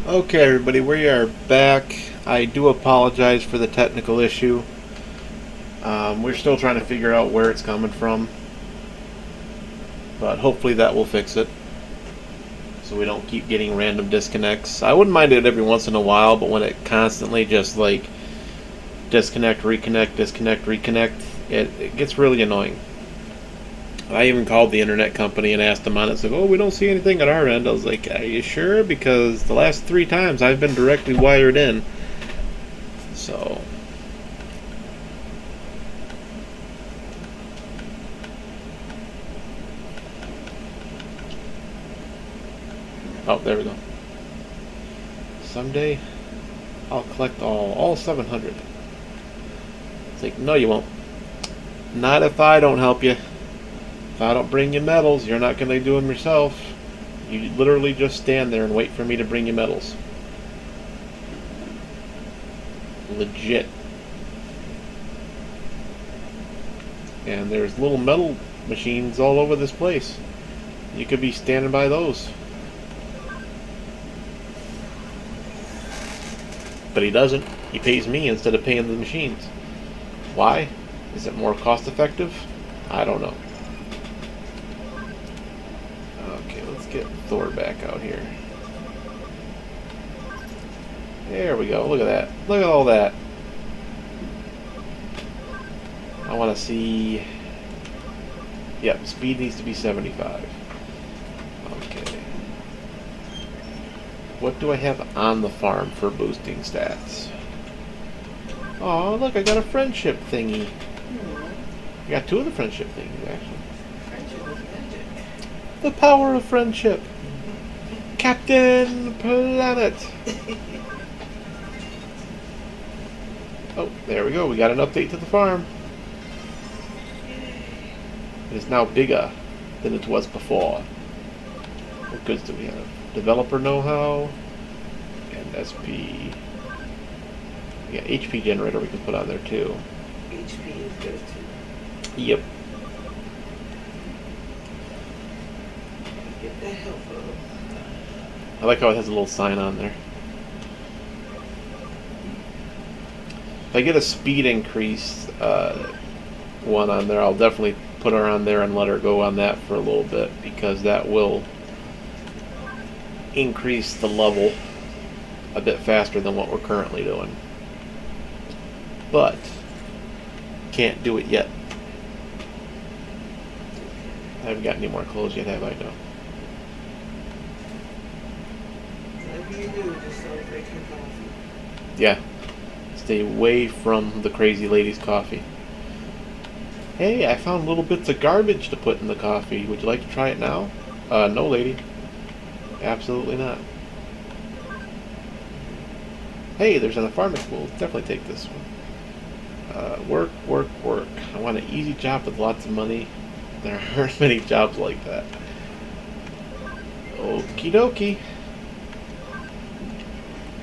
Okay, everybody, we are back. I do apologize for the technical issue. We're still trying to figure out where it's coming from, but hopefully that will fix it so we don't keep getting random disconnects. I wouldn't mind it every once in a while, but when it constantly just like disconnect, reconnect, disconnect, reconnect, it gets really annoying. I even called the internet company and asked them on it. It's like, oh, we don't see anything at our end. I was like, are you sure? Because the last 3 times I've been directly wired in. So, oh, there we go. Someday I'll collect all 700. It's like, no, you won't. Not if I don't help you. If I don't bring you medals, you're not going to do them yourself. You literally just stand there and wait for me to bring you medals. Legit. And there's little metal machines all over this place. You could be standing by those. But he doesn't. He pays me instead of paying the machines. Why? Is it more cost effective? I don't know. Okay, let's get Thor back out here. There we go. Look at that. Look at all that. I want to see... Yep, speed needs to be 75. Okay. What do I have on the farm for boosting stats? Oh, look, I got a friendship thingy. I got 2 of the friendship things, actually. Friendship is magic. The power of friendship. Captain Planet. Oh, there we go. We got an update to the farm. It is now bigger than it was before. What goods do we have? Developer know-how and SP. We got HP generator we can put on there too. HP is good too. Yep. Get that help up. I like how it has a little sign on there. If I get a speed increase one on there, I'll definitely put her on there and let her go on that for a little bit, because that will increase the level a bit faster than what we're currently doing. But can't do it yet. I haven't got any more clothes yet, have I? No. Whatever you do, just don't drink your coffee. Yeah. Stay away from the crazy lady's coffee. Hey, I found little bits of garbage to put in the coffee. Would you like to try it now? No, lady. Absolutely not. Hey, there's an farming pool. Definitely take this one. Work, work, work. I want an easy job with lots of money. There aren't many jobs like that. Okie dokie.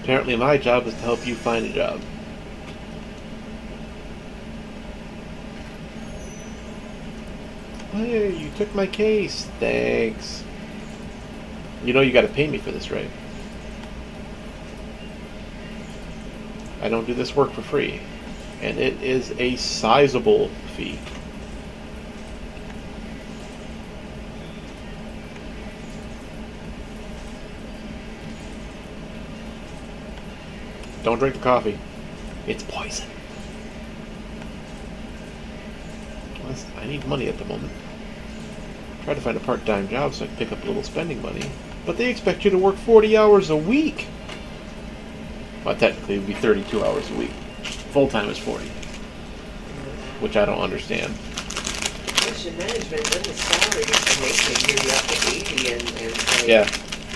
Apparently my job is to help you find a job. Hey, you took my case. Thanks. You know you gotta pay me for this, right? I don't do this work for free. And it is a sizable fee. Don't drink the coffee. It's poison. I need money at the moment. Try to find a part-time job so I can pick up a little spending money. But they expect you to work 40 hours a week. Well, technically it would be 32 hours a week. Full-time is 40. Which I don't understand. Question management, then the salary is making maybe up to 80 and like, Yeah.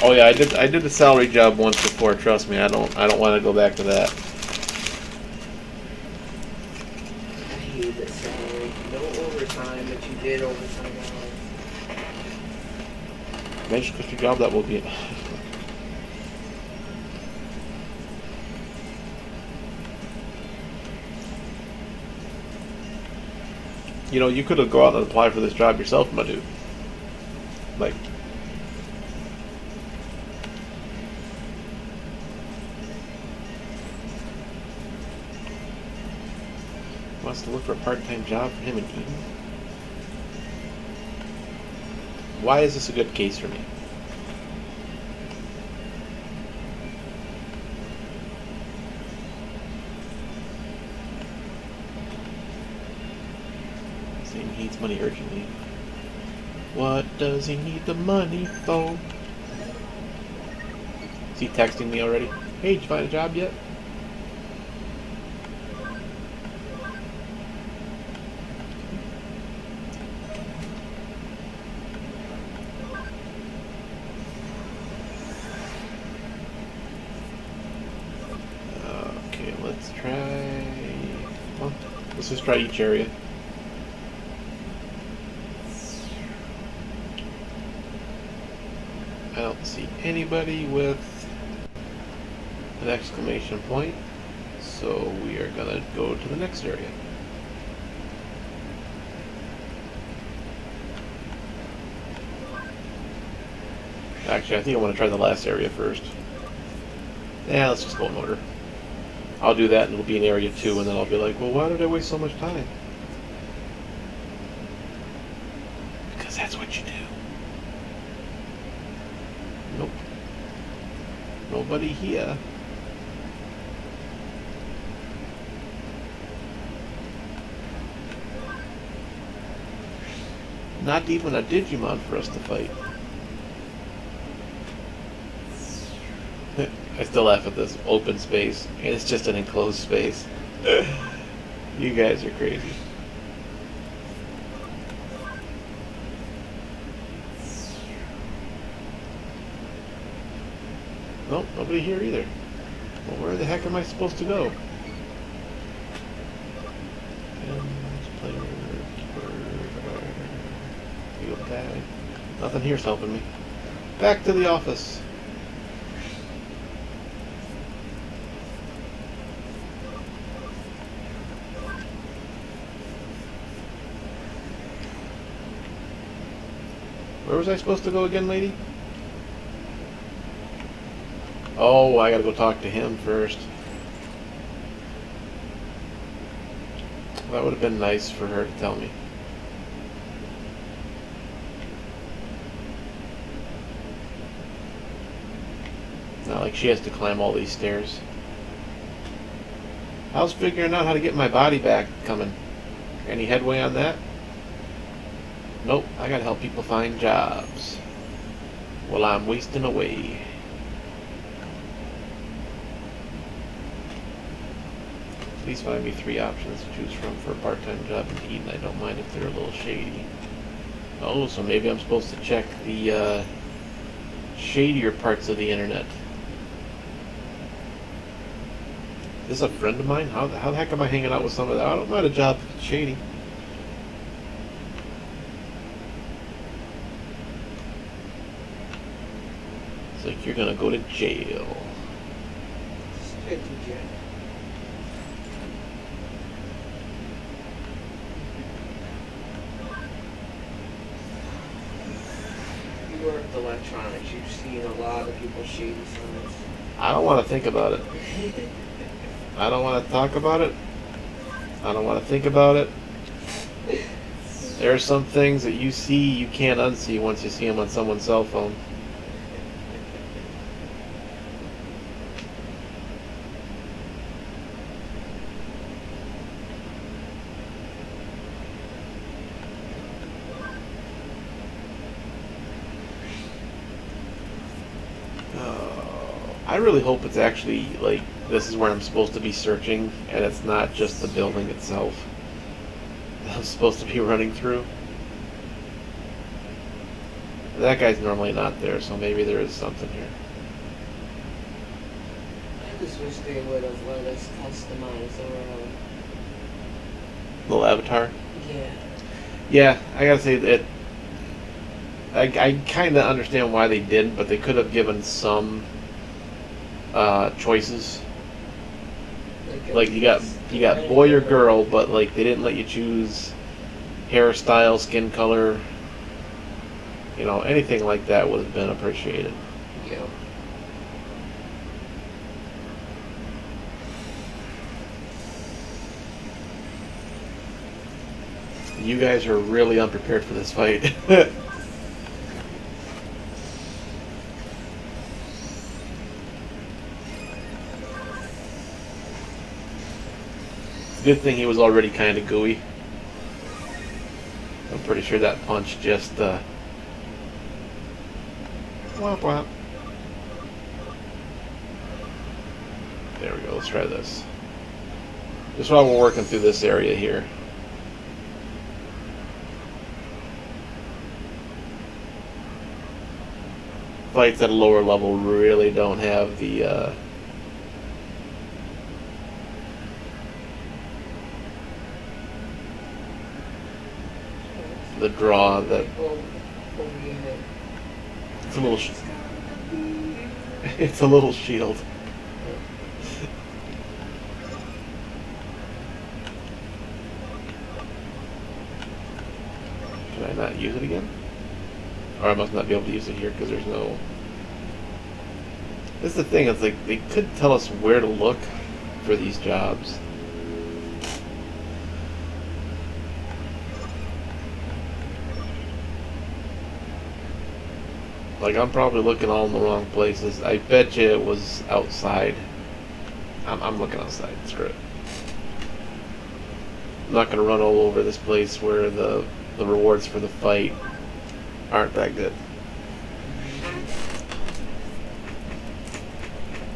Oh yeah, I did the salary job once before, trust me, I don't want to go back to that. I hated the salary. No overtime, but you did overtime hours. Managed to quit your job, that will be it. You know, you could have gone out and applied for this job yourself, my dude. Like, Wants to look for a part-time job for him in Eden. Why is this a good case for me? Saying he needs money urgently. What does he need the money for? Is he texting me already? Hey, did you find a job yet? Okay, let's try... Well, let's just try each area. I don't see anybody with an exclamation point, so we are gonna go to the next area. Actually, I think I want to try the last area first. Yeah, let's just go in order. I'll do that and it'll be in area 2, and then I'll be like, well, why did I waste so much time? Because that's what you do. Nope. Nobody here. Not even a Digimon for us to fight. I still laugh at this open space, and it's just an enclosed space. You guys are crazy. Nope, nobody here either. Well, where the heck am I supposed to go? Player, keeper, field tag. Nothing here's helping me. Back to the office. Where was I supposed to go again, lady? Oh, I gotta go talk to him first. That would have been nice for her to tell me. Not like she has to climb all these stairs. How's figuring out how to get my body back coming? Any headway on that? Nope, I gotta help people find jobs. Well, I'm wasting away. Please find me 3 options to choose from for a part-time job in Eden. I don't mind if they're a little shady. Oh, so maybe I'm supposed to check the shadier parts of the internet. Is this a friend of mine? How the heck am I hanging out with somebody? I don't mind a job if it's shady. It's like you're gonna go to jail. Straight to jail. You work with electronics, you've seen a lot of people shady signs. I don't want to think about it. I don't want to talk about it. I don't want to think about it. There are some things that you see you can't unsee once you see them on someone's cell phone. I really hope it's actually, like, this is where I'm supposed to be searching, and it's not just the building itself that I'm supposed to be running through. That guy's normally not there, so maybe there is something here. I just wish they would have let us customize our Little avatar. yeah. Yeah, I gotta say that I kind of understand why they didn't, but they could have given some choices. Like you got boy or girl, but like they didn't let you choose hairstyle, skin color. You know, anything like that would have been appreciated. Yeah. You guys are really unprepared for this fight. Good thing he was already kind of gooey. I'm pretty sure that punch just, womp womp. There we go, let's try this. Just while we're working through this area here. Fights at a lower level really don't have the, draw that it's a little it's a little shield. Should I not use it again? Or I must not be able to use it here because there's no... This is the thing, it's like they could tell us where to look for these jobs. Like, I'm probably looking all in the wrong places. I bet you it was outside. I'm looking outside. Screw it. I'm not going to run all over this place where the rewards for the fight aren't that good.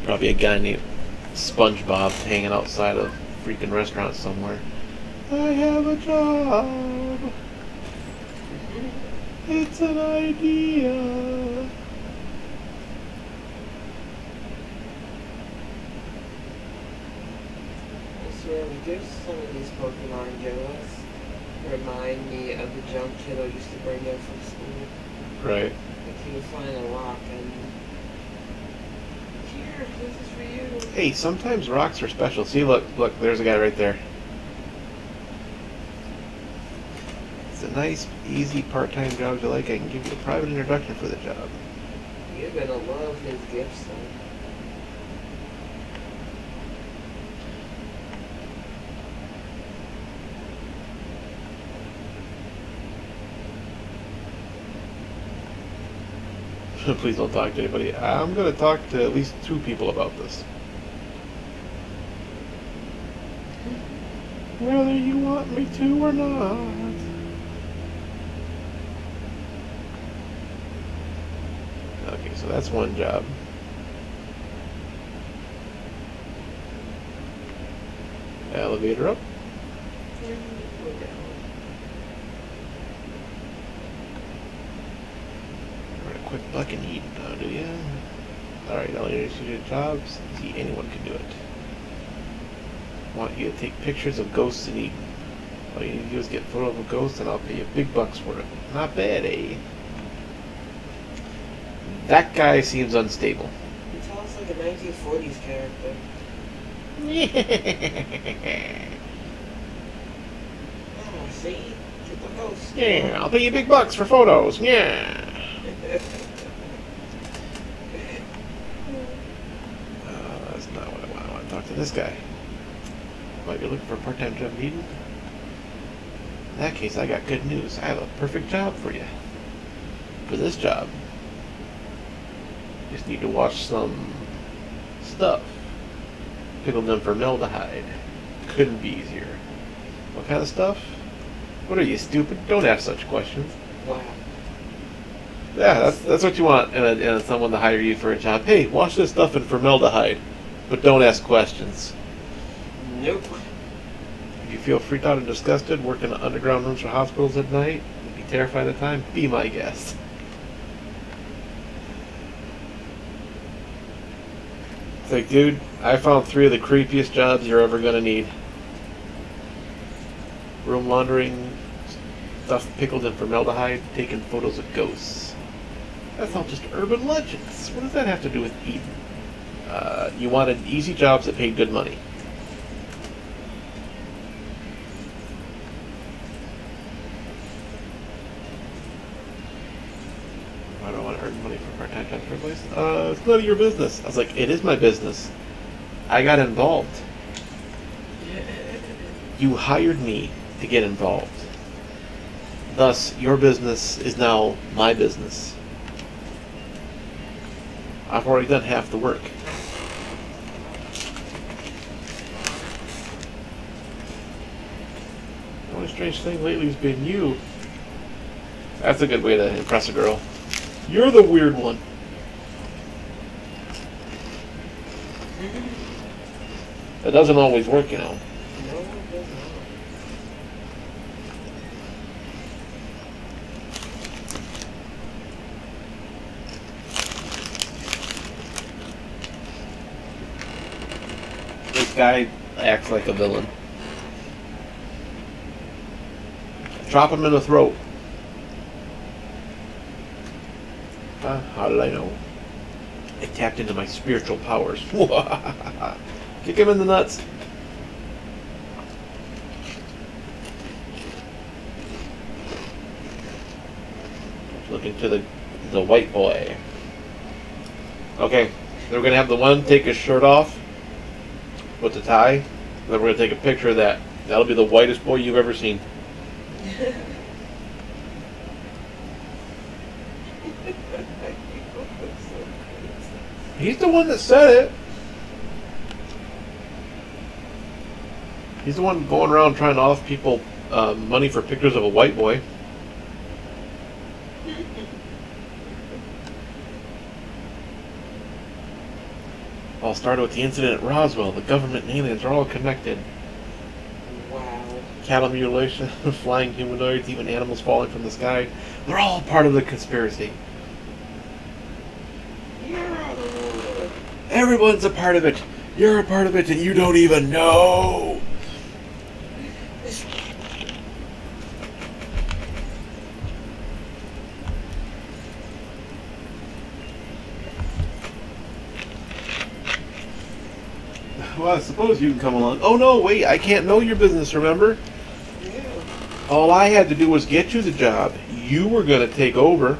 Probably a guy named SpongeBob hanging outside a freaking restaurant somewhere. I have a job. It's an idea. So there's some of these Pokemon ghosts remind me of the junk kid I used to bring in from school. Right. Like he would find a rock and here, this is for you. Hey, sometimes rocks are special. See, look, there's a guy right there. It's a nice, easy part-time job you like. I can give you a private introduction for the job. You're gonna love his gifts, though. Please don't talk to anybody. I'm going to talk to at least 2 people about this. Whether you want me to or not. Okay, so that's one job. Elevator up. Quick buck and eat now, do ya? Alright, all your jobs. Easy, anyone can do it. Want you to take pictures of ghosts in Eden. All you need to do is get a photo of a ghost and I'll pay you big bucks for it. Not bad, eh? That guy seems unstable. He talks like a 1940s character. Oh, see? Get the ghost. Yeah, I'll pay you big bucks for photos. Yeah. That's not what I want. I want to talk to this guy. Might be looking for a part-time job in Eden. In that case, I got good news. I have a perfect job for you. For this job, you just need to wash some stuff. Pickled in formaldehyde. Couldn't be easier. What kind of stuff? What are you, stupid? Don't ask such questions. Wow. Yeah, that's what you want in someone to hire you for a job. Hey, wash this stuff in formaldehyde, but don't ask questions. Nope. If you feel freaked out and disgusted working in underground rooms for hospitals at night, and be terrified at the time, be my guest. It's like, dude, I found 3 of the creepiest jobs you're ever gonna need. Room laundering, stuff pickled in formaldehyde, taking photos of ghosts. That's all just urban legends. What does that have to do with Eden? You wanted easy jobs that paid good money. Why do I want to earn money for part-time jobs for a place? It's none of your business. I was like, it is my business. I got involved. You hired me to get involved. Thus, your business is now my business. I've already done half the work. The only strange thing lately has been you. That's a good way to impress a girl. You're the weird one. It doesn't always work, you know. No, it does not. This guy acts like a villain. Drop him in the throat. How did I know? It tapped into my spiritual powers. Kick him in the nuts. Looking to the white boy. Okay, then we're gonna have the one take his shirt off with the tie. Then we're gonna take a picture of that. That'll be the whitest boy you've ever seen. He's the one that said it. He's the one going around trying to offer people money for pictures of a white boy. All started with the incident at Roswell. The government and aliens are all connected. Wow. Cattle mutilation, flying humanoids, even animals falling from the sky. They're all part of the conspiracy. Everyone's a part of it. You're a part of it and you don't even know. Well, I suppose you can come along. Oh no, wait, I can't know your business, remember? Yeah. All I had to do was get you the job. You were going to take over.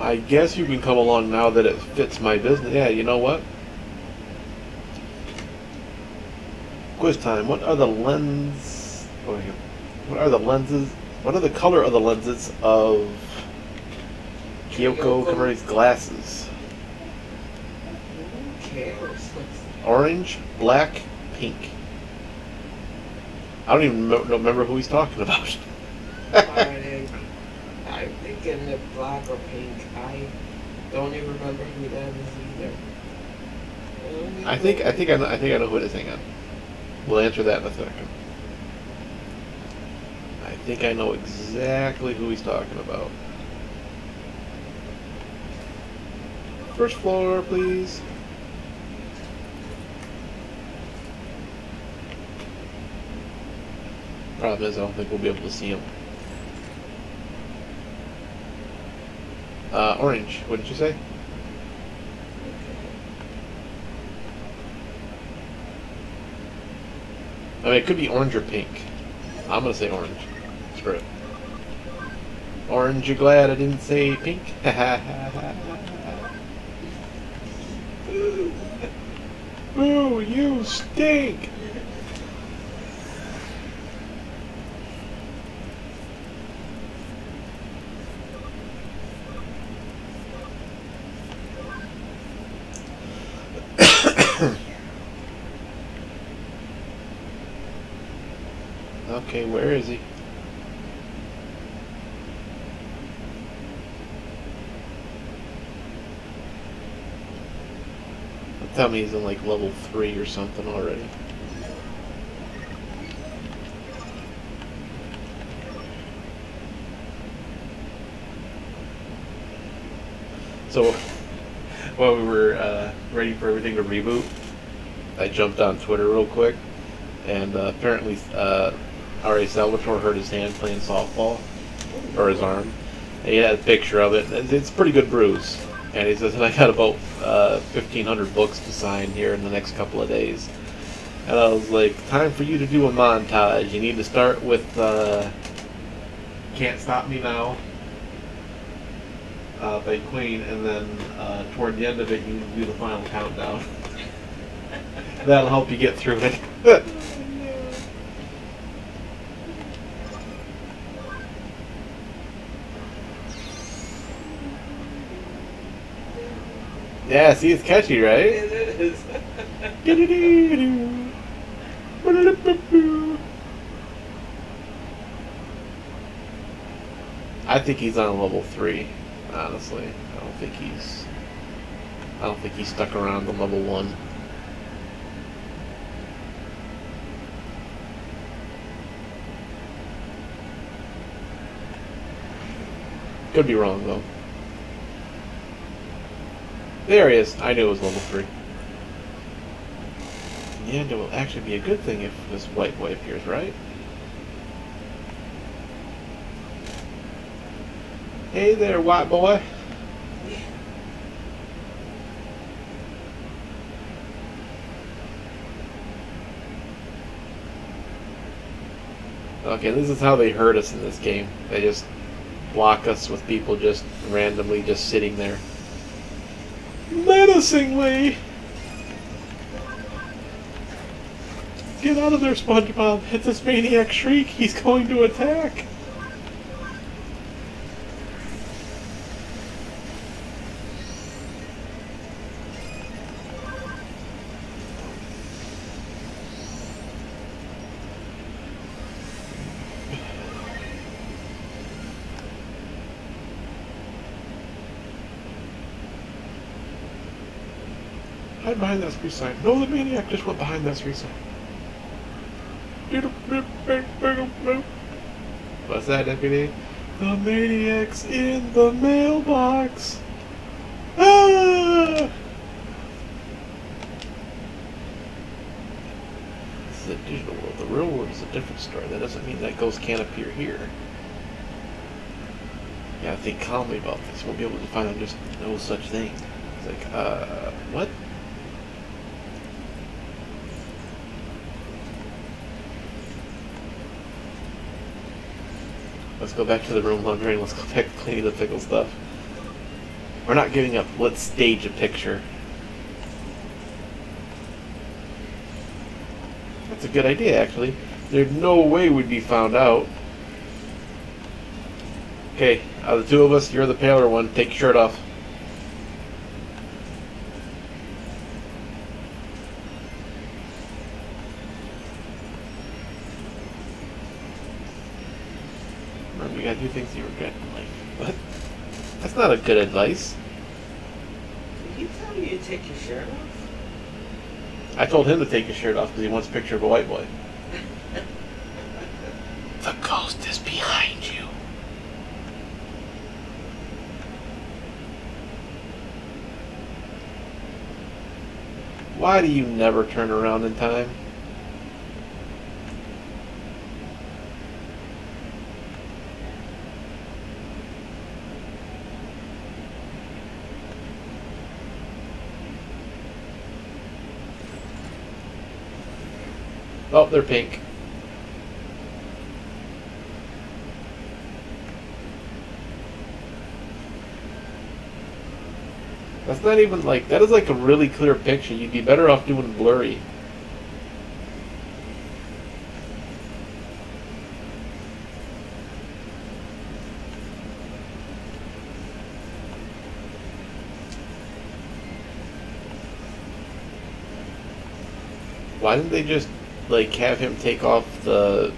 I guess you can come along now that it fits my business. Yeah, you know what? Quiz time. What are the lenses? What are the lenses? What are the color of the lenses of Kyoko Kamari's glasses? Who cares? Orange, black, pink. I don't even remember who he's talking about. I'm thinking the black or pink. I don't even remember who that is either. I think I know who it is. Hang on. We'll answer that in a second. I think I know exactly who he's talking about. First floor, please. Problem is, I don't think we'll be able to see him. Orange, what did you say? I mean, it could be orange or pink. I'm gonna say orange. Screw it. Orange, you glad I didn't say pink? Boo, you stink! Okay, where is he? Tell me he's in like level 3 or something already. So, while we were ready for everything to reboot, I jumped on Twitter real quick, and apparently R.A. Salvatore hurt his hand playing softball, or his arm. And he had a picture of it. It's a pretty good bruise. And he says, and I got about 1,500 books to sign here in the next couple of days. And I was like, time for you to do a montage. You need to start with Can't Stop Me Now by Queen, and then toward the end of it, you do the final countdown. That'll help you get through it. Yeah, see, it's catchy, right? It is. I think he's on level 3, honestly. I don't think he's stuck around on level 1. Could be wrong, though. There he is. I knew it was level 3. In the end, it will actually be a good thing if this white boy appears, right? Hey there, white boy. Okay, this is how they hurt us in this game. They just block us with people just randomly just sitting there. Menacingly! Get out of there, SpongeBob. Hit this maniac shriek. He's going to attack. Hide behind that street sign. No, the maniac just went behind that street sign. What's that, deputy? The maniac's in the mailbox. Ah! This is a digital world. The real world is a different story. That doesn't mean that ghost can't appear here. You gotta think calmly about this. We'll be able to find just no such thing. It's like, what? Let's go back to the room laundry and let's go back to cleaning the pickle stuff. We're not giving up. Let's stage a picture. That's a good idea, actually. There's no way we'd be found out. Okay, out of the two of us, you're the paler one. Take your shirt off. Remember, you gotta do things you regret in life. What? That's not a good advice. Did he tell you to take your shirt off? I told him to take his shirt off because he wants a picture of a white boy. The ghost is behind you. Why do you never turn around in time? Oh, they're pink. That's not even like, that is like a really clear picture. You'd be better off doing blurry. Why didn't they just like have him take off the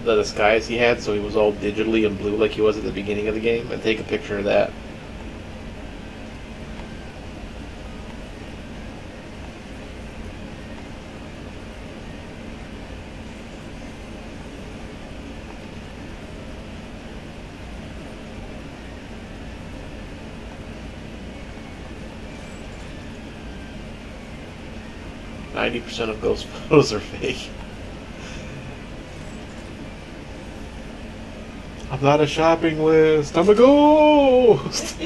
disguise he had so he was all digitally and blue like he was at the beginning of the game and take a picture of that? %90 of those photos are fake. I'm not a shopping list. I'm a ghost.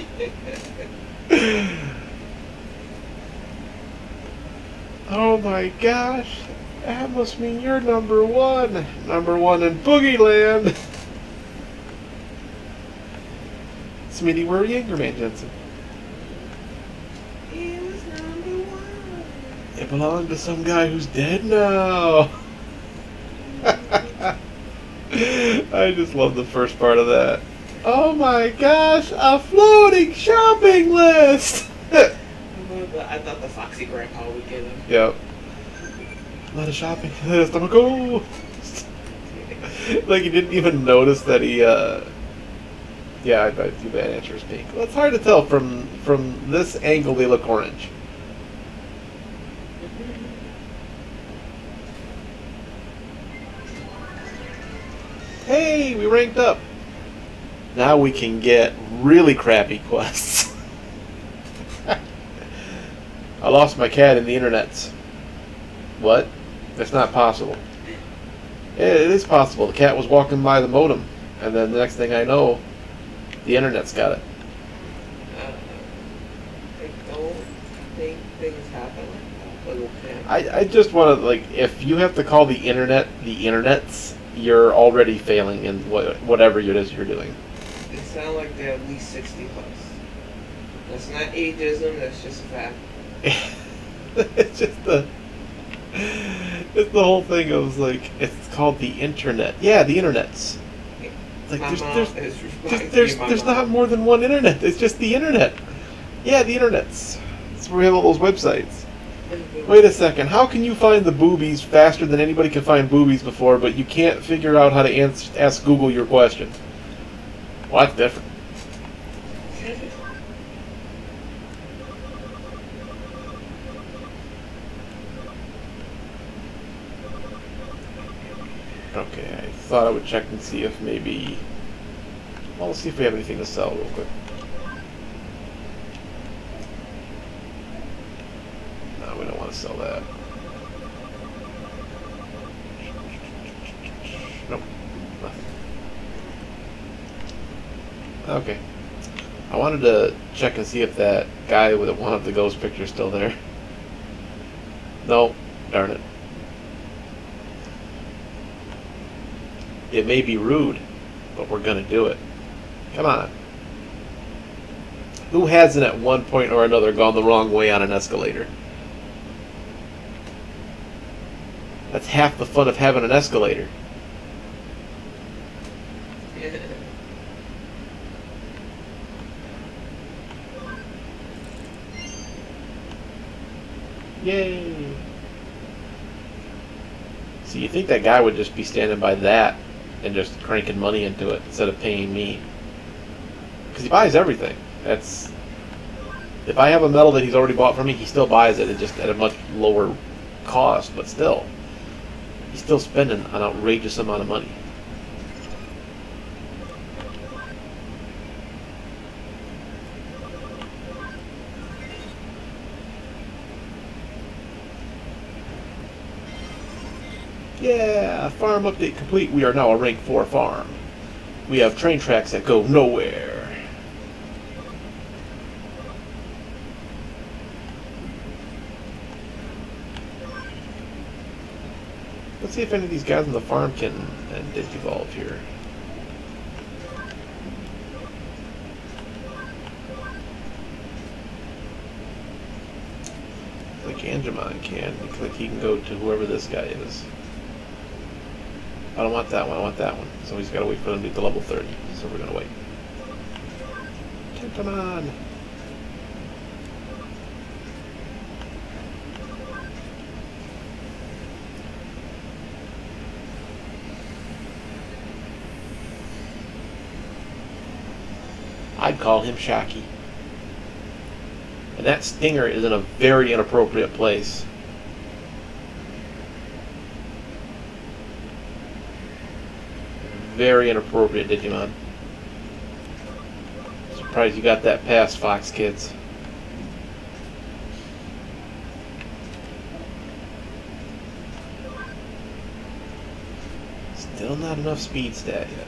Oh my gosh. That must mean you're number one. Number one in Boogie Land. Smitty, where are you, Anchorman Jensen? He was number one. It belonged to some guy who's dead now. I just love the first part of that. Oh my gosh, a floating shopping list! But I thought the foxy grandpa would get him. Yep. A lot of shopping. Stomach go. Like he didn't even notice that he. Yeah, I do bad answer is pink. Well, it's hard to tell from this angle. They look orange. Hey, we ranked up. Now we can get really crappy quests. I lost my cat in the internets. What? That's not possible. It is possible. The cat was walking by the modem, and then the next thing I know, the internet's got it. I don't think things happen like that. I just want to, like, if you have to call the internet the internets, you're already failing in whatever it is you're doing. They sound like they're at least 60 plus. That's not ageism, that's just a fact. It's just the whole thing. I was like, it's called the internet. Yeah, the internets. Like there's not more than one internet. It's just the internet. Yeah, the internets. That's where we have all those websites. Wait a second. How can you find the boobies faster than anybody can find boobies before, but you can't figure out how to ask Google your question? Well, that's different. Okay, I thought I would check and see if maybe... Well, let's see if we have anything to sell real quick. No, we don't want to sell that. Nope, nothing. Okay. I wanted to check and see if that guy with one of the ghost pictures still there. No, darn it. It may be rude, but we're gonna do it. Come on. Who hasn't at one point or another gone the wrong way on an escalator? That's half the fun of having an escalator. Yay! See, you think that guy would just be standing by that and just cranking money into it instead of paying me? Because he buys everything. That's... If I have a medal that he's already bought from me, he still buys it, just at a much lower cost, but still. He's still spending an outrageous amount of money. Yeah, farm update complete. We are now a rank 4 farm. We have train tracks that go nowhere. Let's see if any of these guys on the farm can digivolve here. Like Digimon can. Like he can go to whoever this guy is. I don't want that one, I want that one. So he's got to wait for them to get to level 30. So we're going to wait. Come on. I'd call him Shaki. And that stinger is in a very inappropriate place. Very inappropriate, Digimon. Surprised you got that past, Fox Kids. Still not enough speed stat yet.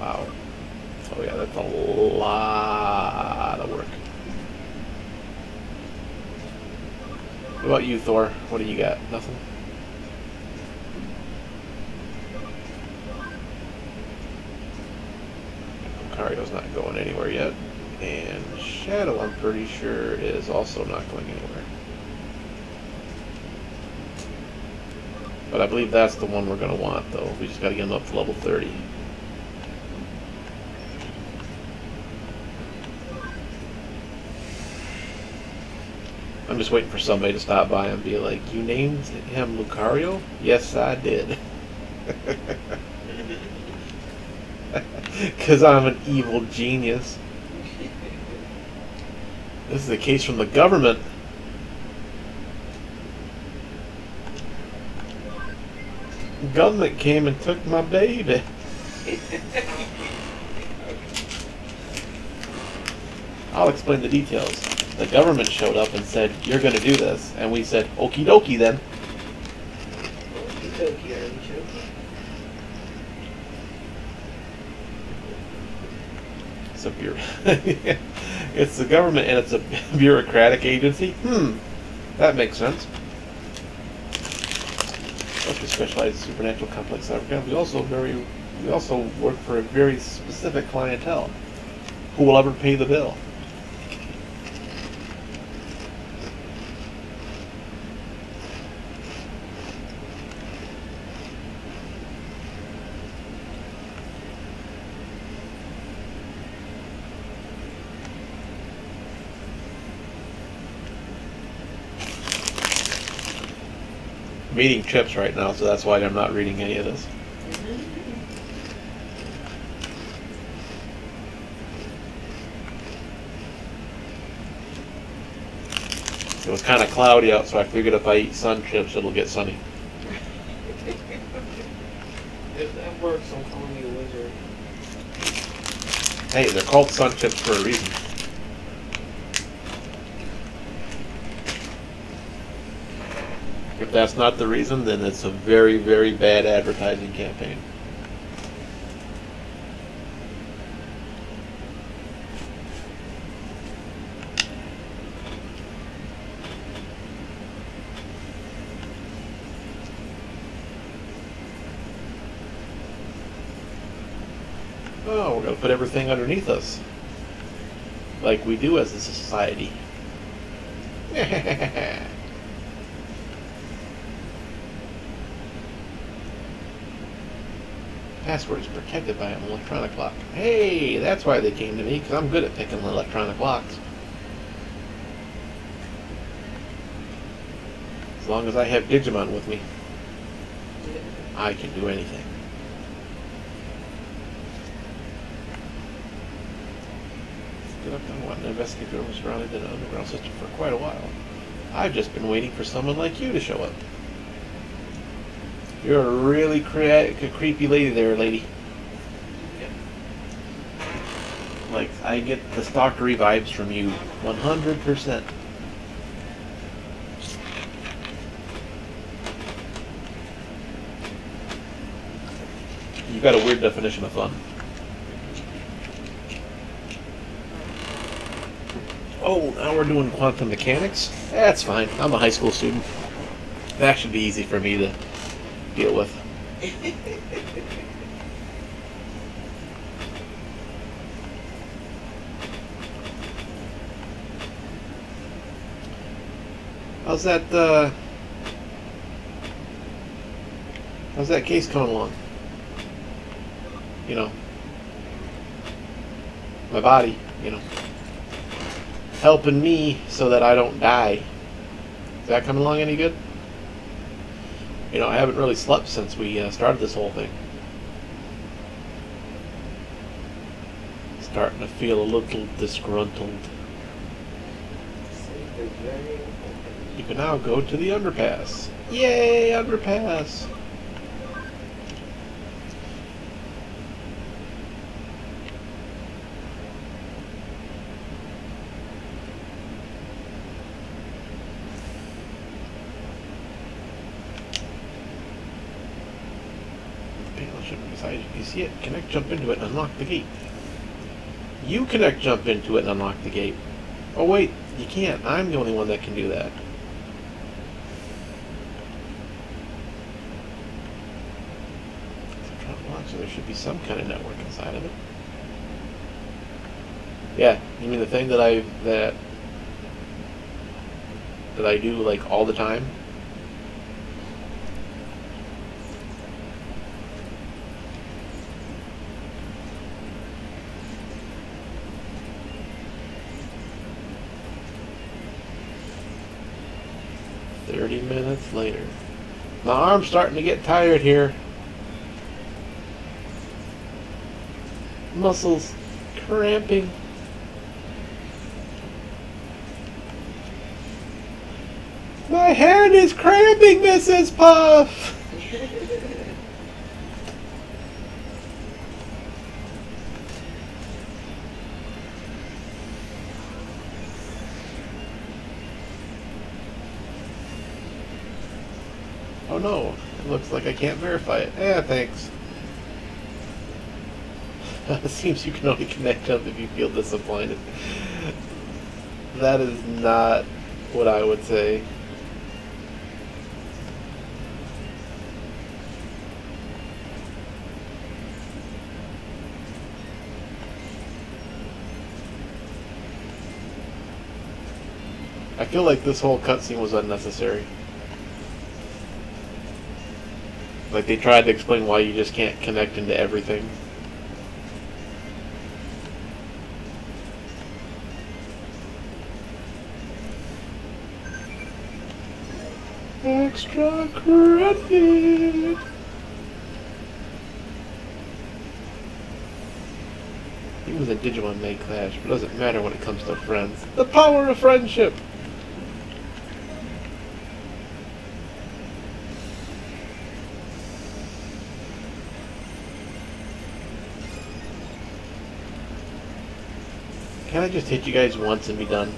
Wow. Oh yeah, that's a lot of work. What about you, Thor? What do you got? Nothing? Lucario's not going anywhere yet. And Shadow, I'm pretty sure, is also not going anywhere. But I believe that's the one we're going to want, though. We just got to get him up to level 30. I'm just waiting for somebody to stop by and be like, "You named him Lucario?" Yes, I did. Because I'm an evil genius. This is a case from the government. The government came and took my baby. I'll explain the details. The government showed up and said, "You're going to do this." And we said, "Okie dokie then." Okie dokie, artichoke. It's a it's the government and it's a bureaucratic agency. That makes sense. We specialize in supernatural complex cybercrime. We also work for a very specific clientele. Who will ever pay the bill? I'm eating chips right now, so that's why I'm not reading any of this. It was kind of cloudy out, so I figured if I eat sun chips, it'll get sunny. If that works, I'm calling you a wizard. Hey, they're called sun chips for a reason. If that's not the reason, then it's a very, very bad advertising campaign. Oh, we're going to put everything underneath us. Like we do as a society. Password is protected by an electronic lock. Hey, that's why they came to me, because I'm good at picking electronic locks. As long as I have Digimon with me, I can do anything. I want to investigate the rumors surrounding the underground system for quite a while. I've just been waiting for someone like you to show up. You're a really creepy lady there, lady. Yeah. Like, I get the stalkery vibes from you 100%. You got a weird definition of fun. Oh, now we're doing quantum mechanics? That's fine. I'm a high school student. That should be easy for me to deal with. How's that case coming along? You know, my body, you know, helping me so that I don't die. Is that coming along any good? You know, I haven't really slept since we started this whole thing. Starting to feel a little disgruntled. Sleep is very important. You can now go to the underpass. Yay, underpass! You see it? Connect, jump into it, and unlock the gate. You connect, jump into it, and unlock the gate. Oh wait, you can't. I'm the only one that can do that. So there should be some kind of network inside of it. Yeah, you mean the thing that I do like all the time? 30 minutes later. My arm's starting to get tired here. Muscles cramping. My hand is cramping, Mrs. Puff! Oh no, it looks like I can't verify it. Yeah, thanks. It seems you can only connect up if you feel disappointed. That is not what I would say. I feel like this whole cutscene was unnecessary. Like they tried to explain why you just can't connect into everything. Extra credit! Even the Digimon may clash, but it doesn't matter when it comes to friends. The power of friendship! Can I just hit you guys once and be done?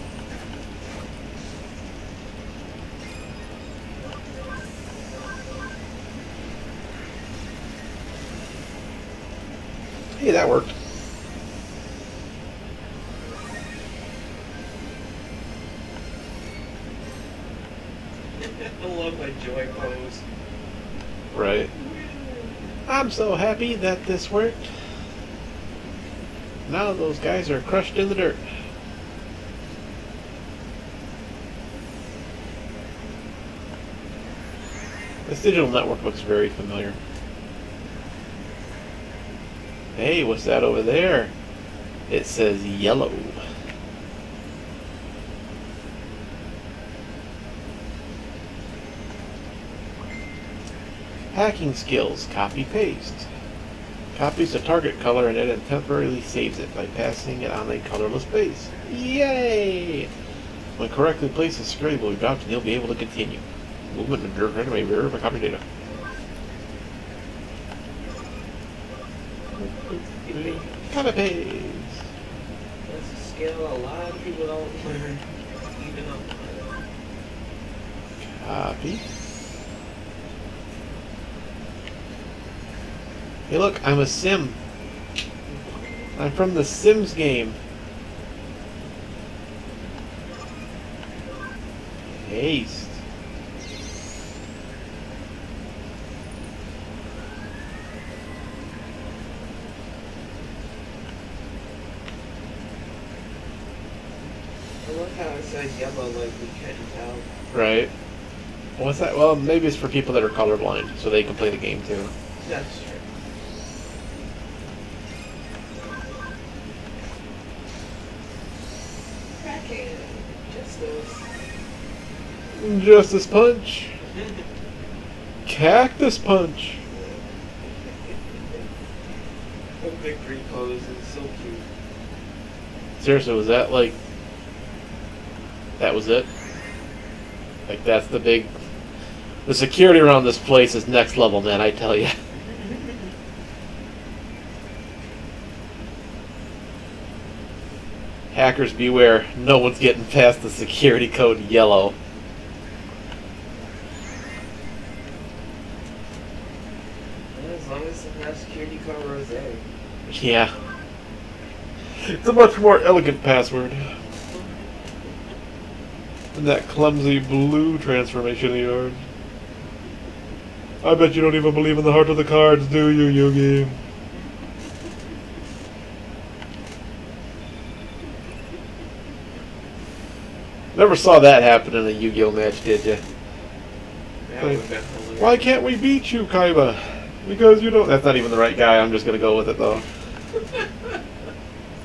Hey, that worked. I love my joy pose. Right. I'm so happy that this worked. Now those guys are crushed in the dirt. This digital network looks very familiar. Hey, what's that over there? It says yellow. Hacking skills, copy paste. Copies the target color and then it temporarily saves it by passing it on a colorless base. Yay! When correctly placed, the security will be dropped and you'll be able to continue. Movement and dirt may verify copy data. Copy paste. That's a skill a lot of people don't learn, even online. Copy. Hey look, I'm a sim. I'm from the Sims game. Paste. I love how it says yellow like we couldn't tell. Right. What's that? Well, maybe it's for people that are colorblind, so they can play the game too. That's true. Cracking. Justice Punch. Cactus Punch. The victory pose is so cute. Seriously, was that like... That was it? Like that's the big... The security around this place is next level, man, I tell you. Hackers beware, no one's getting past the security code yellow. As long as it's not security code rose. Yeah. It's a much more elegant password than that clumsy blue transformation of yours. I bet you don't even believe in the heart of the cards, do you, Yugi? Never saw that happen in a Yu-Gi-Oh match, did you? That would have been hilarious. Why can't we beat you, Kaiba? Because you don't... That's not even the right guy. I'm just going to go with it, though.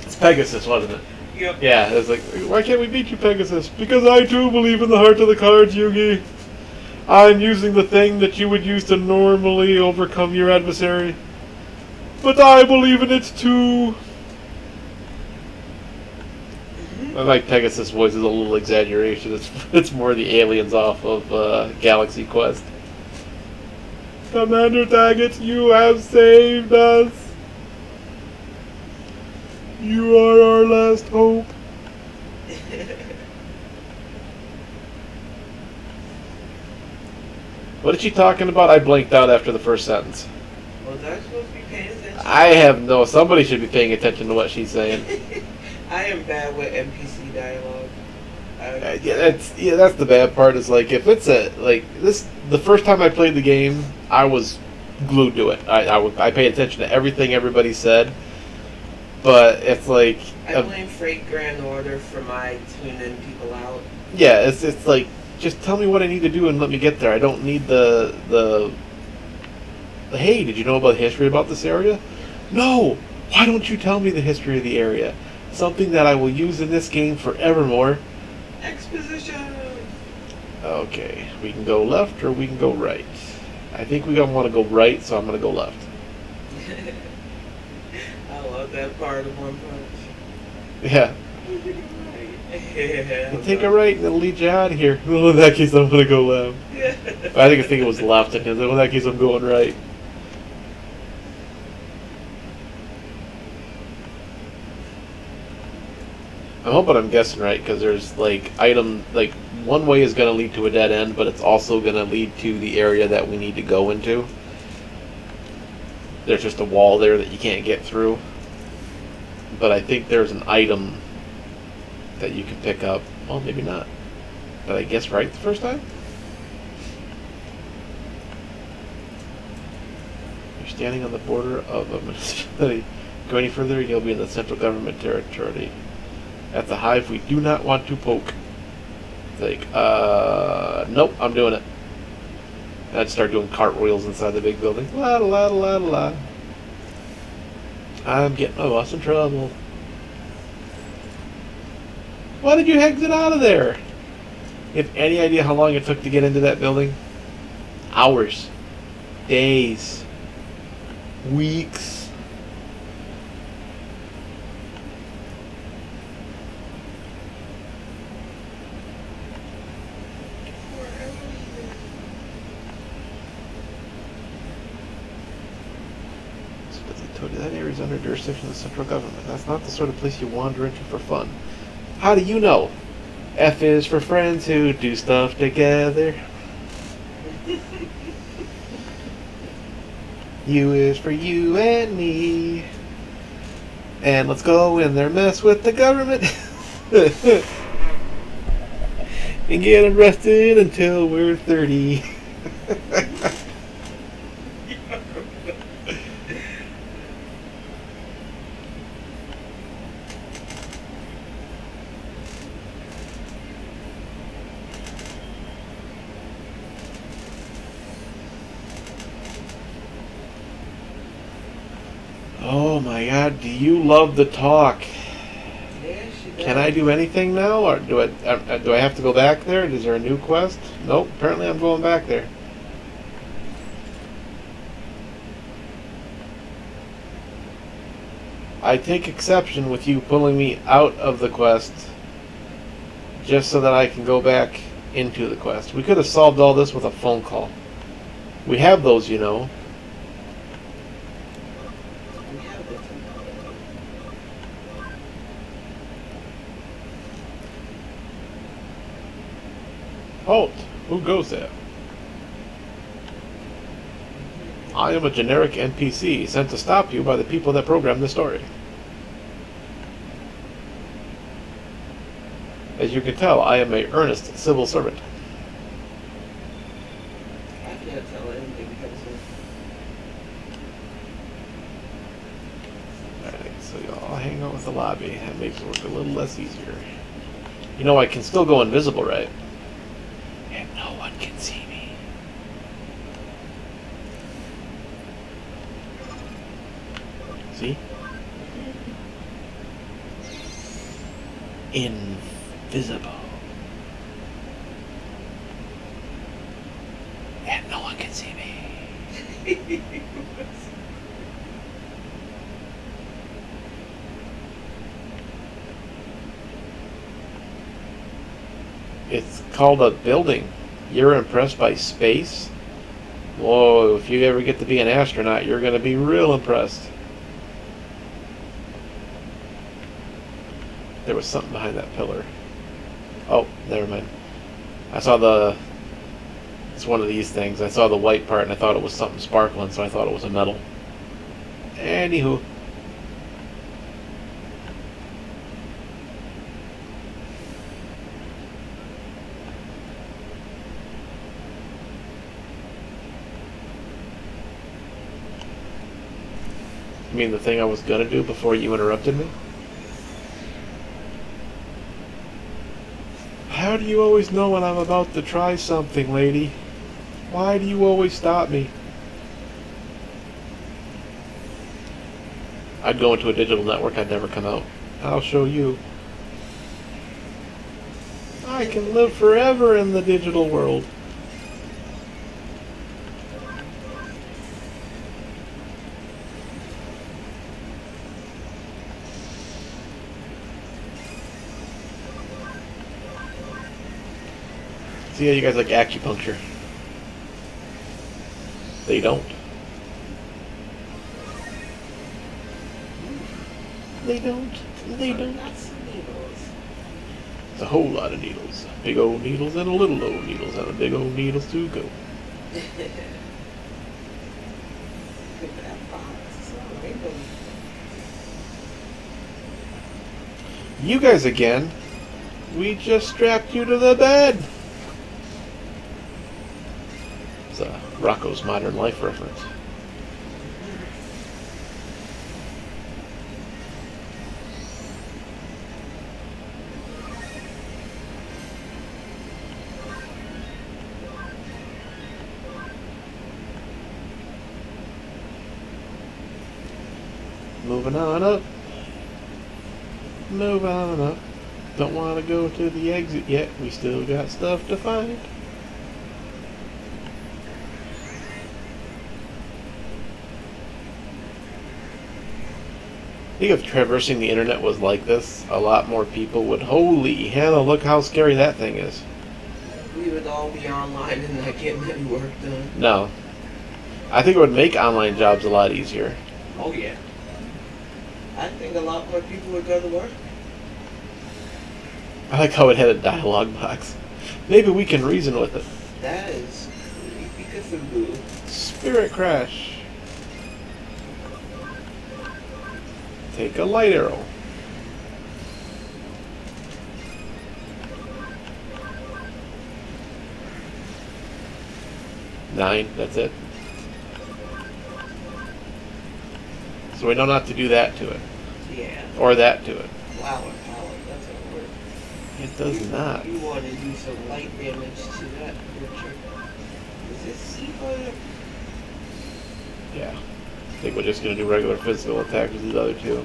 It's Pegasus, wasn't it? Yep. Yeah, it's like, why can't we beat you, Pegasus? Because I, too, believe in the heart of the cards, Yugi. I'm using the thing that you would use to normally overcome your adversary. But I believe in it too. I like Pegasus' voice is a little exaggeration. It's more the aliens off of Galaxy Quest. Commander Daggett, you have saved us. You are our last hope. What is she talking about? I blinked out after the first sentence. Was I supposed to be paying attention? I have no. Somebody should be paying attention to what she's saying. I am bad with NPC dialogue. That's the bad part. Is like if it's the first time I played the game, I was glued to it. I paid attention to everything everybody said. But it's like I blame Freight Grand Order for my tuning people out. Yeah, it's like just tell me what I need to do and let me get there. I don't need the hey, did you know about the history about this area? No. Why don't you tell me the history of the area? Something that I will use in this game forevermore. Exposition. Okay, we can go left or we can go right. I think we want to go right, so I'm going to go left. I love that part of One Punch. Yeah. You take a right and it'll lead you out of here. Well, in that case, I'm going to go left. I think it was left, and in that case, I'm going right. I'm hoping I'm guessing right, because there's one way is going to lead to a dead end, but it's also going to lead to the area that we need to go into. There's just a wall there that you can't get through. But I think there's an item that you can pick up. Well, maybe not. Did I guess right the first time? You're standing on the border of a municipality. Go any further, you'll be in the central government territory. At the hive, we do not want to poke. It's like, nope, I'm doing it. And I'd start doing cartwheels inside the big building. La la la la la. I'm getting my boss in trouble. Why did you exit out of there? You have any idea how long it took to get into that building? Hours. Days. Weeks. That area is under jurisdiction of the central government. That's not the sort of place you wander into for fun. How do you know? F is for friends who do stuff together. U is for you and me. And let's go in there mess with the government. And get arrested until we're 30. Oh my god, do you love the talk? Yeah, she does. Can I do anything now, or do I have to go back there? Is there a new quest? Nope, apparently I'm going back there. I take exception with you pulling me out of the quest just so that I can go back into the quest. We could have solved all this with a phone call. We have those, you know. Halt! Who goes there? I am a generic NPC sent to stop you by the people that programmed the story. As you can tell, I am a earnest civil servant. I can't tell anything because of... Alright, so y'all hang out with the lobby. That makes it work a little less easier. You know, I can still go invisible, right? And no one can see me. See? Invisible. It's called a building. You're impressed by space? Whoa, if you ever get to be an astronaut, you're going to be real impressed. There was something behind that pillar. Oh, never mind. I saw the... It's one of these things. I saw the white part and I thought it was something sparkling, so I thought it was a metal. Anywho. You mean the thing I was gonna do before you interrupted me? How do you always know when I'm about to try something, lady? Why do you always stop me? I'd go into a digital network, I'd never come out. I'll show you. I can live forever in the digital world. See how you guys like acupuncture? They don't. They don't. They don't. Lots of needles. It's a whole lot of needles. Big old needles and a little old needles and a big old needles to go. Look at that box. It's all rainbow. You guys again. We just strapped you to the bed. It's a Rocco's Modern Life reference. Moving on up. Move on up. Don't want to go to the exit yet. We still got stuff to find. I think if traversing the internet was like this, a lot more people would. Holy Hannah, look how scary that thing is. We would all be online and not getting any work done. No. I think it would make online jobs a lot easier. Oh yeah. I think a lot more people would go to work. I like how it had a dialogue box. Maybe we can reason with it. That is creepy Cthulhu. Spirit crash. Take a light arrow. Nine, that's it. So we know not to do that to it. Yeah. Or that to it. Flower power doesn't work. It does not. You want to do some light damage to that creature. Is this C-Fire? Yeah. I think we're just going to do regular physical attacks with the other two.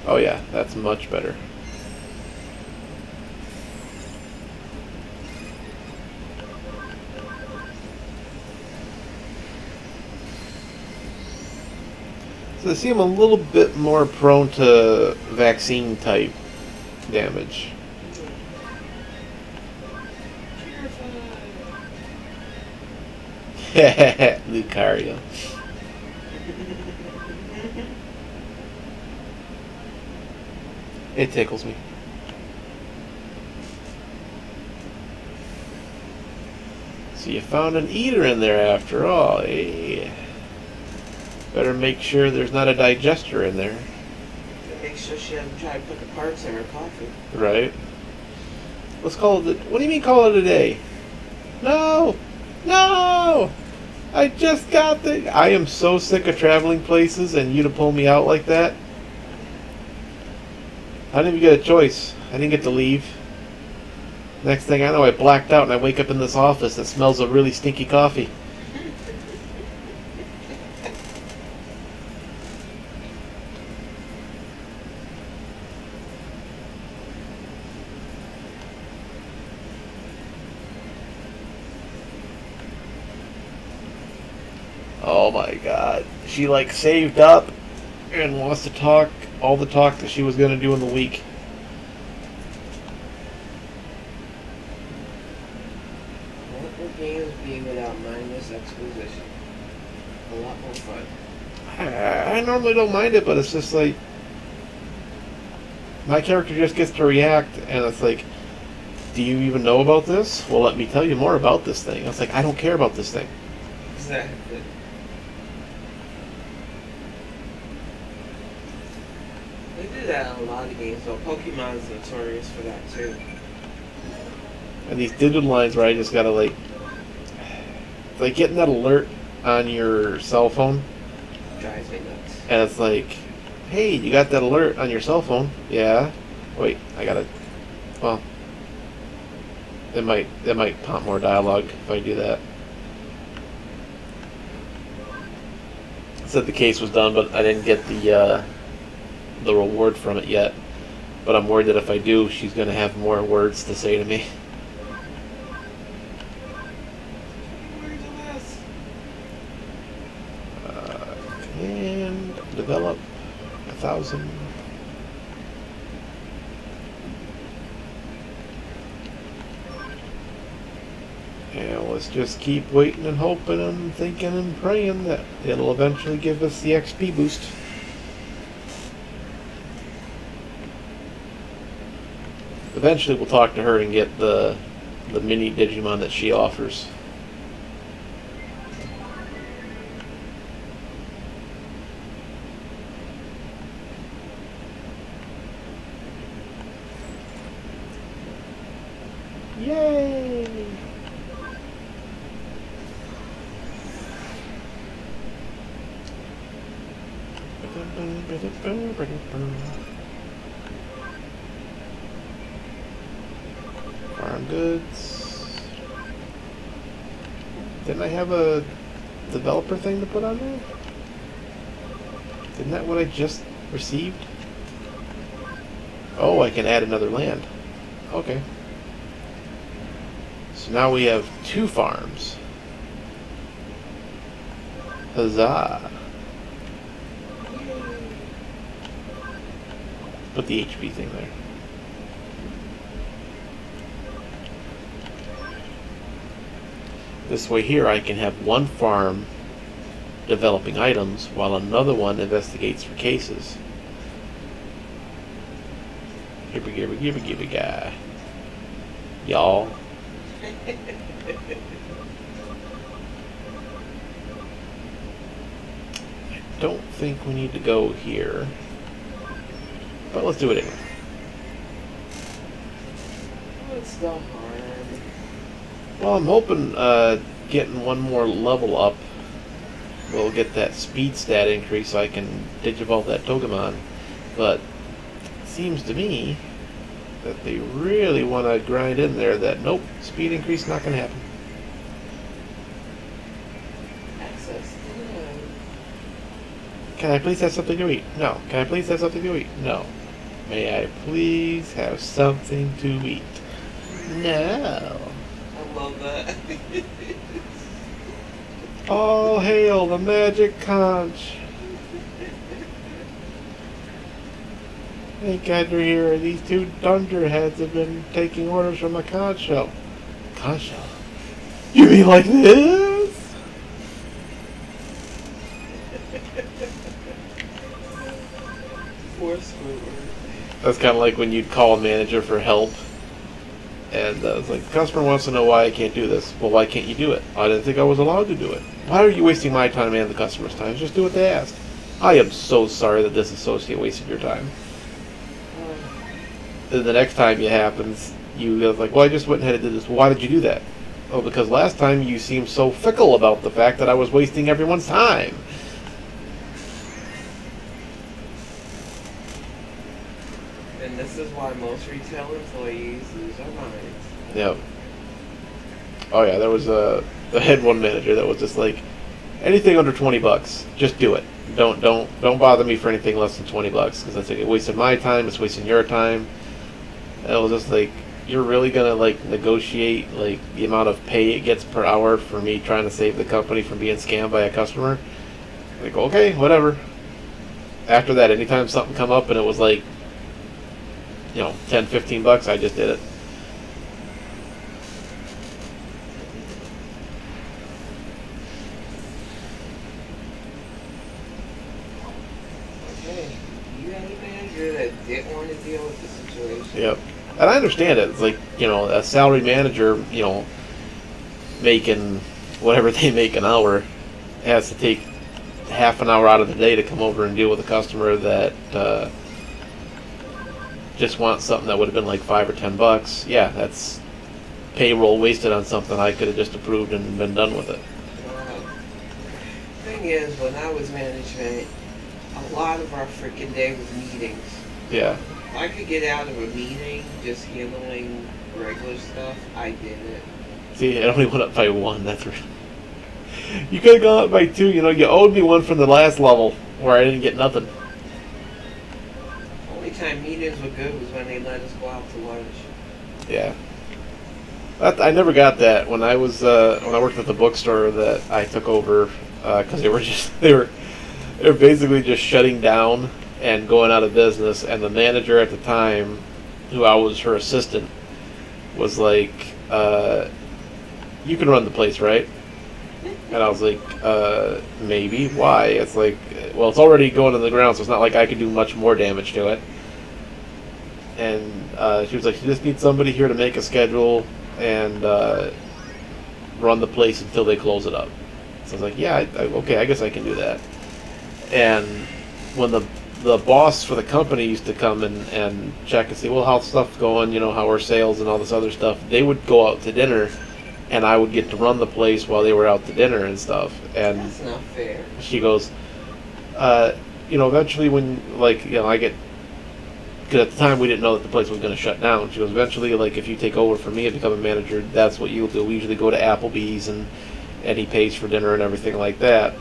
Oh yeah, that's much better. So they seem a little bit more prone to vaccine type damage. Lucario. It tickles me. So you found an eater in there after all, eh? Better make sure there's not a digester in there. Make sure she doesn't try to put the parts in her coffee. Right. Let's call it. What do you mean call it a day? No! No! I just got the... I am so sick of traveling places and you to pull me out like that. I didn't even get a choice. I didn't get to leave. Next thing I know, I blacked out and I wake up in this office that smells of really stinky coffee. Oh my god. She like saved up and wants to talk all the talk that she was going to do in the week. What would games be without mindless exposition? A lot more fun. I normally don't mind it, but it's just like my character just gets to react, and it's like, do you even know about this? Well, let me tell you more about this thing. It's like, I don't care about this thing. Exactly. They do that in a lot of games, though. Pokemon's notorious for that, too. And these digital lines where I just gotta like getting that alert on your cell phone, Drives me nuts. and it's like, hey, you got that alert on your cell phone? Yeah. Wait, I gotta. Well, it might prompt more dialogue if I do that. It said the case was done, but I didn't get the reward from it yet. But I'm worried that if I do, she's gonna have more words to say to me. And develop 1,000. And let's just keep waiting and hoping and thinking and praying that it'll eventually give us the XP boost. Eventually we'll talk to her and get the mini Digimon that she offers. Yay! Farm goods. Didn't I have a developer thing to put on there? Isn't that what I just received? Oh, I can add another land. Okay. So now we have 2 farms. Huzzah! Put the HP thing there. This way here I can have one farm developing items while another one investigates for cases. Gibba guy. Y'all. I don't think we need to go here. But let's do it anyway. What's the harm? Well, I'm hoping getting one more level up will get that speed stat increase so I can digivolve that Togemon. But it seems to me that they really want to grind in there that nope, speed increase not going to happen. Access denied. Can I please have something to eat? No. Can I please have something to eat? No. May I please have something to eat? No. I love that. All hail the magic conch. Thank God you're here. These 2 dunderheads have been taking orders from the conch shell. Conch shell? You mean like this? Poor Squidward. That's kind of like when you'd call a manager for help. And it's like, the customer wants to know why I can't do this. Well, why can't you do it? I didn't think I was allowed to do it. Why are you wasting my time and the customer's time? Just do what they ask. I am so sorry that this associate wasted your time. Then the next time it happens, you go like, well, I just went ahead and did this. Why did you do that? Oh, because last time you seemed so fickle about the fact that I was wasting everyone's time. And this is why most retail employees lose their minds. Yep. Oh yeah, there was the head one manager that was just like, anything under $20, just do it. Don't bother me for anything less than $20 because that's it wasted my time. It's wasting your time. And it was just like, you're really gonna like negotiate like the amount of pay it gets per hour for me trying to save the company from being scammed by a customer? Like, okay, whatever. After that, anytime something come up and it was like, 10, $15, I just did it. Okay, you had a manager that didn't want to deal with the situation. Yep. And I understand it. It's like, a salary manager, making whatever they make an hour has to take half an hour out of the day to come over and deal with a customer that just wants something that would have been like $5 or $10. Yeah, that's payroll wasted on something I could have just approved and been done with it. Thing is, when I was management, a lot of our freaking day was meetings. Yeah. If I could get out of a meeting just handling regular stuff, I did it. See, it only went up by 1. That's right. You could have gone up by 2. You owed me 1 from the last level where I didn't get nothing. Only time meetings were good was when they let us go out to lunch. Yeah. I never got that when I was when I worked at the bookstore that I took over because they were basically just shutting down and going out of business, and the manager at the time, who I was her assistant, was like, "You can run the place, right?" And I was like, "Maybe. Why?" It's like, well, it's already going to the ground, so it's not like I could do much more damage to it. And she was like, "You just need somebody here to make a schedule and run the place until they close it up." So I was like, "Yeah, okay, I guess I can do that." And when the boss for the company used to come and check and see, well, how's stuff going, how are sales and all this other stuff, they would go out to dinner, and I would get to run the place while they were out to dinner and stuff. And that's not fair. She goes, eventually when, I get, because at the time we didn't know that the place was going to shut down. She goes, eventually, if you take over for me and become a manager, that's what you'll do. We usually go to Applebee's and he pays for dinner and everything like that.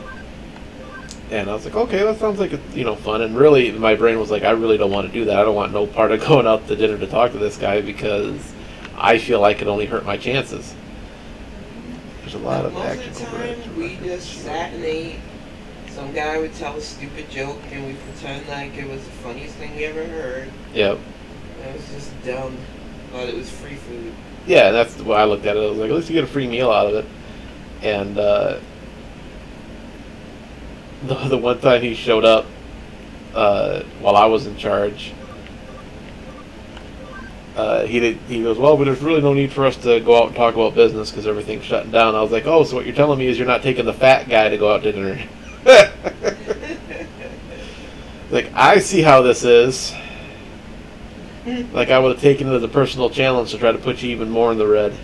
And I was like, okay, that sounds like fun. And really, my brain was like, I really don't want to do that. I don't want no part of going out to dinner to talk to this guy because I feel I could only hurt my chances. There's a lot of action. Most of the time, we just sat and ate. Some guy would tell a stupid joke, and we pretend like it was the funniest thing we ever heard. Yep. It was just dumb, but it was free food. Yeah, that's the way I looked at it. I was like, at least you get a free meal out of it. And the one time he showed up while I was in charge, he goes, well, but there's really no need for us to go out and talk about business because everything's shutting down. I was like, oh, so what you're telling me is you're not taking the fat guy to go out to dinner. Like, I see how this is. Like, I would have taken it as a personal challenge to try to put you even more in the red.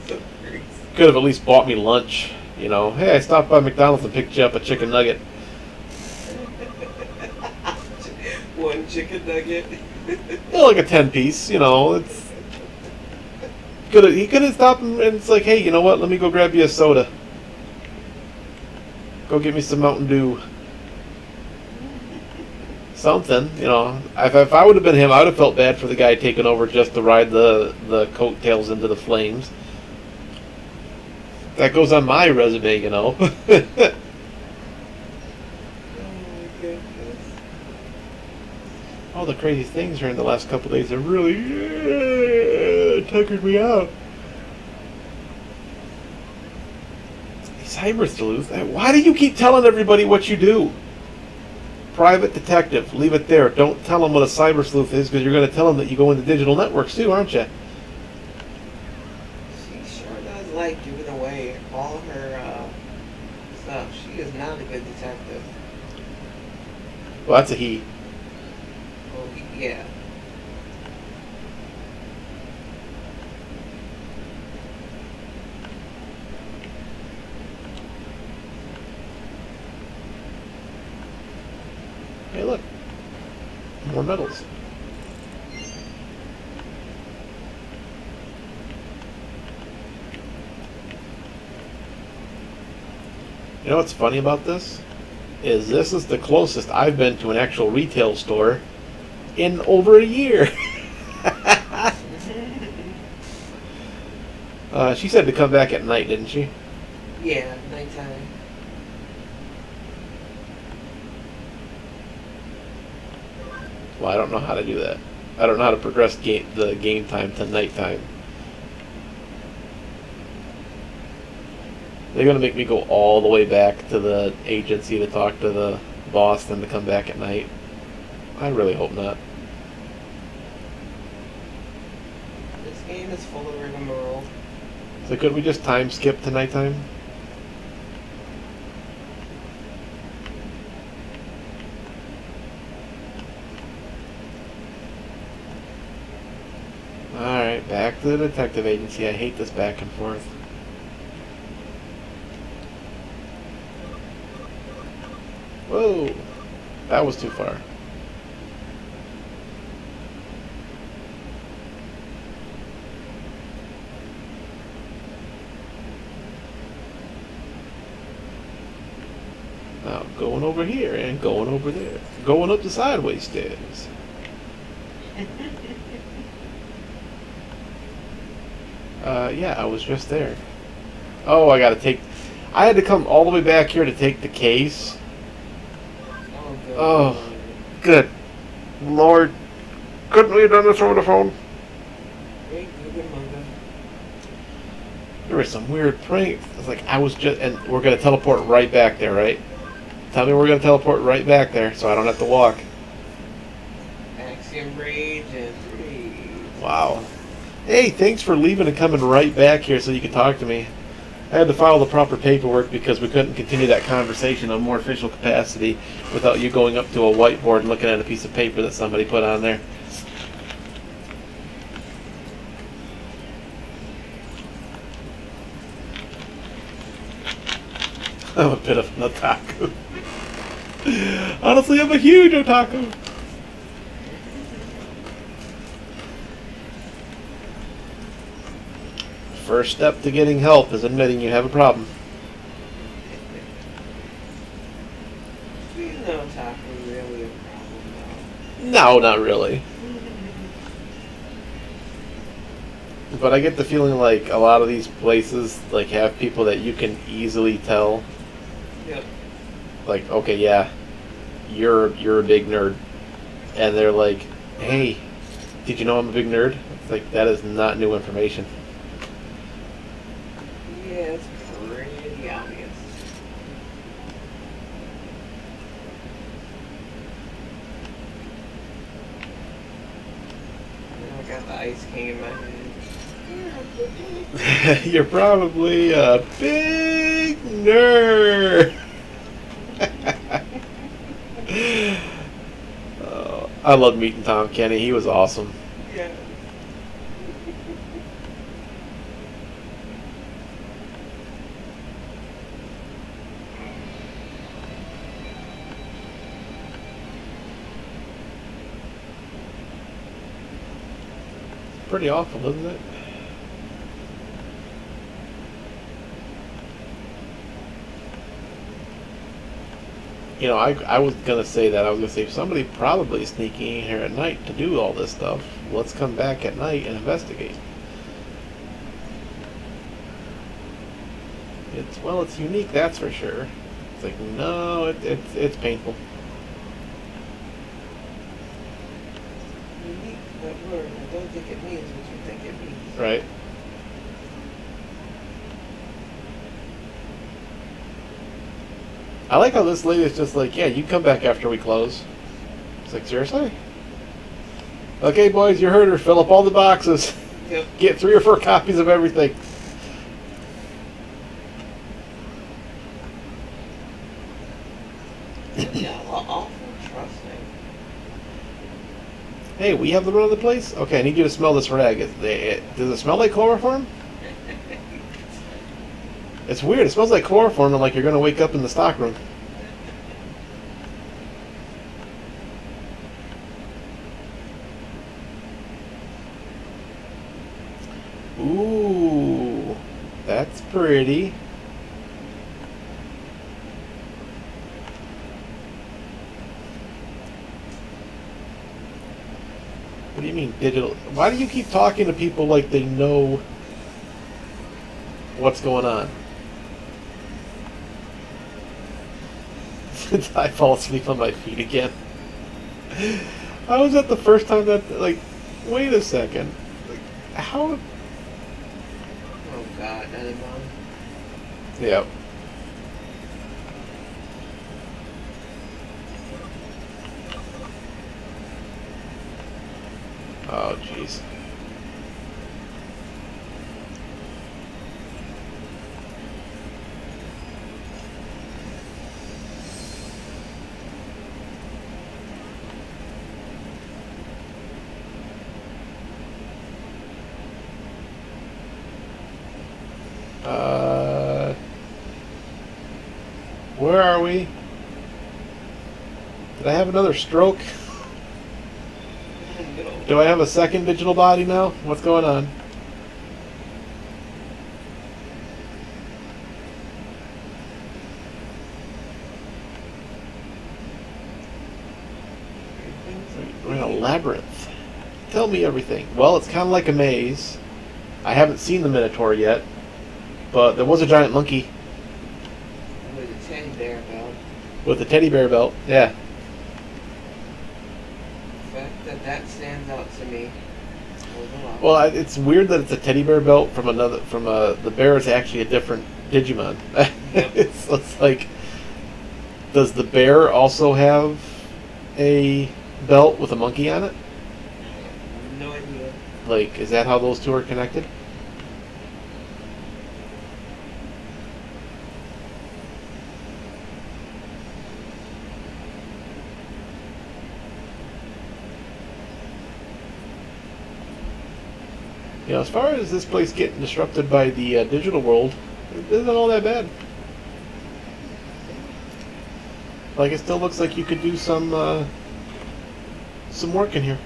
So crazy. Could have at least bought me lunch. Hey, I stopped by McDonald's and picked you up a chicken nugget. One chicken nugget. Like a 10-piece, it's... He could have stopped and it's like, hey, you know what? Let me go grab you a soda. Go get me some Mountain Dew. Something, If I would have been him, I would have felt bad for the guy taking over just to ride the coattails into the flames. That goes on my resume, Oh my goodness. All the crazy things during the last couple of days have really tuckered me out. Cybersleuth, why do you keep telling everybody what you do? Private detective, leave it there. Don't tell them what a cybersleuth is because you're going to tell them that you go into digital networks too, aren't you? She sure does like giving away all her stuff. She is not a good detective. Well, that's a he. Well, yeah. Hey, look. More medals. You know what's funny about this? This is the closest I've been to an actual retail store in over a year. She said to come back at night, didn't she? Yeah, nighttime. Well, I don't know how to do that. I don't know how to progress the game time to nighttime. They're gonna make me go all the way back to the agency to talk to the boss, then to come back at night. I really hope not. This game is full of rigmarole. So could we just time skip to nighttime? Alright, back to the detective agency. I hate this back and forth. Whoa! That was too far. Now, going over here and going over there. Going up the sideways stairs. Yeah, I was just there. Oh, I gotta take... I had to come all the way back here to take the case. Oh, Good good. Lord. Couldn't we have done this over the phone? Great, good, manga. There was some weird prank. It's like, I was just... And we're gonna teleport right back there, right? Tell me we're gonna teleport right back there so I don't have to walk. Axiom Rage and 3. Wow. Hey, thanks for leaving and coming right back here so you could talk to me. I had to file the proper paperwork because we couldn't continue that conversation on more official capacity without you going up to a whiteboard and looking at a piece of paper that somebody put on there. I'm a bit of an otaku. Honestly, I'm a huge otaku. First step to getting help is admitting you have a problem. Being no otaku really a problem though. No, not really. But I get the feeling like a lot of these places like have people that you can easily tell. Yep. Like, okay, yeah, you're a big nerd, and they're like, hey, did you know I'm a big nerd? It's like, that is not new information. Yeah, it's pretty obvious. I got the Ice King in my head. You're probably a big nerd. Oh, I love meeting Tom Kenny. He was awesome. Yeah. Pretty awful, isn't it? You know, I was going to say that. I was going to say, somebody probably sneaking in here at night to do all this stuff. Let's come back at night and investigate. It's unique, that's for sure. It's like, no, it's painful. Unique, that word. I don't think it means what you think it means. Right? I like how this lady is just like, yeah, you come back after we close. It's like, seriously? Okay, boys, you heard her. Fill up all the boxes. Yep. Get 3 or 4 copies of everything. Yeah, awful trusting. Hey, we have the run of the place? Okay, I need you to smell this rag. Does it smell like chloroform? It's weird. It smells like chloroform and like you're going to wake up in the stockroom. Ooh, that's pretty. What do you mean digital? Why do you keep talking to people like they know What's going on? I fall asleep on my feet again. How was that the first time that, like, wait a second. Like, how? Oh God, Digimon. Yep. Oh, jeez. Where are we? Did I have another stroke? No. Do I have a second digital body now? What's going on? We're in a labyrinth. Tell me everything. Well, it's kind of like a maze. I haven't seen the Minotaur yet, but there was a giant monkey With a teddy bear belt. with a teddy bear belt. Yeah. The fact that stands out to me was a lot. Well, it's weird that it's a teddy bear belt from another. The bear is actually a different Digimon. Yep. it's like, does the bear also have a belt with a monkey on it? I have no idea. Like, is that how those two are connected? You know, as far as this place getting disrupted by the digital world, it isn't all that bad. Like, it still looks like you could do some work in here.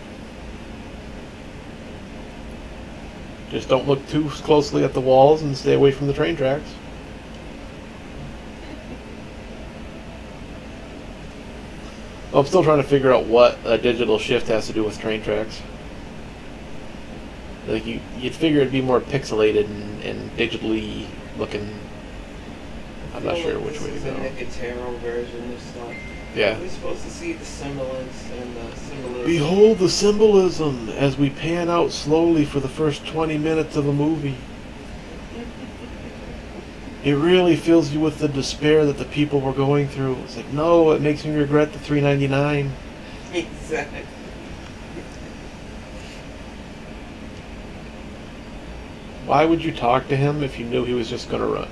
Just don't look too closely at the walls and stay away from the train tracks. Well, I'm still trying to figure out what a digital shift has to do with train tracks. Like, you'd figure it'd be more pixelated and digitally looking. I'm not sure which way to go. This is a Nicotero version of stuff. Yeah. We're supposed to see the semblance and the symbolism. Behold the symbolism as we pan out slowly for the first 20 minutes of a movie. It really fills you with the despair that the people were going through. It's like, no, it makes me regret the $3.99. Exactly. Why would you talk to him if you knew he was just going to run?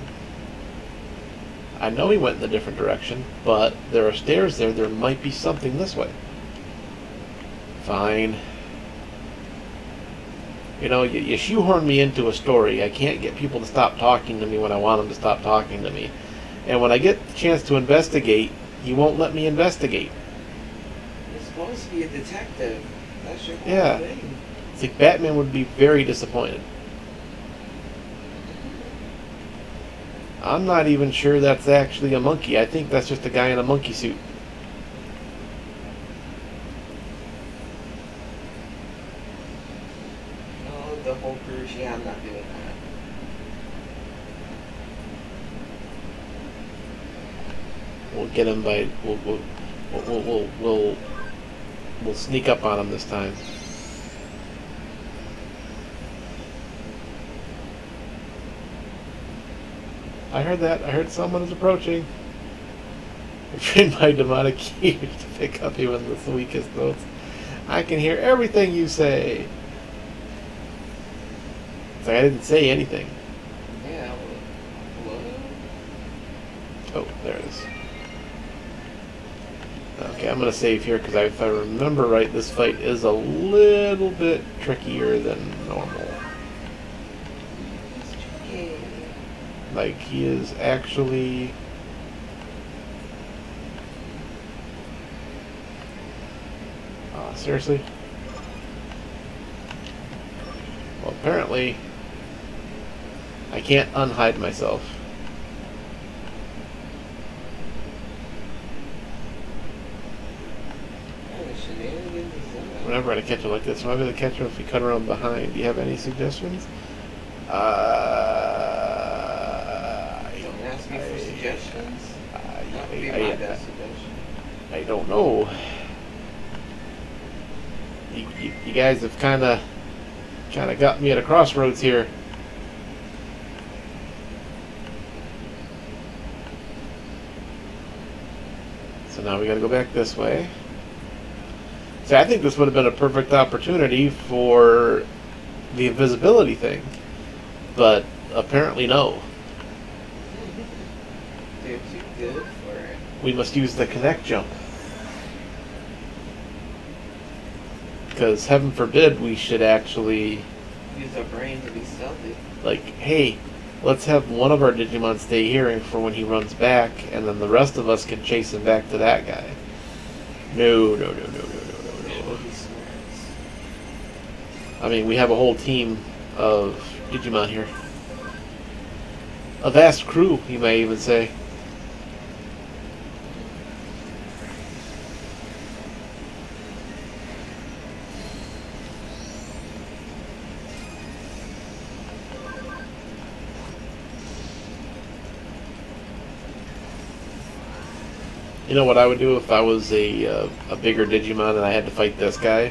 I know he went in a different direction, but there are stairs there. There might be something this way. Fine. You know, you shoehorn me into a story. I can't get people to stop talking to me when I want them to stop talking to me. And when I get the chance to investigate, you won't let me investigate. You're supposed to be a detective. That's your whole Yeah. thing. It's like Batman would be very disappointed. I'm not even sure that's actually a monkey. I think that's just a guy in a monkey suit. Oh, the whole cruise. Yeah, I'm not doing that. We'll get him by. We'll sneak up on him this time. I heard that. I heard someone is approaching. I trained my demonic ears to pick up even the weakest notes. I can hear everything you say. It's like I didn't say anything. Yeah. What? Oh, there it is. Okay, I'm going to save here because if I remember right, this fight is a little bit trickier than normal. It's tricky. Like, he is actually... seriously? Well, apparently, I can't unhide myself. What the shenanigans is that? Whenever I catch him like this, maybe to catch him if we cut around behind. Do you have any suggestions? suggestions? That would be my best suggestion. I don't know. You guys have kind of got me at a crossroads here. So now we got to go back this way. See, I think this would have been a perfect opportunity for the invisibility thing, but apparently no. They're too good for it. We must use the connect jump. Because heaven forbid we should actually use our brain to be stealthy. Like, hey, let's have one of our Digimon stay here for when he runs back, and then the rest of us can chase him back to that guy. No. I mean, we have a whole team of Digimon here. A vast crew, you may even say. You know what I would do if I was a bigger Digimon and I had to fight this guy?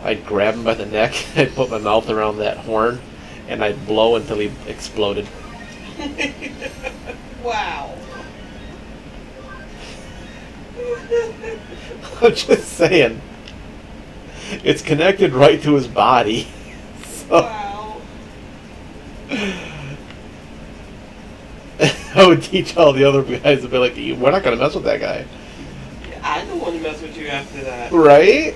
I'd grab him by the neck, I'd put my mouth around that horn, and I'd blow until he exploded. Wow. I'm just saying. It's connected right to his body. So Wow. I would teach all the other guys to be like, we're not going to mess with that guy. I don't want to mess with you after that. Right?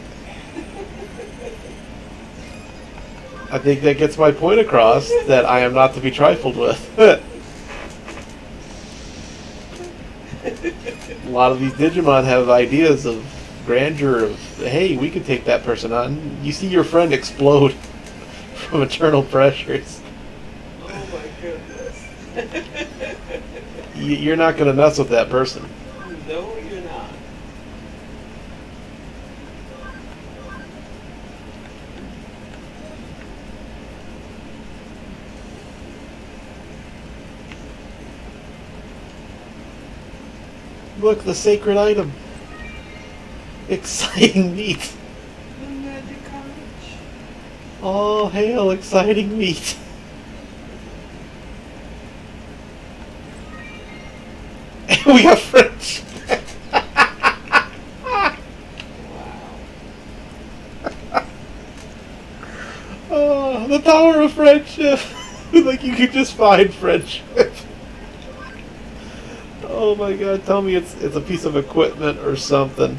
I think that gets my point across that I am not to be trifled with. A lot of these Digimon have ideas of grandeur of, hey, we could take that person on. You see your friend explode from eternal pressures. Oh my goodness. You're not going to mess with that person. No, you're not. Look, the sacred item. Exciting meat. The magic conch. All hail exciting meat. We got French. Wow. Oh, the power of friendship. Like you could just find friendship. Oh my god, tell me it's a piece of equipment or something.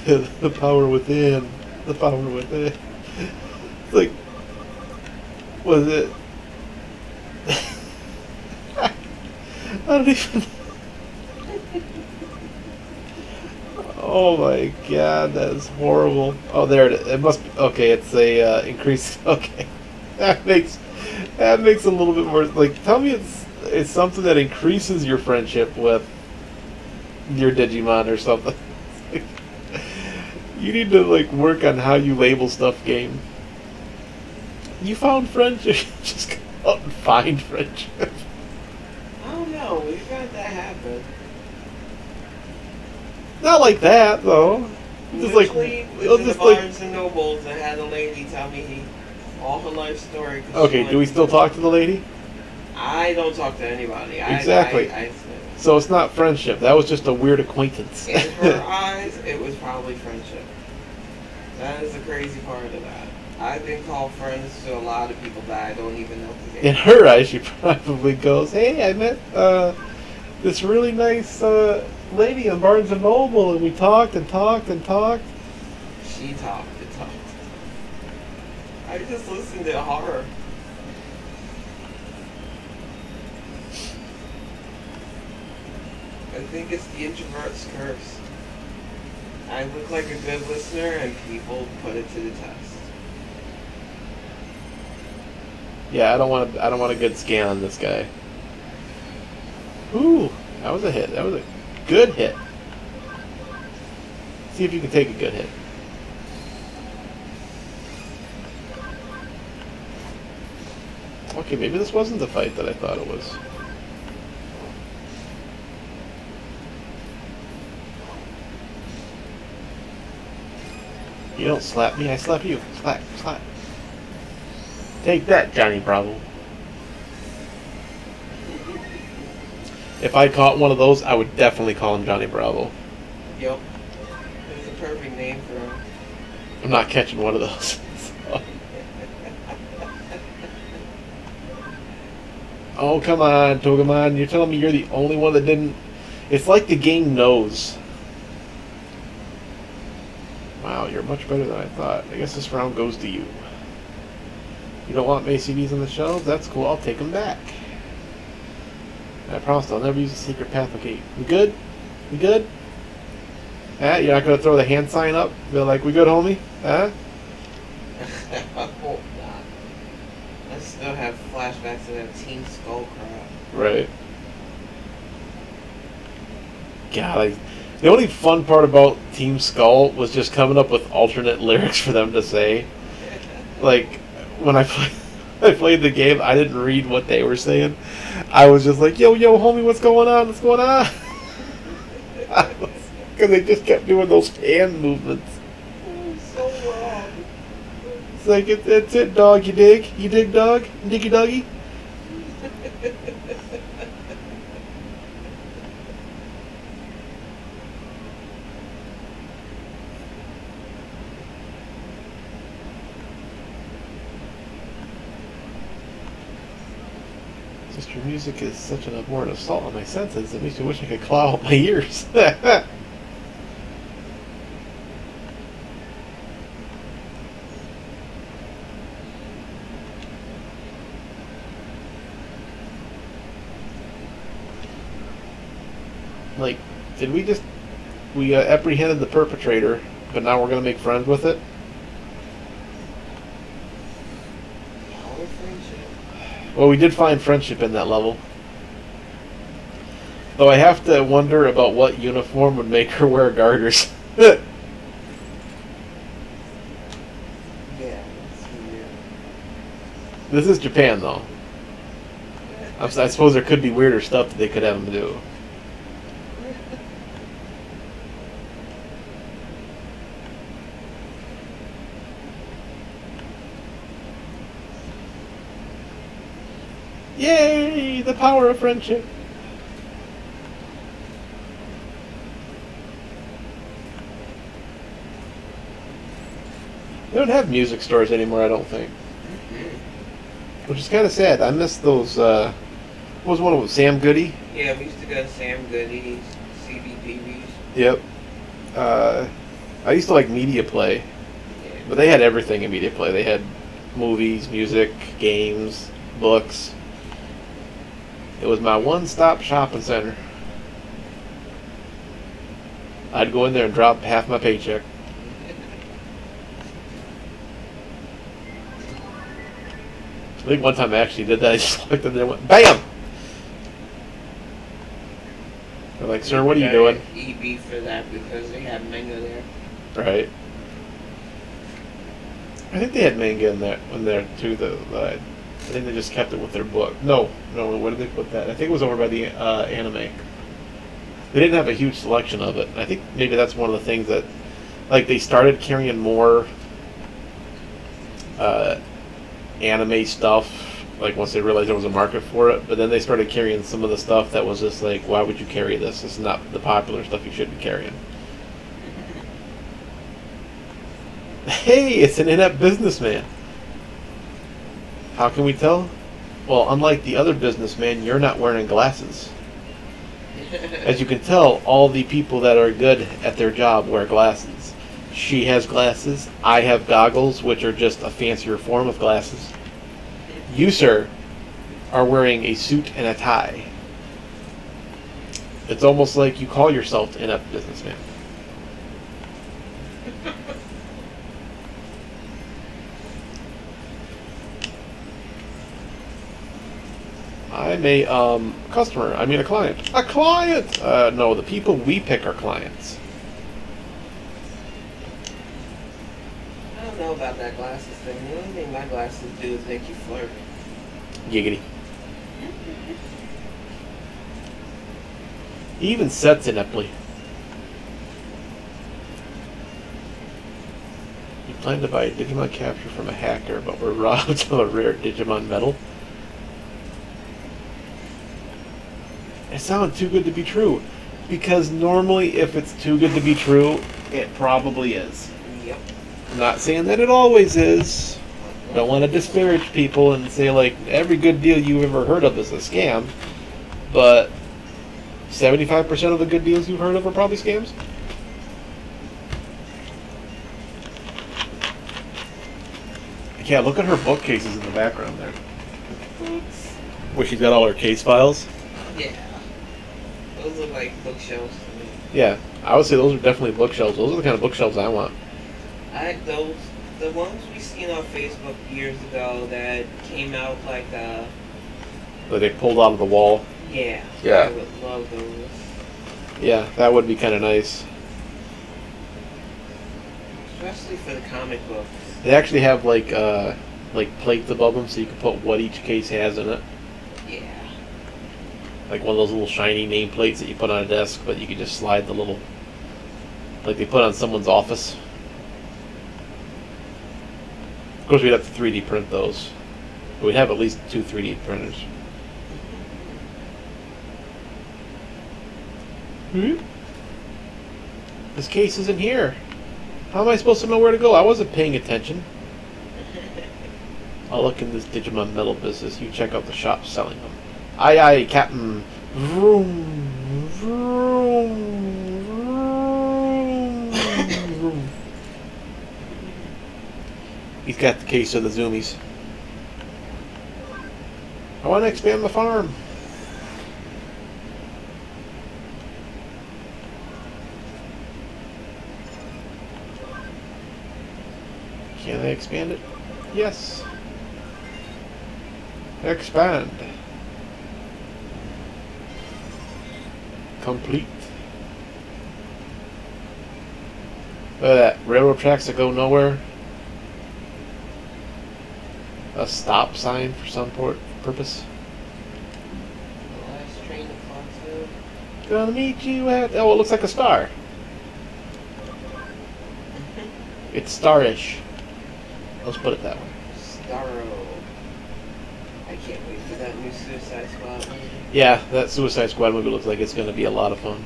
The power within. The power within. It's like, was it? I don't even. Oh my god, that is horrible. Oh, there it is. It must be. Okay, it's a increase. Okay, that makes a little bit more. Like, tell me it's something that increases your friendship with your Digimon or something. You need to like work on how you label stuff, game. You found friendship. Just go out and find friendship. I don't know. We've had that happen. Not like that though. Just like Usually, it'll in the just like. Barnes and Nobles, I had a lady tell me all her life story. 'Cause Okay, do we still talk to the lady? I don't talk to anybody. Exactly. So it's not friendship. That was just a weird acquaintance. In her eyes, it was probably friendship. That is the crazy part of that. I've been called friends to a lot of people that I don't even know who they In her eyes, she probably goes, "Hey, I met this really nice lady in Barnes and Noble, and we talked and talked and talked." She talked and talked. I just listened to horror. I think it's the introvert's curse. I look like a good listener, and people put it to the test. Yeah, I don't want a good scan on this guy. Ooh, that was a hit. That was a good hit. See if you can take a good hit. Okay, maybe this wasn't the fight that I thought it was. You don't slap me, I slap you. Slap, slap. Take that, Johnny Bravo. If I caught one of those, I would definitely call him Johnny Bravo. Yep. It's a perfect name for him. I'm not catching one of those. So. Oh, come on, Togemon. You're telling me you're the only one that didn't... It's like the game knows. Wow, you're much better than I thought. I guess this round goes to you. You don't want ACVs on the shelves? That's cool. I'll take them back. I promise I'll never use a secret path. Okay, we good? We good? You're not going to throw the hand sign up? Be like, we good, homie? I hope not. I still have flashbacks to that Team Skull crap. Right. God, the only fun part about Team Skull was just coming up with alternate lyrics for them to say. Like, when I played the game, I didn't read what they were saying. I was just like, yo, homie, what's going on? What's going on? Because they just kept doing those hand movements. So wrong. It's like, it's it, dog, you dig? You dig, dog? Diggy doggy? Your music is such an abhorrent assault on my senses, it makes me wish I could claw out my ears. Like, did we just... We apprehended the perpetrator, but now we're going to make friends with it? Well, we did find friendship in that level. Though I have to wonder about what uniform would make her wear garters. Yeah, that's weird. This is Japan, though. I suppose there could be weirder stuff that they could have them do. Yay! The power of friendship. They don't have music stores anymore, I don't think. Which is kind of sad. I miss those, what was one of them? Sam Goody? Yeah, we used to go to Sam Goody's, CBPB's. Yep. I used to like Media Play. Yeah. But they had everything in Media Play. They had movies, music, games, books. It was my one-stop shopping center. I'd go in there and drop half my paycheck. I think one time I actually did that. I just looked in there and went, BAM! They're like, sir, what are you doing? EB for that because they have manga there. Right. I think they had manga in there too, though. I think they just kept it with their book. No, where did they put that? I think it was over by the anime. They didn't have a huge selection of it. I think maybe that's one of the things that, like, they started carrying more anime stuff, like, once they realized there was a market for it, but then they started carrying some of the stuff that was just like, why would you carry this? This is not the popular stuff you should be carrying. Hey, it's an inept businessman. How can we tell? Well, unlike the other businessman, you're not wearing glasses. As you can tell, all the people that are good at their job wear glasses. She has glasses. I have goggles, which are just a fancier form of glasses. You, sir, are wearing a suit and a tie. It's almost like you call yourself an inept businessman. I'm a customer. I mean a client. A client! No, the people we pick are clients. I don't know about that glasses thing. The only thing my glasses do is make you flirt. Giggity. He even sets ineptly. You plan to buy a Digimon capture from a hacker, but were robbed of a rare Digimon medal? It sounds too good to be true. Because normally, if it's too good to be true, it probably is. Yep. I'm not saying that it always is. I don't want to disparage people and say, like, every good deal you've ever heard of is a scam. But 75% of the good deals you've heard of are probably scams. Yeah, look at her bookcases in the background there. Where she's got all her case files. Yeah. Those look like bookshelves to me. Yeah, I would say those are definitely bookshelves. Those are the kind of bookshelves I want. The ones we seen on Facebook years ago that came out like That they pulled out of the wall. yeah. Yeah. I would love those. Yeah, that would be kind of nice. Especially for the comic books. They actually have like plates above them, so you can put what each case has in it. Yeah. Like one of those little shiny name plates that you put on a desk, but you can just slide the little, like they put on someone's office. Of course, we'd have to 3D print those. But we'd have at least 2 3D printers. This case isn't here. How am I supposed to know where to go? I wasn't paying attention. I'll look in this Digimon metal business. You check out the shop selling them. Aye, aye, Captain. Vroom, vroom, vroom, vroom. He's got the case of the zoomies. I want to expand the farm. Can I expand it? Yes. Expand. Complete. Look at that. Railroad tracks that go nowhere. A stop sign for some purpose. The last train to Clarksville. Gonna meet you at... Oh, it looks like a star. It's starish. Let's put it that way. Starro. I can't wait for that new Suicide Squad movie. Yeah, that Suicide Squad movie looks like it's going to be a lot of fun.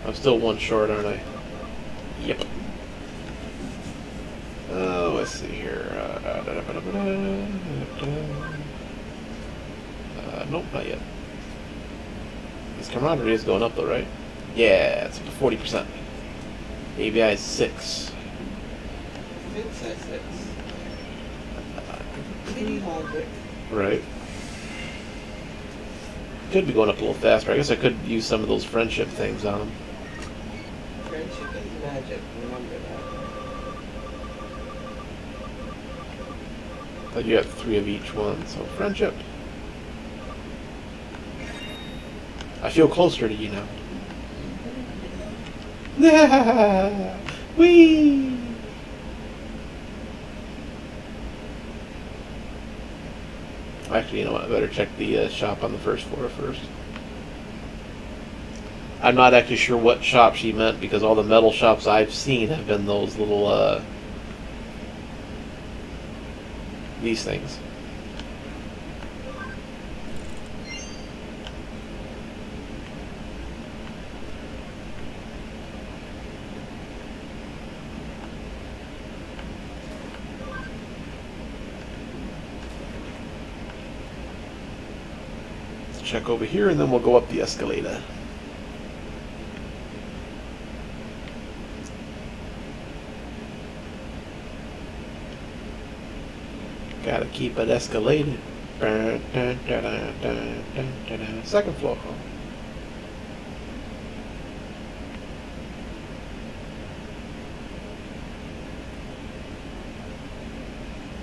I'm still one short, aren't I? Yep. Let's see here. Nope, not yet. This camaraderie is going up though, right? Yeah, it's up to 40%. ABI is 6. It says 6. Pretty logic. Right. Could be going up a little faster. I guess I could use some of those friendship things on them. Friendship is magic, remember that. But you have 3 of each one, so friendship. I feel closer to you now. Whee! Actually, you know what? I better check the shop on the first floor first. I'm not actually sure what shop she meant because all the metal shops I've seen have been those little, these things. Check over here and then we'll go up the escalator. Gotta keep it escalated. Second floor.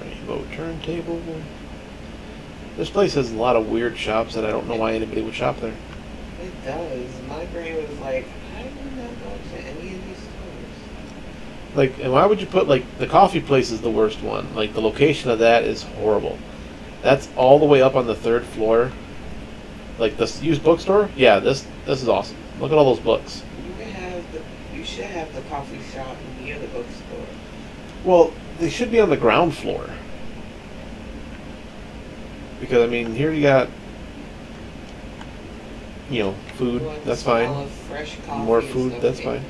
Rainbow turntable. This place has a lot of weird shops that I don't know why anybody would shop there. It does. My brain was like, I did not go to any of these stores. Like, and why would you put, like, the coffee place is the worst one. Like, the location of that is horrible. That's all the way up on the 3rd floor. Like, this used bookstore? Yeah, this is awesome. Look at all those books. You should have the coffee shop near the bookstore. Well, they should be on the ground floor. Because, I mean, here you got, you know, food, that's fine. Fresh coffee more food, that's fine.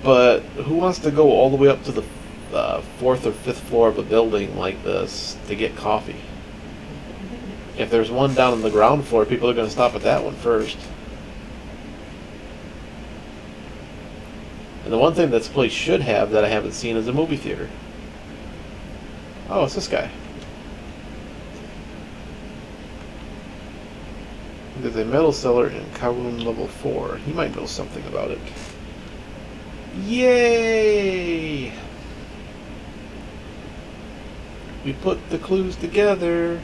But who wants to go all the way up to the 4th or 5th floor of a building like this to get coffee? If there's one down on the ground floor, people are going to stop at that one first. And the one thing this place should have that I haven't seen is a movie theater. Oh, it's this guy. There's a metal cellar in Kowloon level 4. He might know something about it. Yay! We put the clues together.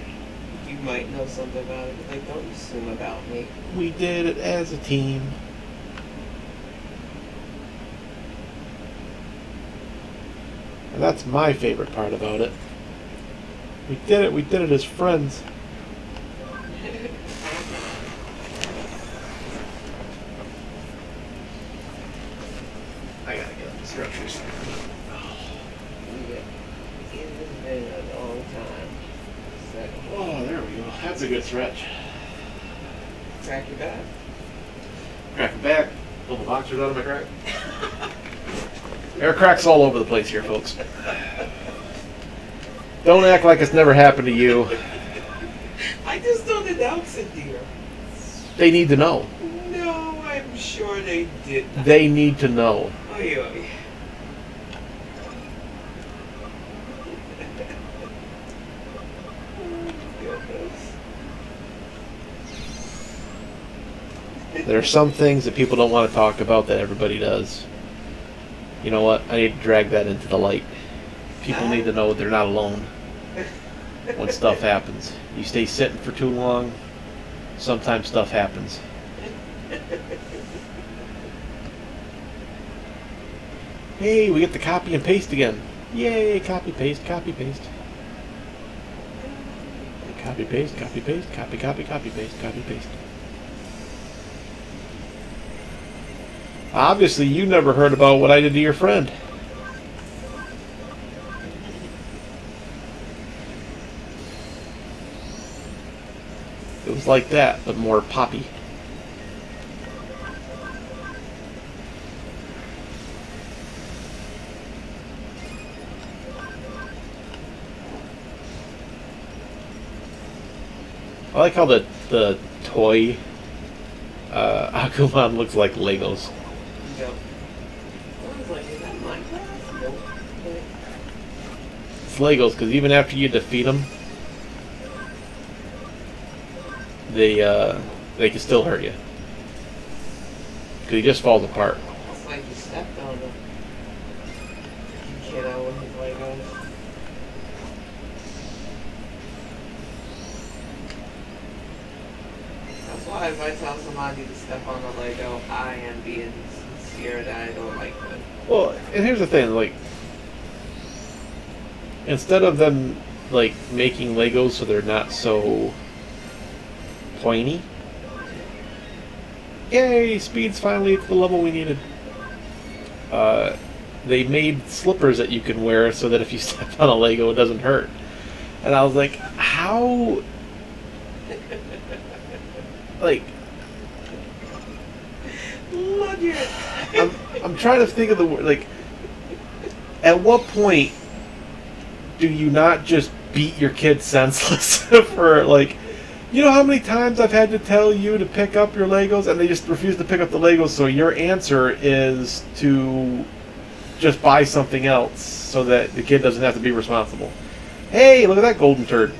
You might know something about it, but don't assume about me. We did it as a team. And that's my favorite part about it. We did it as friends. I gotta get up the structures. It's been a long time. Oh, there we go. That's a good stretch. Crack your back. Crack my back. Pull the boxers out of my crack. There are cracks all over the place here, folks. Don't act like it's never happened to you. I just don't announce it, dear. They need to know. No, I'm sure they did. They need to know. Oy, oy. There are some things that people don't want to talk about that everybody does. You know what? I need to drag that into the light. People need to know they're not alone when stuff happens. You stay sitting for too long, sometimes stuff happens. Hey, we get to copy and paste again. Yay, copy, paste, copy, paste. Copy, paste, copy, paste, copy, copy, copy, paste, copy, paste. Obviously, you never heard about what I did to your friend. It was like that, but more poppy. I like how the toy Agumon looks like Legos. Yep. I was like, is that Minecraft? Nope. It's Legos because even after you defeat them, they can still hurt you because he just falls apart. It's like you stepped on him. Kiddo with his Legos. That's why if I tell somebody to step on a Lego, I am being sincere that I don't like them. Well, and here's the thing, like, instead of them, like, making Legos so they're not so pointy, yay, speed's finally at the level we needed. They made slippers that you can wear so that if you step on a Lego, it doesn't hurt. And I was like, how... like... Look at I'm trying to think of the word, like, at what point do you not just beat your kid senseless for, like, you know how many times I've had to tell you to pick up your Legos and they just refuse to pick up the Legos, so your answer is to just buy something else so that the kid doesn't have to be responsible. Hey, look at that golden turd.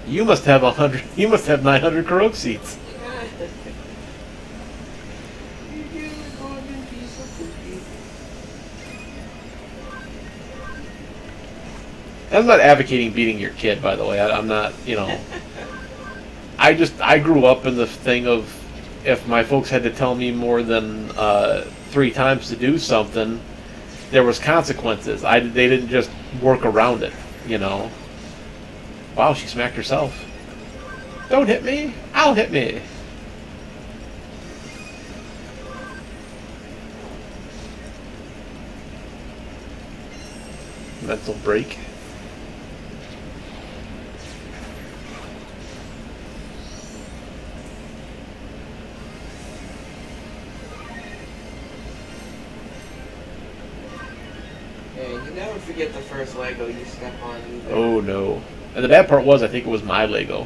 You must have 900 Kurok seats. I'm not advocating beating your kid, by the way. I'm not, you know. I grew up in the thing of if my folks had to tell me more than 3 times to do something, there was consequences. They didn't just work around it, you know. Wow, she smacked herself. Don't hit me. I'll hit me. Mental break. Yeah, you never forget the first Lego you step on either. Oh no. And the bad part was, I think it was my Lego.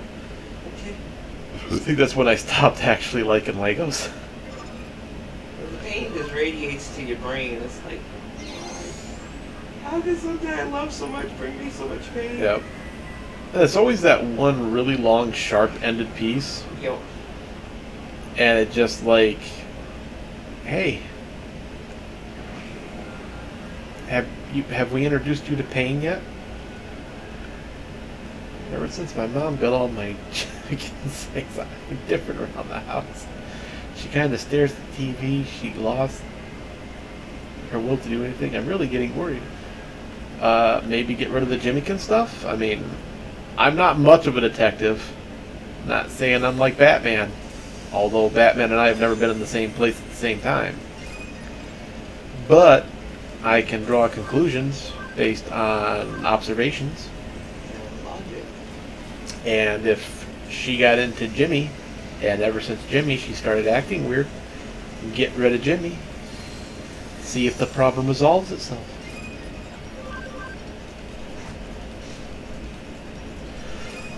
Okay. I think that's when I stopped actually liking Legos. The pain just radiates to your brain. It's like, how did something I love so much bring me so much pain? Yep. And it's always that one really long, sharp-ended piece. Yo. And it just like, hey, have we introduced you to pain yet? Ever since my mom got all my chickens different around the house, she kind of stares at the TV. She lost her will to do anything. I'm really getting worried. Maybe get rid of the Jimmykin stuff. I mean, I'm not much of a detective. Not saying I'm like Batman, although Batman and I have never been in the same place at the same time. But I can draw conclusions based on observations. And if she got into Jimmy, and ever since Jimmy she started acting weird, get rid of Jimmy. See if the problem resolves itself.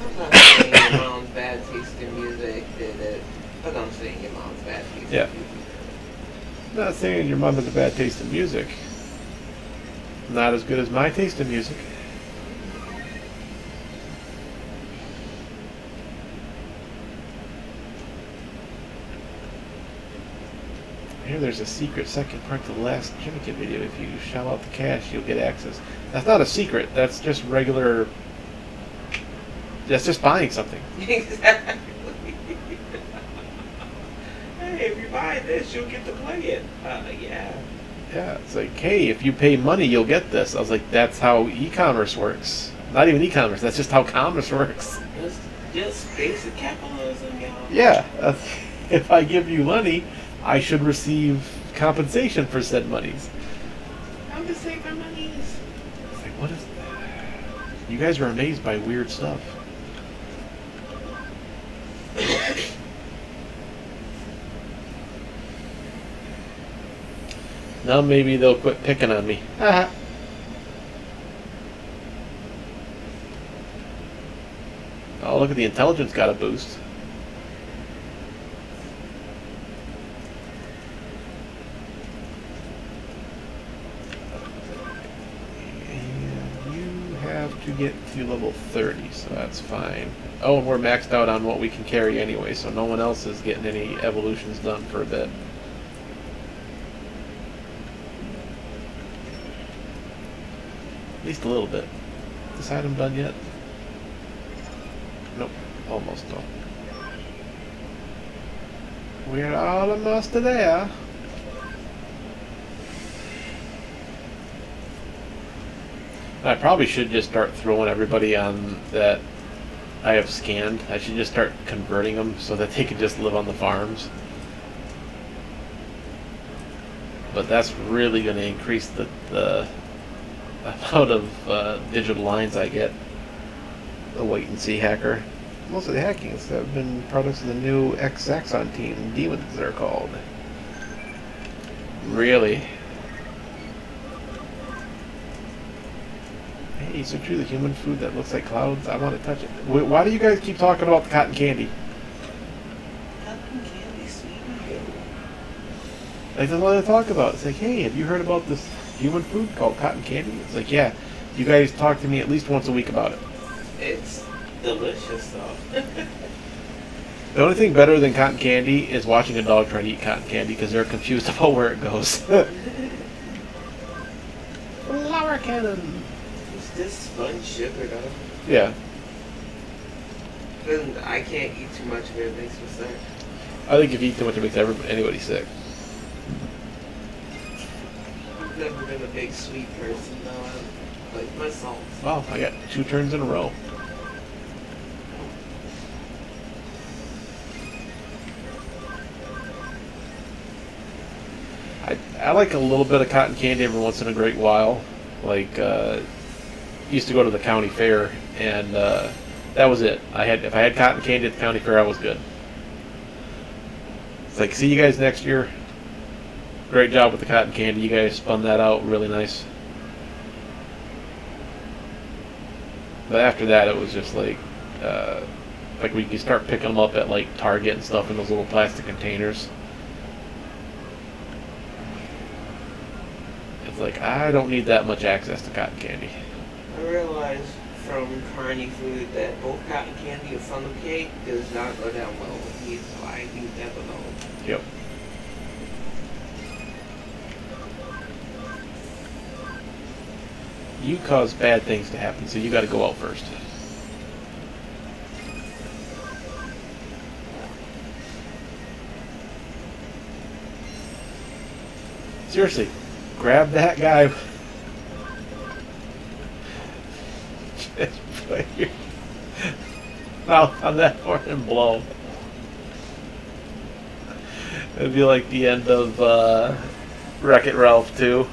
I'm not saying your mom's bad taste in music did it, but I'm saying your mom's bad taste in music. I'm not saying your mom has a bad taste in music. Not as good as my taste in music. Here there's a secret second part to the last Jimmykin video. If you shell out the cash, you'll get access. That's not a secret. That's just regular... That's just buying something. Exactly. Hey, if you buy this, you'll get to play it. Yeah. Yeah, it's like, hey, if you pay money, you'll get this. I was like, that's how e-commerce works. Not even e-commerce, that's just how commerce works. It's just basic capitalism, y'all. Yeah, if I give you money, I should receive compensation for said monies. I'm just saving my monies. It's like, what is that? You guys are amazed by weird stuff. Now maybe they'll quit picking on me. Oh, look at the intelligence got a boost. And you have to get to level 30, so that's fine. Oh, and we're maxed out on what we can carry anyway, so no one else is getting any evolutions done for a bit. At least a little bit. Is this item done yet? Nope. Almost though. We're almost there. I probably should just start throwing everybody on that I have scanned. I should just start converting them so that they can just live on the farms. But that's really going to increase the amount of digital lines I get. The wait and see hacker. Most of the hackings have been products of the new X-Axon team, Demons they're called. Really? Hey, so true, the human food that looks like clouds, I want to touch it. Why do you guys keep talking about the cotton candy? Cotton candy, sweet. Like, that's all they talk about. It's like, hey, have you heard about this human food called cotton candy? It's like, yeah, you guys talk to me at least once a week about it. It's delicious, though. The only thing better than cotton candy is watching a dog try to eat cotton candy because they're confused about where it goes. Flower cannon. Is this sponge sugar, though? Yeah. And I can't eat too much of it. It makes me sick. I think if you eat too much, it makes anybody sick. never been a big sweet person, though. I like my salt. Well, I got 2 turns in a row. I like a little bit of cotton candy every once in a great while. Like, used to go to the county fair, and that was it. If I had cotton candy at the county fair, I was good. It's like, see you guys next year. Great job with the cotton candy. You guys spun that out really nice. But after that, it was just like we could start picking them up at like Target and stuff in those little plastic containers. It's like, I don't need that much access to cotton candy. I realized from Carney Food that both cotton candy and funnel cake does not go down well with me, so I leave that alone. Yep. You cause bad things to happen, so you got to go out first. Seriously, grab that guy. Just put your mouth on that horn and blow. It'd be like the end of Wreck-It Ralph 2.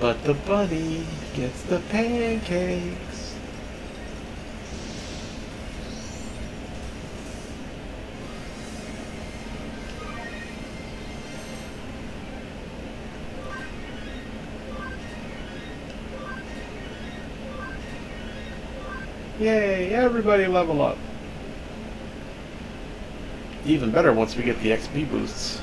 But the bunny gets the pancakes. Yay, everybody level up. Even better once we get the XP boosts.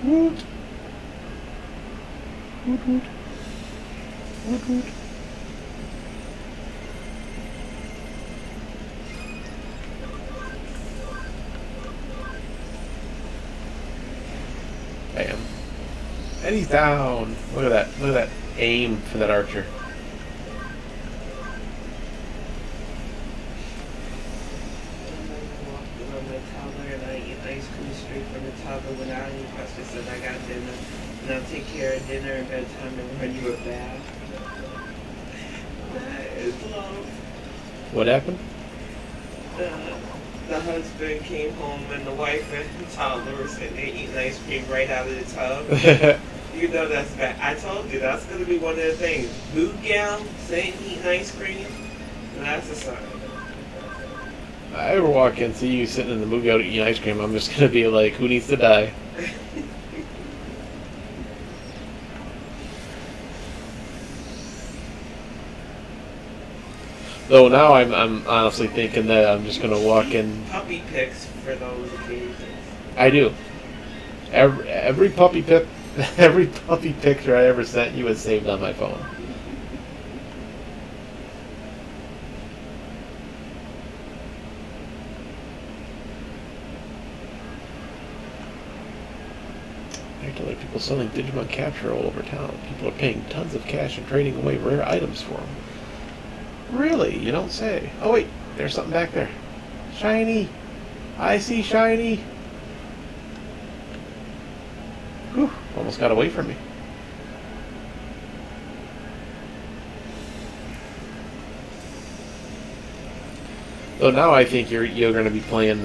Woot. Woot woot. Woot woot. Bam. And he's down. Look at that. Look at that aim for that archer. Without any questions, said I got dinner, and I'll take care of dinner and bedtime and run you a bath. That is love. What happened? The husband came home and the wife and the toddler were sitting there eating ice cream right out of the tub. You know that's bad. I told you that's going to be one of the things. Boot gown, sitting eating ice cream, that's a sign. I ever walk in and see you sitting in the movie out eating ice cream, I'm just going to be like, who needs to die? Though now I'm honestly thinking that I'm just going to walk in. Puppy pics for those occasions. I do. Every puppy picture I ever sent you is saved on my phone. There are people selling Digimon capture all over town. People are paying tons of cash and trading away rare items for them. Really? You don't say. Oh wait, there's something back there. Shiny! I see shiny! Whew, almost got away from me. So now I think you're going to be playing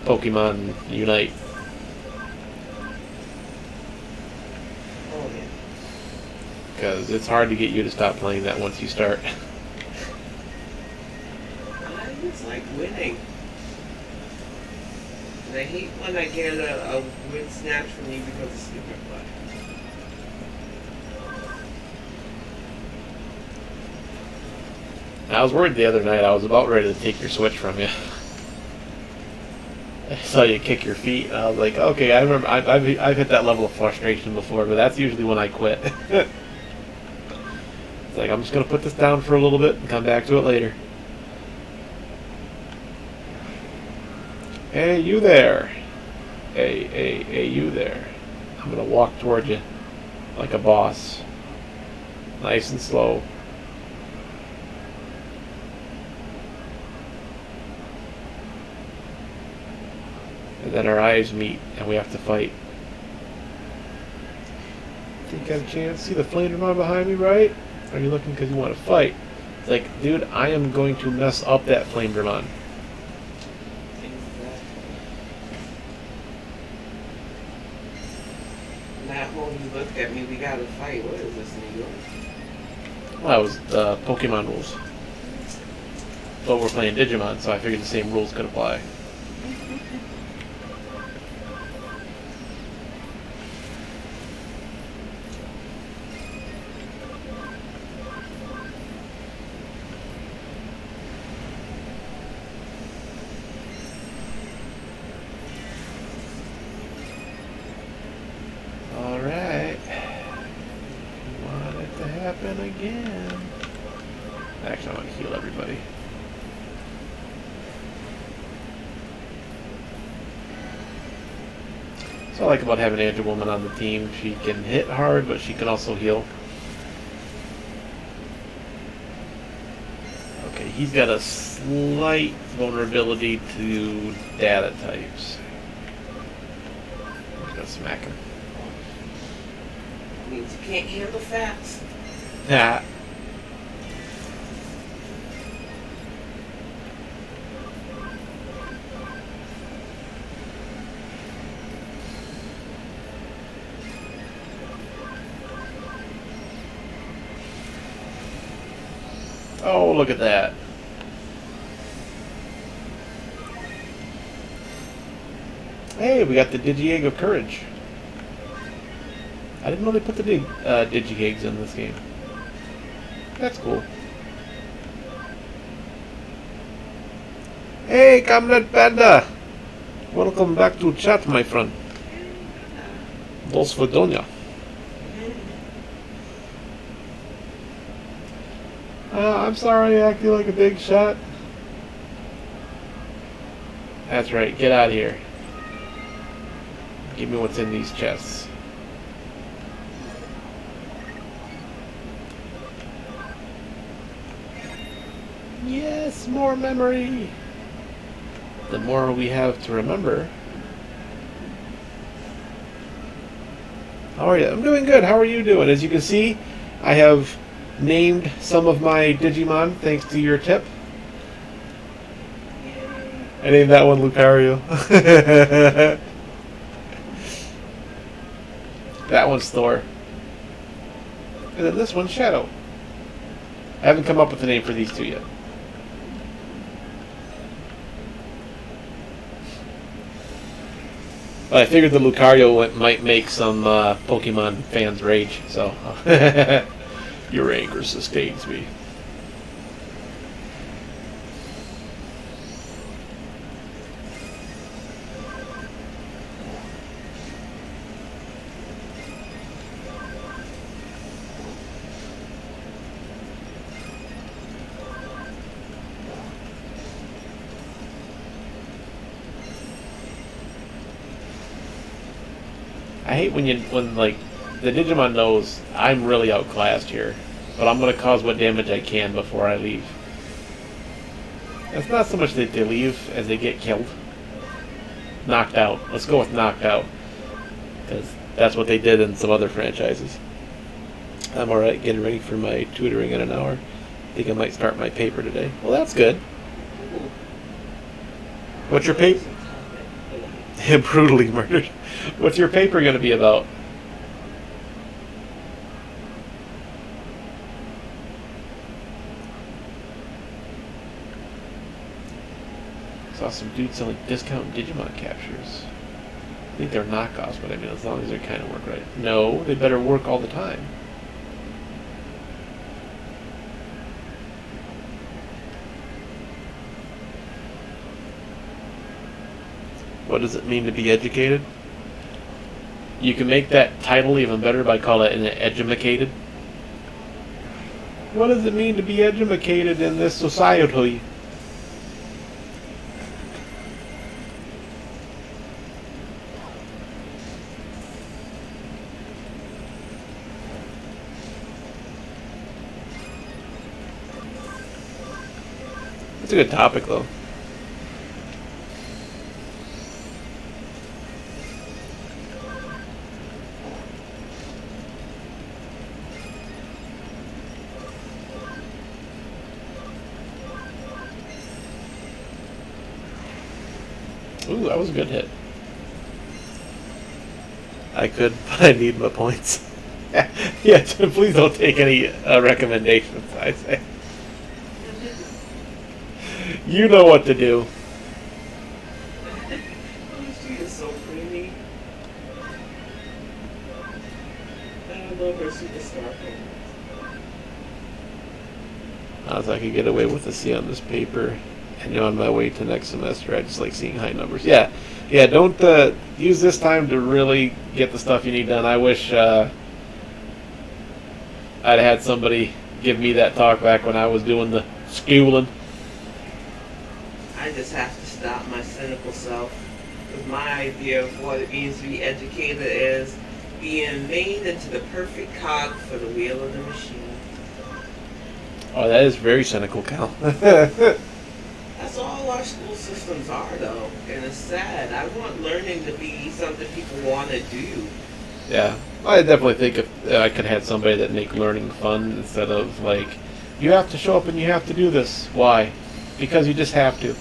Pokemon Unite. Oh yeah. Because it's hard to get you to stop playing that once you start. I just like winning. And I hate when I get a win snatch from you because of stupid play. I was worried the other night. I was about ready to take your Switch from you. I saw you kick your feet, and I was like, okay, I remember. I've hit that level of frustration before, but that's usually when I quit. It's like, I'm just going to put this down for a little bit and come back to it later. Hey, you there. Hey, you there. I'm going to walk toward you like a boss. Nice and slow. And then our eyes meet, and we have to fight. Think you got a chance? See the flame drum behind me, right? Are you looking because you want to fight? It's like, dude, I am going to mess up that flame drum. That one you looked at me, we gotta fight. What is this, New York? Well, that was the Pokemon rules. But we're playing Digimon, so I figured the same rules could apply. Alright. Want it to happen again. Actually, I want to heal everybody. So I like about having Angel Woman on the team. She can hit hard, but she can also heal. Okay, he's got a slight vulnerability to data types. I'm just gonna smack him. Means you can't handle facts. Nah. Oh, look at that. Hey, we got the Digi-Egg of Courage. I didn't know they put the Digi-Eggs in this game. That's cool. Hey, Comrade Panda! Welcome back to chat, my friend. Dos Vodonia. I'm sorry I acted like a big shot. That's right, get out of here. Give me what's in these chests. Yes, more memory! The more we have to remember. How are you? I'm doing good. How are you doing? As you can see, I have named some of my Digimon thanks to your tip. I named that one Lucario. That one's Thor. And then this one's Shadow. I haven't come up with a name for these two yet. But I figured the Lucario might make some Pokemon fans rage, so... Your anger sustains me. I hate when like the Digimon knows I'm really outclassed here, but I'm gonna cause what damage I can before I leave. It's not so much that they leave as they get killed. Knocked out. Let's go with knocked out, because that's what they did in some other franchises. I'm alright getting ready for my tutoring in an hour. I think I might start my paper today. Well, that's good. What's your paper? Brutally murdered. What's your paper going to be about? Saw some dudes selling discount Digimon captures. I think they're knockoffs, but I mean, as long as they kind of work right. No, they better work all the time. What does it mean to be educated? You can make that title even better by calling it an edumacated. What does it mean to be edumacated in this society? It's a good topic, though. Ooh, that was a good hit. I could, but I need my points. Yeah, please don't take any recommendations, I say. You know what to do. Oh, she is so pretty. I love her superstar colors. As I could get away with a C on this paper, and on my way to next semester, I just like seeing high numbers. Yeah, yeah. Don't use this time to really get the stuff you need done. I wish I'd had somebody give me that talk back when I was doing the schooling. I just have to stop my cynical self. Because my idea of what it means to be educated is being made into the perfect cog for the wheel of the machine. Oh, that is very cynical, Cal. That's all our school systems are, though. And it's sad. I want learning to be something people want to do. Yeah, I definitely think if I could have somebody that make learning fun instead of like, you have to show up and you have to do this. Why? Because you just have to.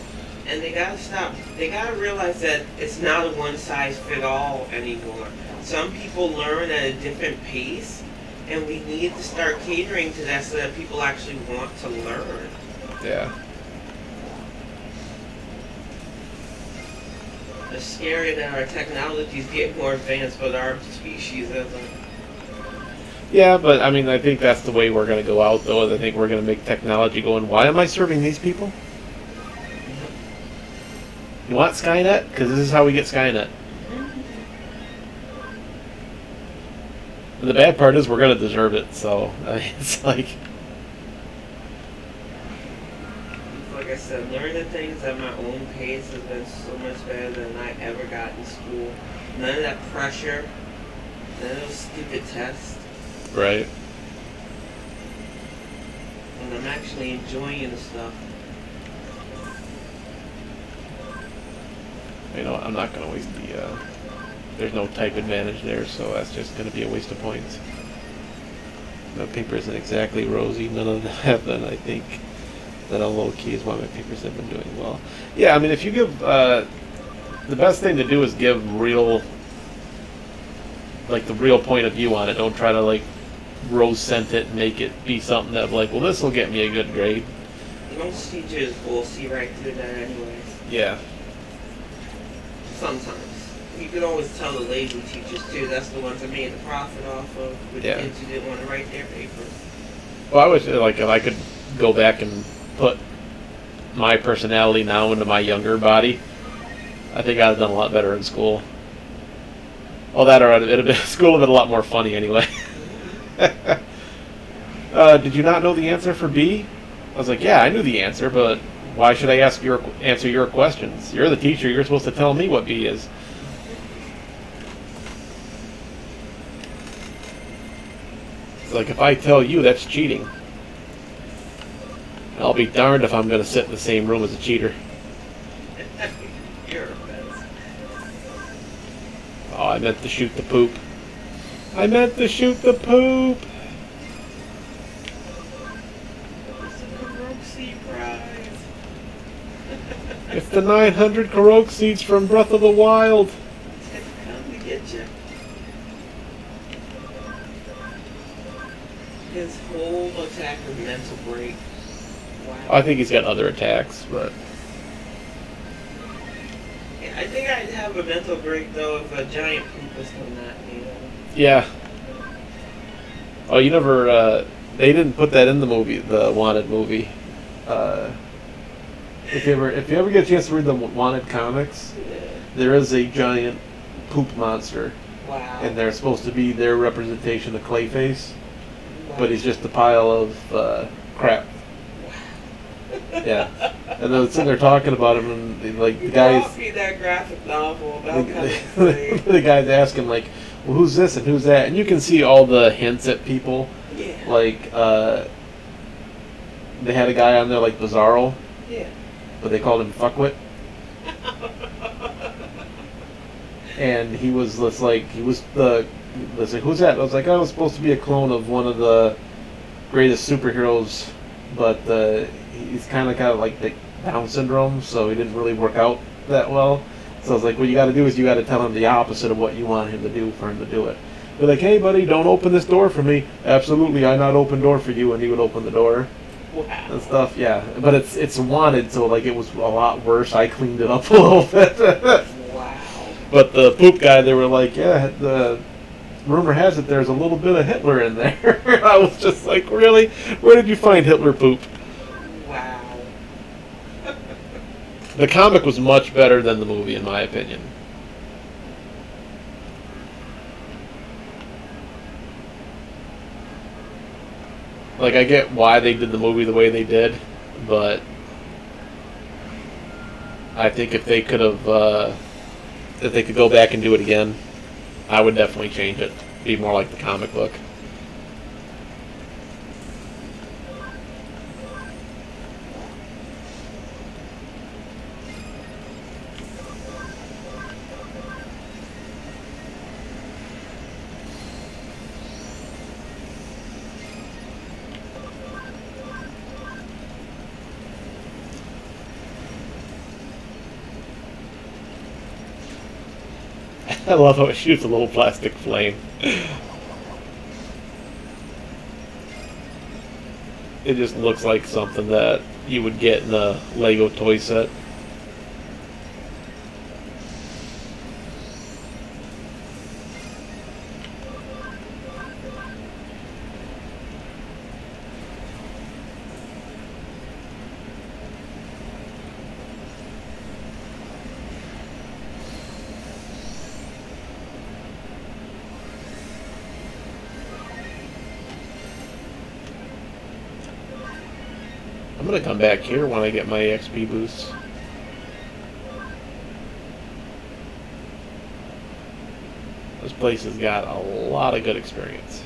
And they gotta stop. They gotta realize that it's not a one-size-fit-all anymore. Some people learn at a different pace, and we need to start catering to that so that people actually want to learn. Yeah. It's scary that our technologies get more advanced, but our species isn't. Yeah, but I mean, I think that's the way we're going to go out, though. Is I think we're going to make technology going, why am I serving these people? You want Skynet? Because this is how we get Skynet. And the bad part is we're going to deserve it, so I mean, it's like... Like I said, learning things at my own pace has been so much better than I ever got in school. None of that pressure, none of those stupid tests. Right. And I'm actually enjoying the stuff. You know, I'm not going to waste the... there's no type advantage there, so that's just going to be a waste of points. The paper isn't exactly rosy. None of them have been, I think. That a low key is why my papers have been doing well. Yeah, I mean, if you give... the best thing to do is give real... like, the real point of view on it. Don't try to, like, rose scent it and make it be something that, like, well, this will get me a good grade. Most teachers will see right through that anyways. Yeah. Sometimes. You can always tell the lazy teachers, too. That's the ones that made the profit off of with Yeah. kids who didn't want to write their papers. Well, I wish, like, if I could go back and put my personality now into my younger body, I think I'd have done a lot better in school. Well, that or school would have been a lot more funny anyway. Did you not know the answer for B? I was like, yeah, I knew the answer, but why should I answer your questions? You're the teacher. You're supposed to tell me what B is. It's like, if I tell you, that's cheating. I'll be darned if I'm going to sit in the same room as a cheater. You're a mess. Oh, I meant to shoot the poop. I meant to shoot the poop. It's a Baroque Seed Prize. It's the 900 Karoke seeds from Breath of the Wild. It's come to get you. His whole attack is mental break. Wow. I think he's got other attacks, but... Yeah, I think I'd have a mental break, though, if a giant poop was coming at me. Yeah. Oh, you never... they didn't put that in the movie, the Wanted movie. If you ever get a chance to read the Wanted comics, there is a giant poop monster. Wow. And they're supposed to be their representation of Clayface. But he's just a pile of crap. Yeah. And then sitting there talking about him, and like the guys... read that graphic novel. That kind of the guys asking, like, well, who's this and who's that? And you can see all the hints at people. Yeah. Like, they had a guy on there like Bizarro. Yeah. But they called him Fuckwit. And he was just like, who's that? I was like, oh, I was supposed to be a clone of one of the greatest superheroes, but he's kind of got like the Down syndrome, so he didn't really work out that well. So I was like, what you got to do is you got to tell him the opposite of what you want him to do for him to do it. Be like, hey, buddy, don't open this door for me. Absolutely, I not open door for you, and he would open the door. Wow. And stuff, yeah. But it's wanted, so like it was a lot worse. I cleaned it up a little bit. Wow. But the poop guy, they were like, yeah, the rumor has it there's a little bit of Hitler in there. I was just like, really? Where did you find Hitler poop? Wow. The comic was much better than the movie, in my opinion. Like, I get why they did the movie the way they did, but I think if they could have, if they could go back and do it again, I would definitely change it. Be more like the comic book. I love how it shoots a little plastic flame. It just looks like something that you would get in a Lego toy set. I'm gonna come back here when I get my XP boost. This place has got a lot of good experience.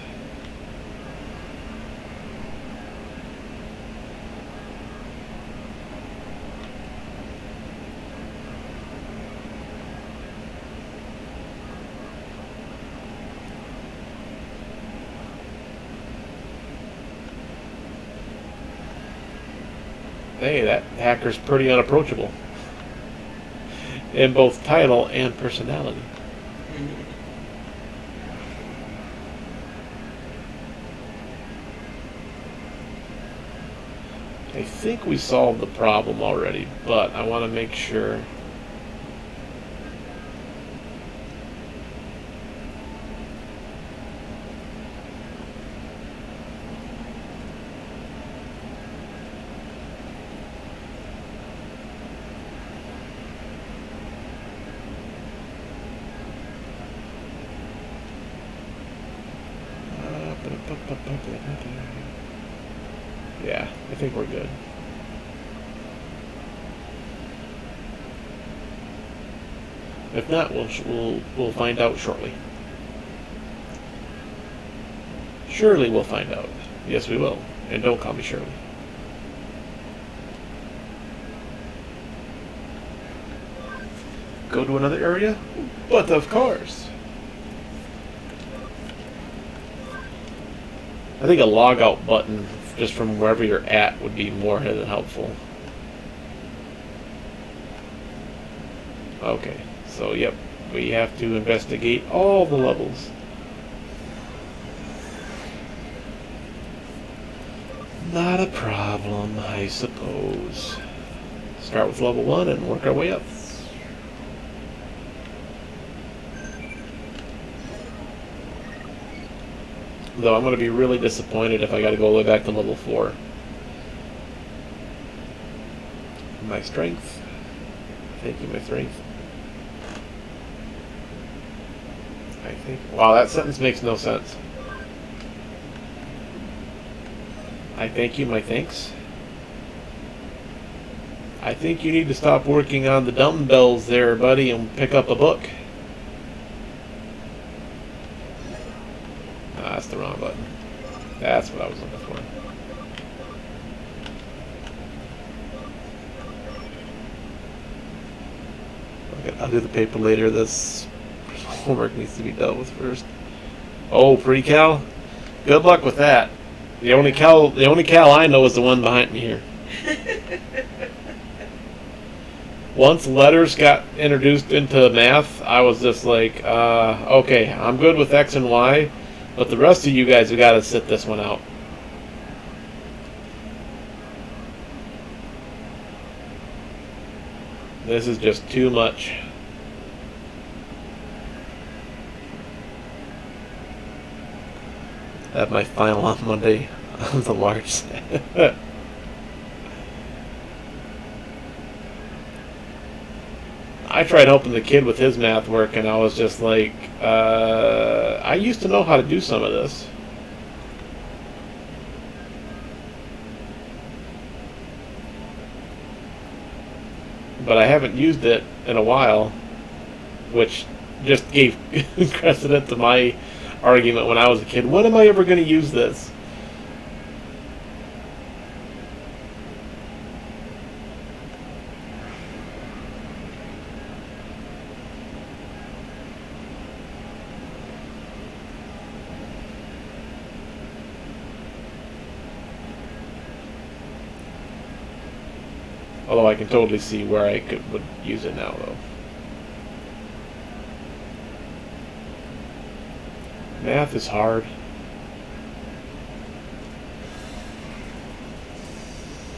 Hey, that hacker's pretty unapproachable. In both title and personality. I think we solved the problem already, but I want to make sure. Yeah, I think we're good. If not, we'll find out shortly. Surely we'll find out. Yes, we will. And don't call me Shirley. Go to another area? But of course. I think a logout button just from wherever you're at would be more than helpful. Okay, so yep, we have to investigate all the levels. Not a problem, I suppose. Start with level 1 and work our way up. Though I'm going to be really disappointed if I got to go all the way back to level 4. My strength. Thank you, my strength. I think. Wow, that sentence makes no sense. I thank you, my thanks. I think you need to stop working on the dumbbells there, buddy, and pick up a book. That's the wrong button. That's what I was looking for. Okay, I'll do the paper later. This homework needs to be dealt with first. Oh, pre-cal? Good luck with that. The only cal I know is the one behind me here. Once letters got introduced into math, I was just like, okay, I'm good with X and Y, but the rest of you guys have got to sit this one out. This is just too much. I have my final on Monday on the large set. I tried helping the kid with his math work, and I was just like, I used to know how to do some of this. But I haven't used it in a while, which just gave precedent to my argument when I was a kid. When am I ever going to use this? Although I can totally see where I would use it now, though. Math is hard.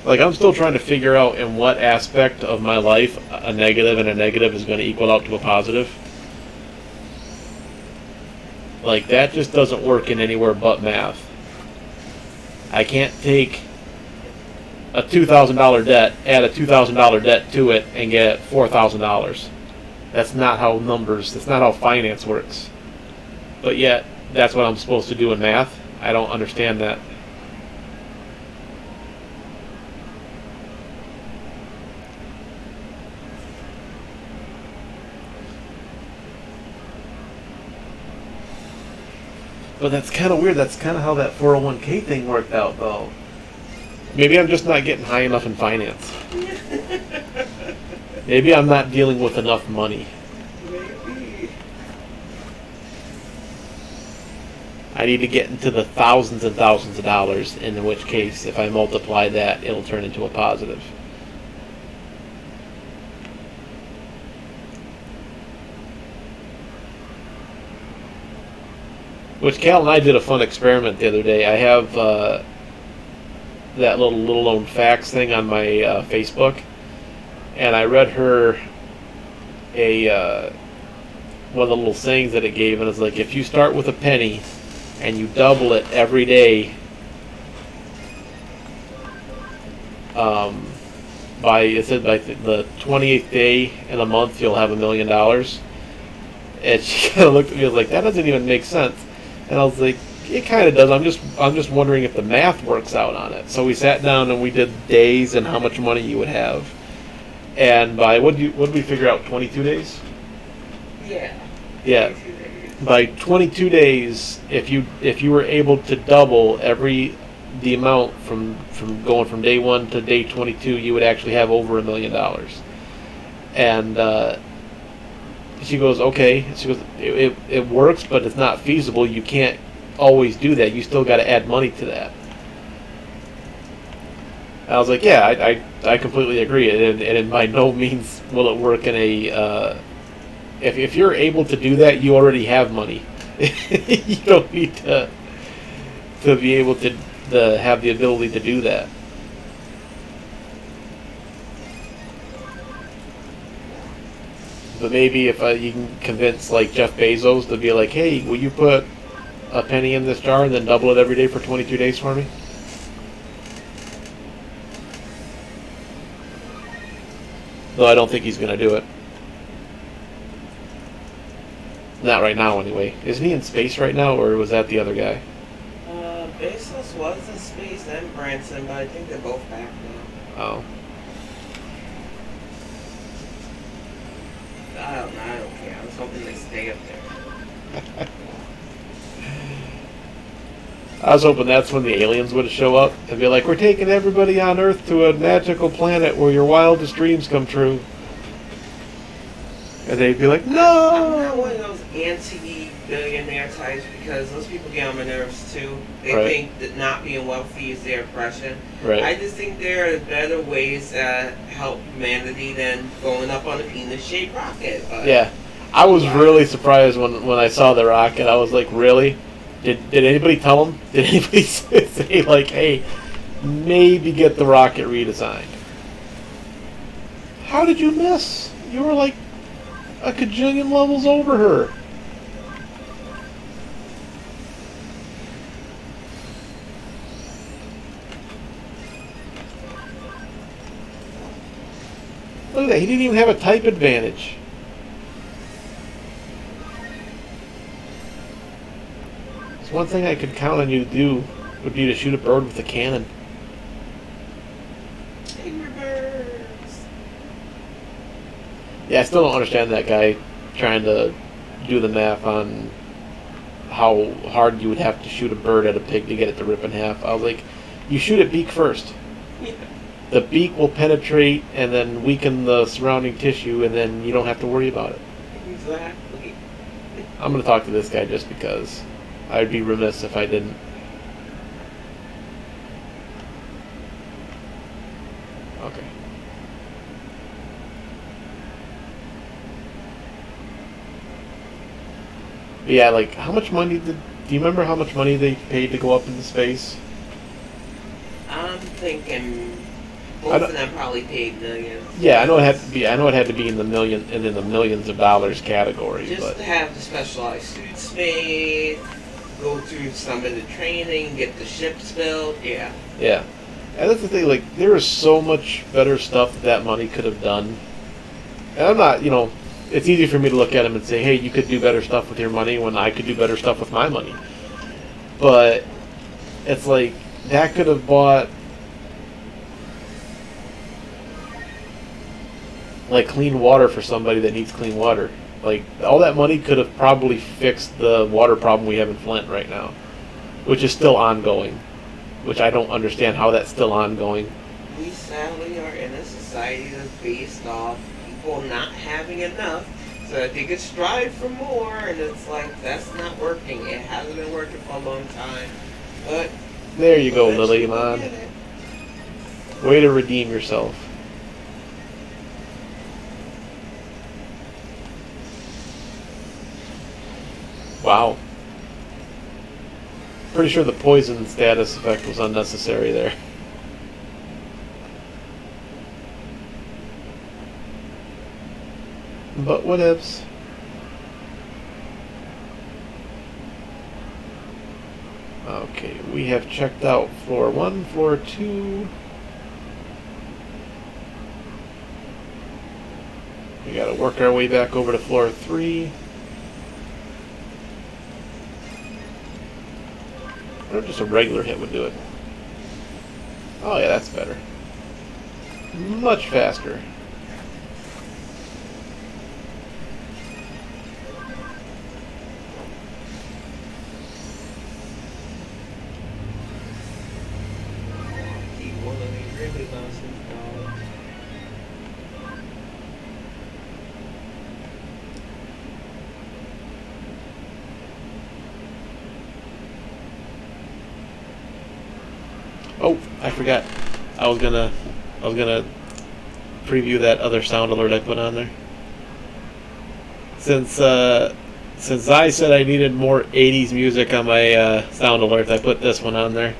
Like, I'm still trying to figure out in what aspect of my life a negative and a negative is going to equal out to a positive. Like, that just doesn't work in anywhere but math. I can't take a $2,000 debt, add a $2,000 debt to it, and get $4,000. That's not how that's not how finance works. But yet, that's what I'm supposed to do in math. I don't understand that. But that's kind of weird. That's kind of how that 401k thing worked out, though. Maybe I'm just not getting high enough in finance. Maybe I'm not dealing with enough money. Maybe. I need to get into the thousands and thousands of dollars, in which case, if I multiply that, it'll turn into a positive. Which Cal and I did a fun experiment the other day. I have that little known facts thing on my Facebook, and I read her one of the little sayings that it gave, and it's like, if you start with a penny and you double it every day, by the 28th day in a month you'll have $1 million. And she kind of looked at me and was like, that doesn't even make sense. And I was like, it kind of does. I'm just wondering if the math works out on it. So we sat down and we did days and how much money you would have. And by what did we figure out? 22 days. Yeah. Yeah. By 22 days, if you were able to double the amount from going from day 1 to day 22, you would actually have over $1 million. And she goes, okay. She goes, it works, but it's not feasible. You can't always do that. You still got to add money to that. I was like, yeah, I completely agree. And by no means will it work in a... If you're able to do that, you already have money. You don't need to be able to have the ability to do that. But maybe if you can convince like Jeff Bezos to be like, hey, will you put a penny in this jar and then double it every day for 22 days for me? Though I don't think he's going to do it. Not right now, anyway. Isn't he in space right now, or was that the other guy? Bezos was in space and Branson, but I think they're both back now. Oh. I don't know. I don't care. I was hoping they stay up there. I was hoping that's when the aliens would show up and be like, we're taking everybody on Earth to a magical planet where your wildest dreams come true. And they'd be like, no! I'm not one of those billionaire types because those people get on my nerves too. They Right. think that not being wealthy is their oppression. Right. I just think there are better ways to help humanity than going up on a penis-shaped rocket. But Yeah. I was really surprised when I saw the rocket. I was like, really? Did anybody tell him? Did anybody say, like, hey, maybe get the rocket redesigned? How did you miss? You were like a cajillion levels over her. Look at that. He didn't even have a type advantage. It's one thing I could count on you to do would be to shoot a bird with a cannon. Angry Birds. Yeah, I still don't understand that guy trying to do the math on how hard you would have to shoot a bird at a pig to get it to rip in half. I was like, you shoot at beak first. Yeah. The beak will penetrate and then weaken the surrounding tissue, and then you don't have to worry about it. Exactly. I'm going to talk to this guy just because I'd be remiss if I didn't. Okay. But yeah, like, how much money do you remember how much money they paid to go up into space? I'm thinking I both don't- of them probably paid millions. Yeah, I know it had to be. I know it had to be in the million and in the millions of dollars category, Just but to have the specialized suits made, go through some of the training, get the ships built. Yeah. yeah. And that's the thing. Like, there is so much better stuff that money could have done. And I'm not, it's easy for me to look at him and say, hey, you could do better stuff with your money when I could do better stuff with my money. But it's like, that could have bought, like, clean water for somebody that needs clean water. Like, all that money could have probably fixed the water problem we have in Flint right now, which is still ongoing, which I don't understand how that's still ongoing. We sadly are in a society that's based off people not having enough so that they could strive for more, and it's like, that's not working. It hasn't been working for a long time. But There you go, eventually Lily we'll Mon. get it. Way to redeem yourself. Wow. Pretty sure the poison status effect was unnecessary there. But whatevs. Okay, we have checked out floor 1, floor 2. We gotta work our way back over to floor 3. I wonder if just a regular hit would do it. Oh yeah, that's better. Much faster. He really loves his dog. Oh, I forgot. I was gonna preview that other sound alert I put on there. Since I said I needed more 80s music on my sound alert, I put this one on there.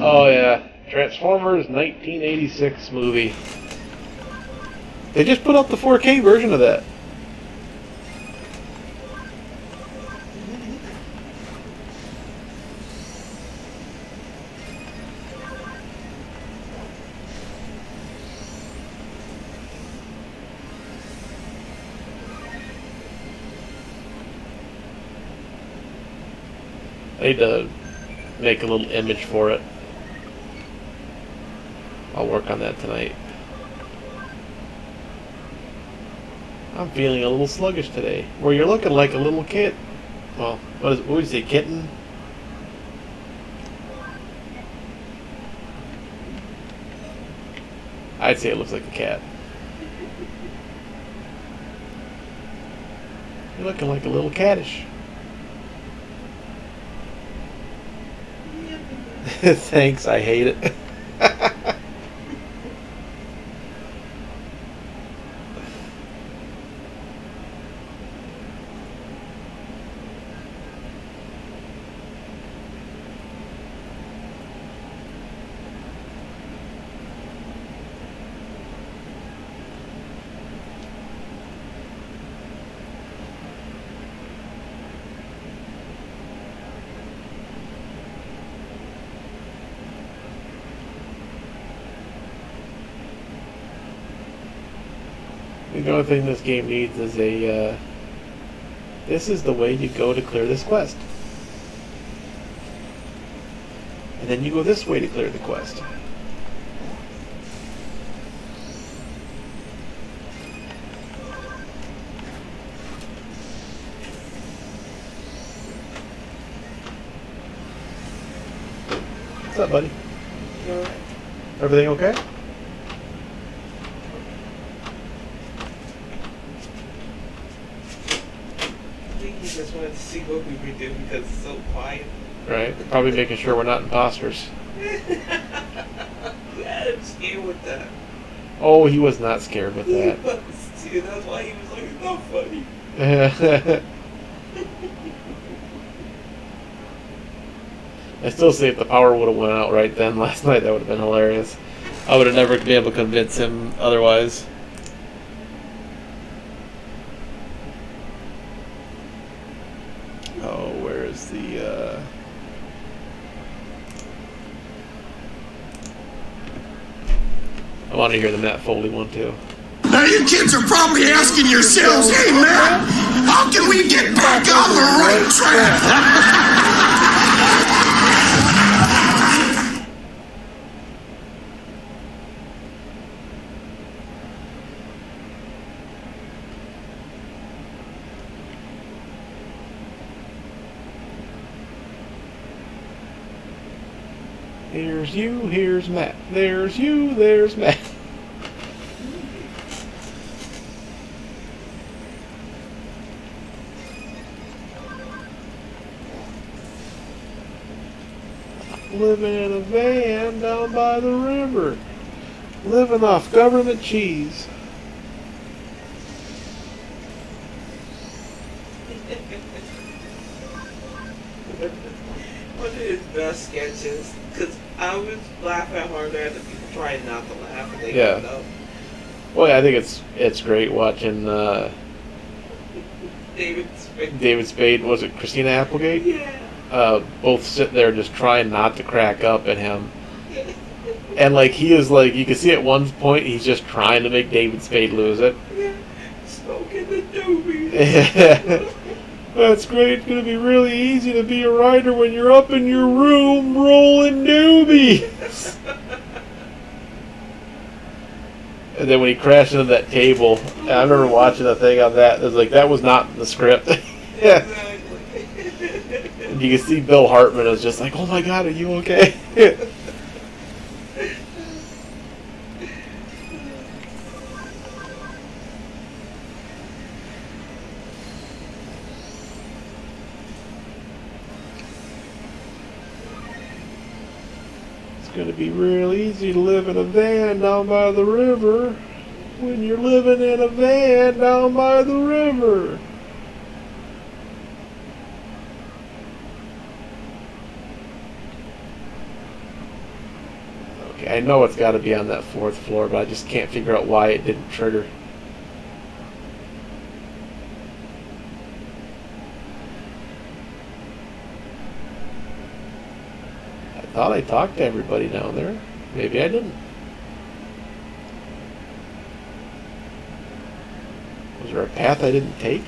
Oh yeah, Transformers 1986 movie. They just put up the 4K version of that. I need to make a little image for it. I'll work on that tonight. I'm feeling a little sluggish today. Well, you're looking like a little kid. Well, what would you say, kitten? I'd say it looks like a cat. You're looking like a little cattish. Thanks, I hate it. The only thing this game needs is a, this is the way you go to clear this quest. And then you go this way to clear the quest. What's up, buddy? You alright? Everything okay? He just wanted to see what we would do because it's so quiet. Right. Probably making sure we're not imposters. I'm scared with that. Oh, he was not scared with He that. was too. That's why he was like, it's not funny. I still say if the power would have went out right then last night, that would have been hilarious. I would have never been able to convince him otherwise. Oh, where is the, I want to hear the Matt Foley one too. Now you kids are probably asking yourselves, hey man, how can we get back on the right track? Here's you, here's Matt. There's you, there's Matt. Living in a van down by the river. Living off government cheese. One of his best sketches, because I was laughing harder at the people trying not to laugh and they Yeah. don't know. Well, yeah, I think it's great watching David Spade. David Spade. Was it Christina Applegate? Yeah. Both sit there just trying not to crack up at him. And like he is like, you can see at one point he's just trying to make David Spade lose it. Yeah. Smoking the doobie. That's great. It's gonna be really easy to be a writer when you're up in your room rolling doobies. And then when he crashed into that table, I remember watching the thing on that. It was like that was not in the script. Yeah. Exactly. And you can see Bill Hartman is just like, "Oh my God, are you okay?" It's gonna be real easy to live in a van down by the river when you're living in a van down by the river. Okay, I know it's got to be on that fourth floor, but I just can't figure out why it didn't trigger. I thought I talked to everybody down there. Maybe I didn't. Was there a path I didn't take?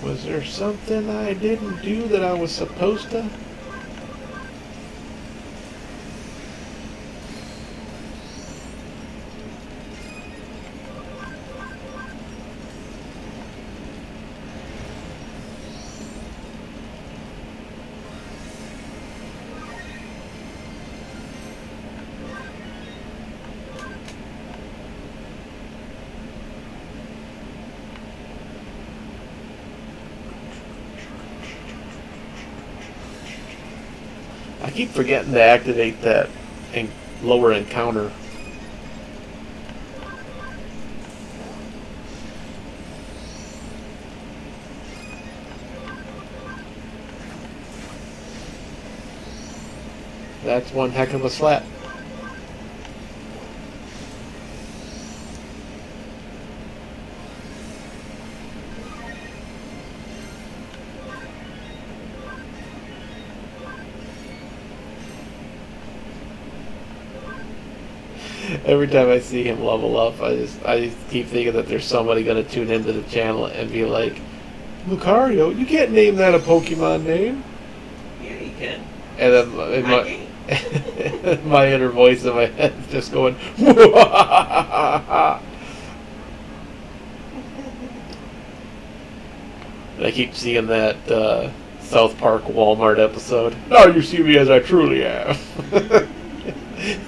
Was there something I didn't do that I was supposed to? I keep forgetting to activate that lower encounter. That's one heck of a slap. Every time I see him level up, I just keep thinking that there's somebody going to tune into the channel and be like, Lucario, you can't name that a Pokemon name. Yeah, you can. And then my inner voice in my head is just going, I keep seeing that South Park Walmart episode. Now you see me as I truly am.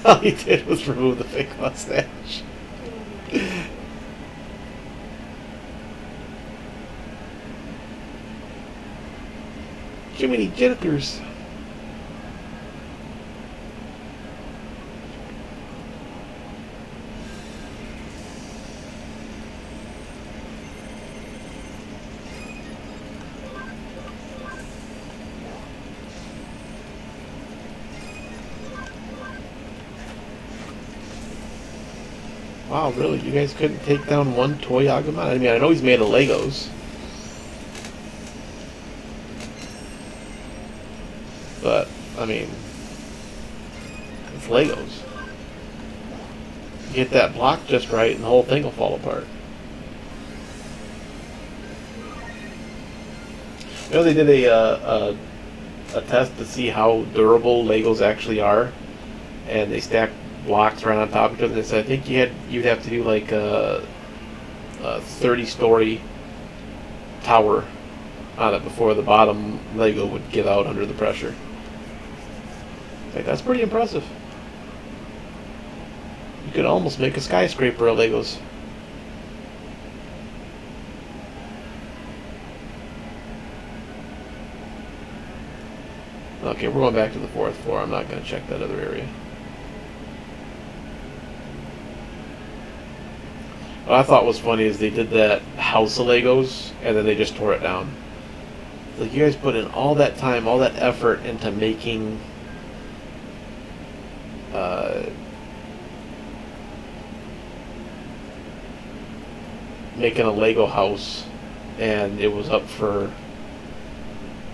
All he did was remove the fake mustache. Jiminy Jitters. Wow, really? You guys couldn't take down one toy Agumon? I mean, I know he's made of Legos. But, I mean, it's Legos. Get that block just right and the whole thing will fall apart. You know, they did a test to see how durable Legos actually are, and they stacked blocks right on top of each other. They said I think you'd have to do like a 30-story tower on it before the bottom Lego would give out under the pressure. Like, that's pretty impressive. You could almost make a skyscraper of Legos. Okay, we're going back to the 4th floor. I'm not going to check that other area. What I thought was funny is they did that house of Legos, and then they just tore it down. Like, you guys put in all that time, all that effort into making a Lego house, and it was up for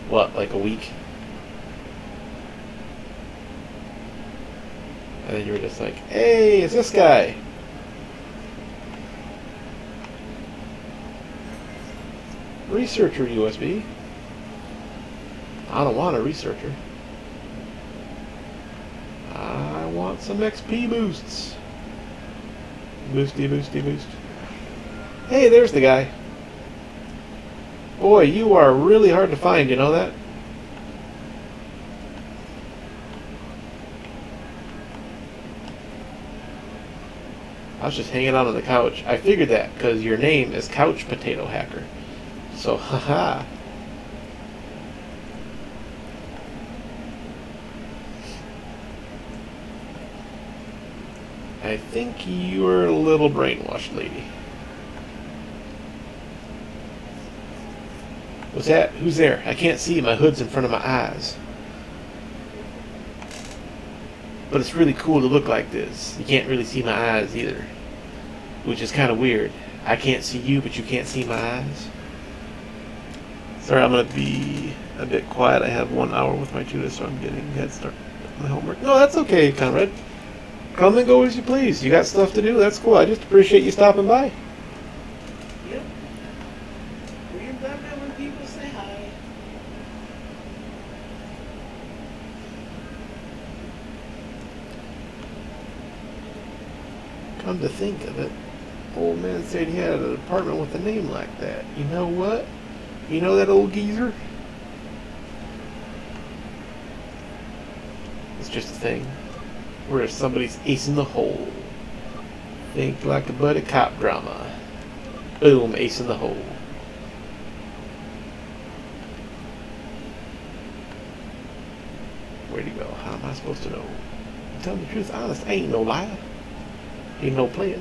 what, like a week? And then you were just like, hey, it's this guy. Researcher USB. I don't want a researcher. I want some XP boosts. Boosty, boosty, boost. Hey, there's the guy. Boy, you are really hard to find, you know that? I was just hanging out on the couch. I figured that because your name is Couch Potato Hacker. So, haha. I think you're a little brainwashed, lady. What's that? Who's there? I can't see. My hood's in front of my eyes. But it's really cool to look like this. You can't really see my eyes either. Which is kind of weird. I can't see you, but you can't see my eyes. Sorry, I'm going to be a bit quiet. I have 1 hour with my tutor, so I'm getting a head start on my homework. No, that's okay, Conrad. Come and go as you please. You got stuff to do? That's cool. I just appreciate you stopping by. Yep. We love it when people Come to think of it, old man said he had an apartment with a name like that. You know what? You know that old geezer? It's just a thing. Where somebody's ace in the hole. Think like a buddy cop drama. Boom, ace in the hole. Where'd he go? How am I supposed to know? Tell me the truth, honest, I ain't no liar. Ain't no player.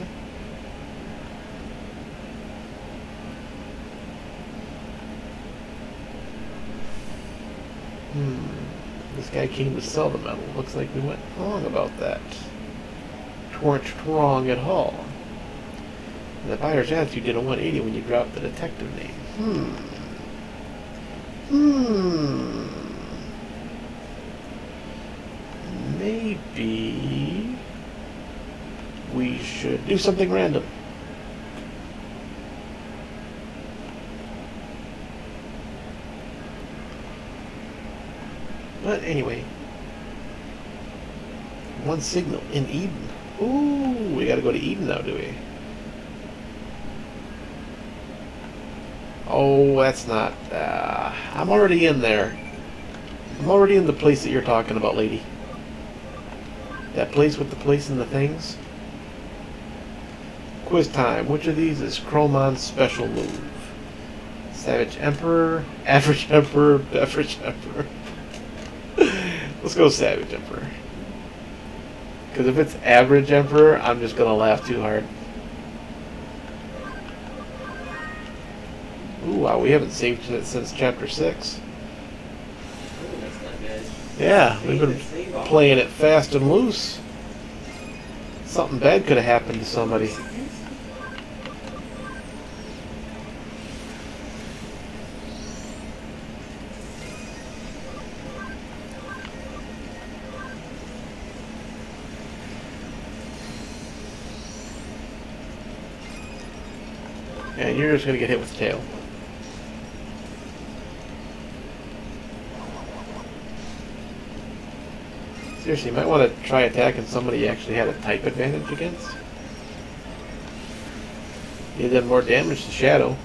This guy came to sell the metal. Looks like we went wrong about that. Weren't wrong at all. And the buyer's attitude did a 180 when you dropped the detective name. Maybe we should do something random. But anyway, one signal in Eden. Ooh, we gotta go to Eden now, do we? Oh, that's not... I'm already in there. I'm already in the place that you're talking about, lady. That place with the place and the things. Quiz time. Which of these is Chromon's special move? Savage Emperor, Average Emperor, Beverage Emperor. Let's go Savage Emperor. Because if it's Average Emperor, I'm just going to laugh too hard. Ooh, wow, we haven't saved it since Chapter 6. Oh, that's not good. Yeah, we've been playing it fast and loose. Something bad could have happened to somebody. And you're just going to get hit with the tail. Seriously, you might want to try attacking somebody you actually had a type advantage against. You did more damage to Shadow.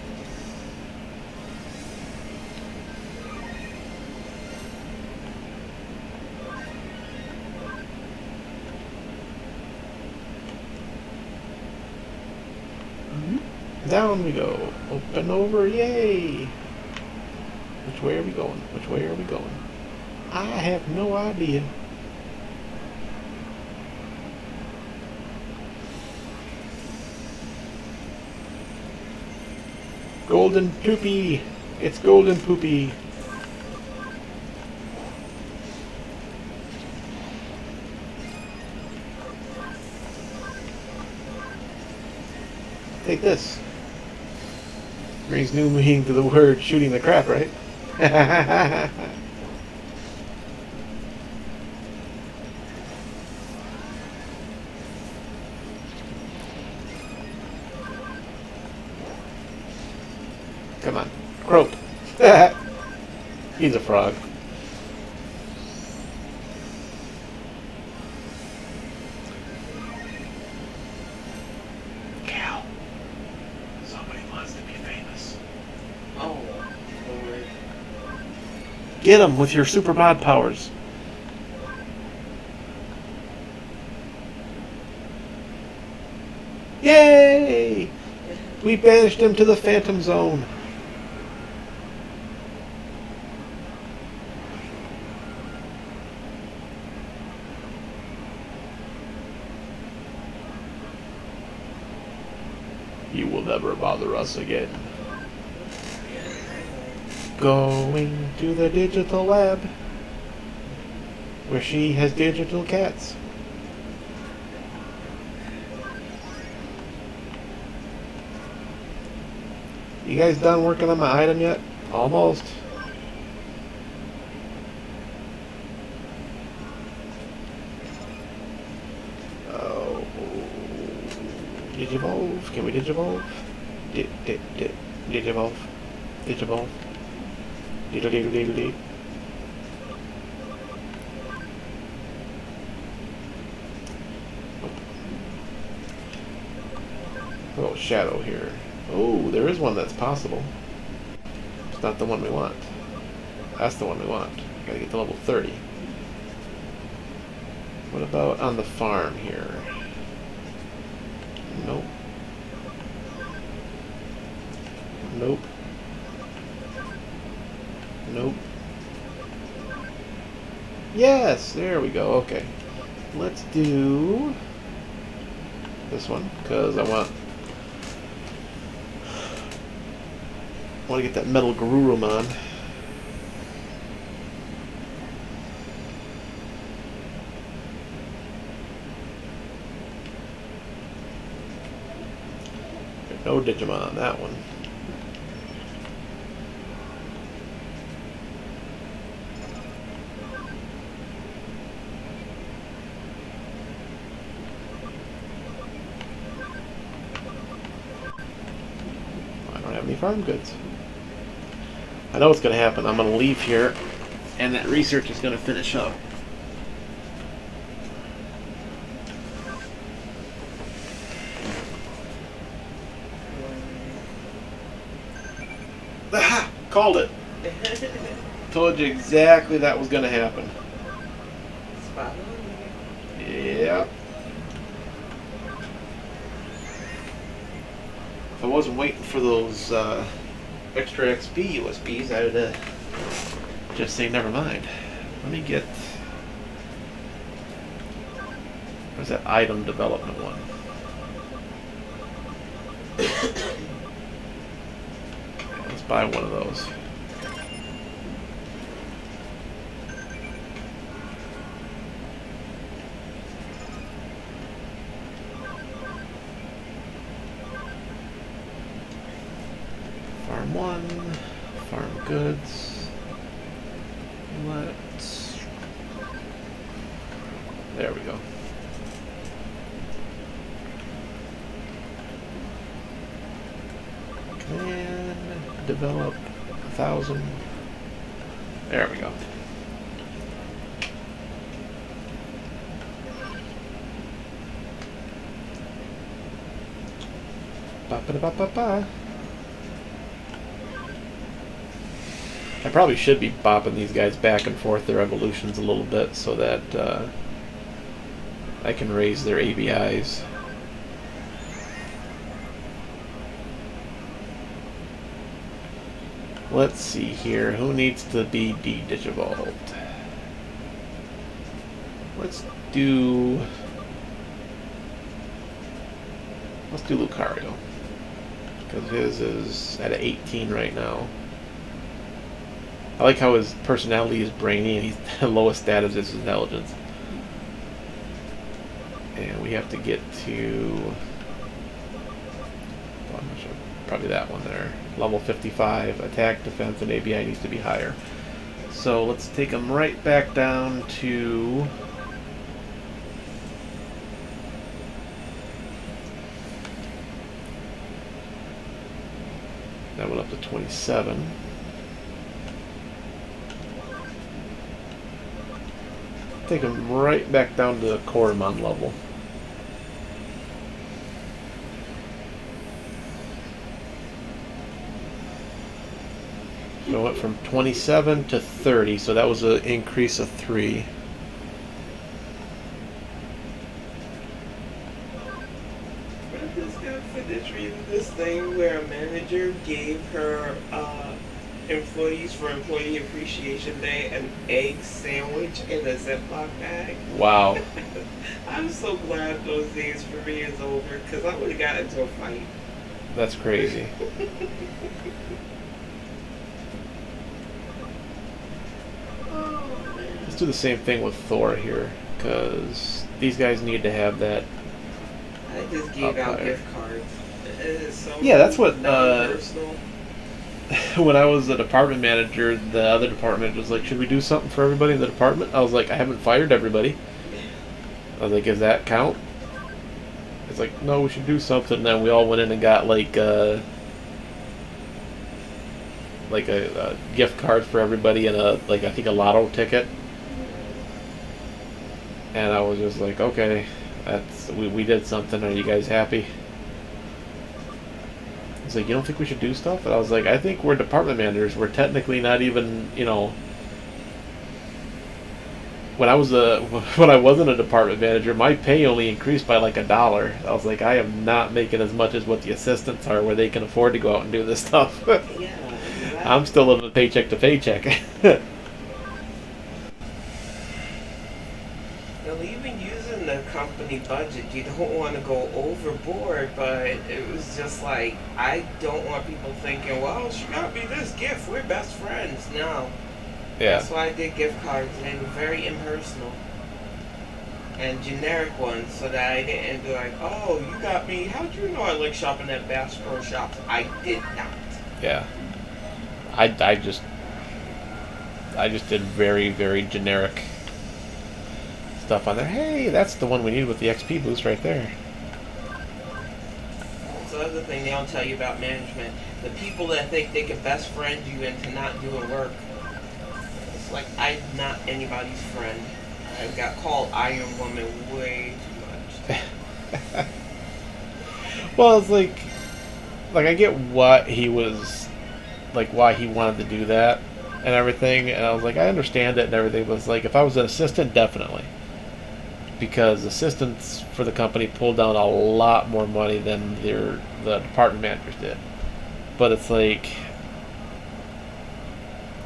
Down we go. Open over, yay! Which way are we going? Which way are we going? I have no idea. Golden Poopy! It's Golden Poopy! Take this. Brings new meaning to the word shooting the crap, right? Come on. Croak. He's a frog. Cal. Somebody wants to be famous. Oh, Lord. Get him with your super mod powers. Yay! We banished him to the Phantom Zone. You will never bother us again. Going to the digital lab, where she has digital cats. You guys done working on my item yet? Almost. Oh. Digivolve? Can we digivolve? Digivolve. Digivolve. Diddle diddle diddle diddle. What about Shadow here? Oh, there is one that's possible. It's not the one we want. That's the one we want. Gotta get to level 30. What about on the farm here? Nope. Nope. Nope. Yes, there we go. Okay. Let's do this one, because I want to get that metal Garurumon. No Digimon on that one. I don't have any farm goods. I know what's going to happen. I'm going to leave here, and that research is going to finish up. Aha! Called it. Told you exactly that was going to happen. Spot on. Yeah. If I wasn't waiting for those extra XP USBs, I would just say never mind. Let me get... Where's that item development one? Let's buy one of those. Farm one, farm goods. Let's... There we go. And develop 1,000. There we go. Ba-ba-da-ba-ba-ba. I probably should be bopping these guys back and forth their evolutions a little bit so that I can raise their ABIs. Let's see here. Who needs to be de-digivolved? Let's do Lucario, because his is at 18 right now. I like how his personality is brainy and he's the lowest status is intelligence. And we have to get to, well, I'm not sure, probably that one there. Level 55, attack, defense, and ABI needs to be higher. So let's take him right back down to that went up to 27. Take him right back down to the Coromon level. So it went from 27 to 30, so that was an increase of 3. But this guy for this thing where a manager gave her employees for Employee Appreciation Day an egg sandwich in a Ziploc bag. Wow. I'm so glad those days for me is over because I would have got into a fight. That's crazy. Let's do the same thing with Thor here, because these guys need to have that. I just gave out higher. gift cards. It is so Yeah, that's what, non-personal. When I was a department manager, the other department was like, should we do something for everybody in the department? I was like, I haven't fired everybody. I was like, does that count? It's like, no, we should do something. And then we all went in and got like a gift card for everybody and I think a lotto ticket. And I was just like, okay, we did something. Are you guys happy? He's like, you don't think we should do stuff? And I was like, I think we're department managers. We're technically not even, you know. When I wasn't a department manager, my pay only increased by like $1. I was like, I am not making as much as what the assistants are, where they can afford to go out and do this stuff. Yeah, exactly. I'm still living paycheck to paycheck. Now, even using the company budget, you don't want to go overboard, but it was just like, I don't want people thinking, well, she got me this gift, we're best friends. No. Yeah. That's why I did gift cards, and they were very impersonal. And generic ones, so that I didn't be like, oh, you got me, how'd you know I like shopping at Bass Pro Shops? I did not. Yeah. I just did very, very generic stuff on there. Hey, that's the one we need with the XP boost right there. That's the other thing they don't tell you about management. The people that think they can best friend you into not doing work. It's like, I'm not anybody's friend. I got called Iron Woman way too much. Well, it's like I get what he was, like, why he wanted to do that and everything, and I was like, I understand it and everything, but it's like, if I was an assistant, definitely. Because assistants for the company pulled down a lot more money than the department managers did. But it's like,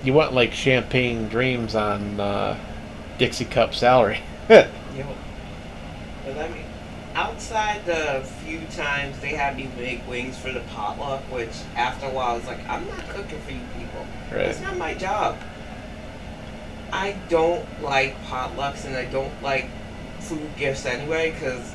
you want like champagne dreams on Dixie Cup salary. Yo. But I mean, outside the few times they had me make wings for the potluck, which after a while I was like, I'm not cooking for you people. Right. That's not my job. I don't like potlucks and I don't like food gifts anyway, because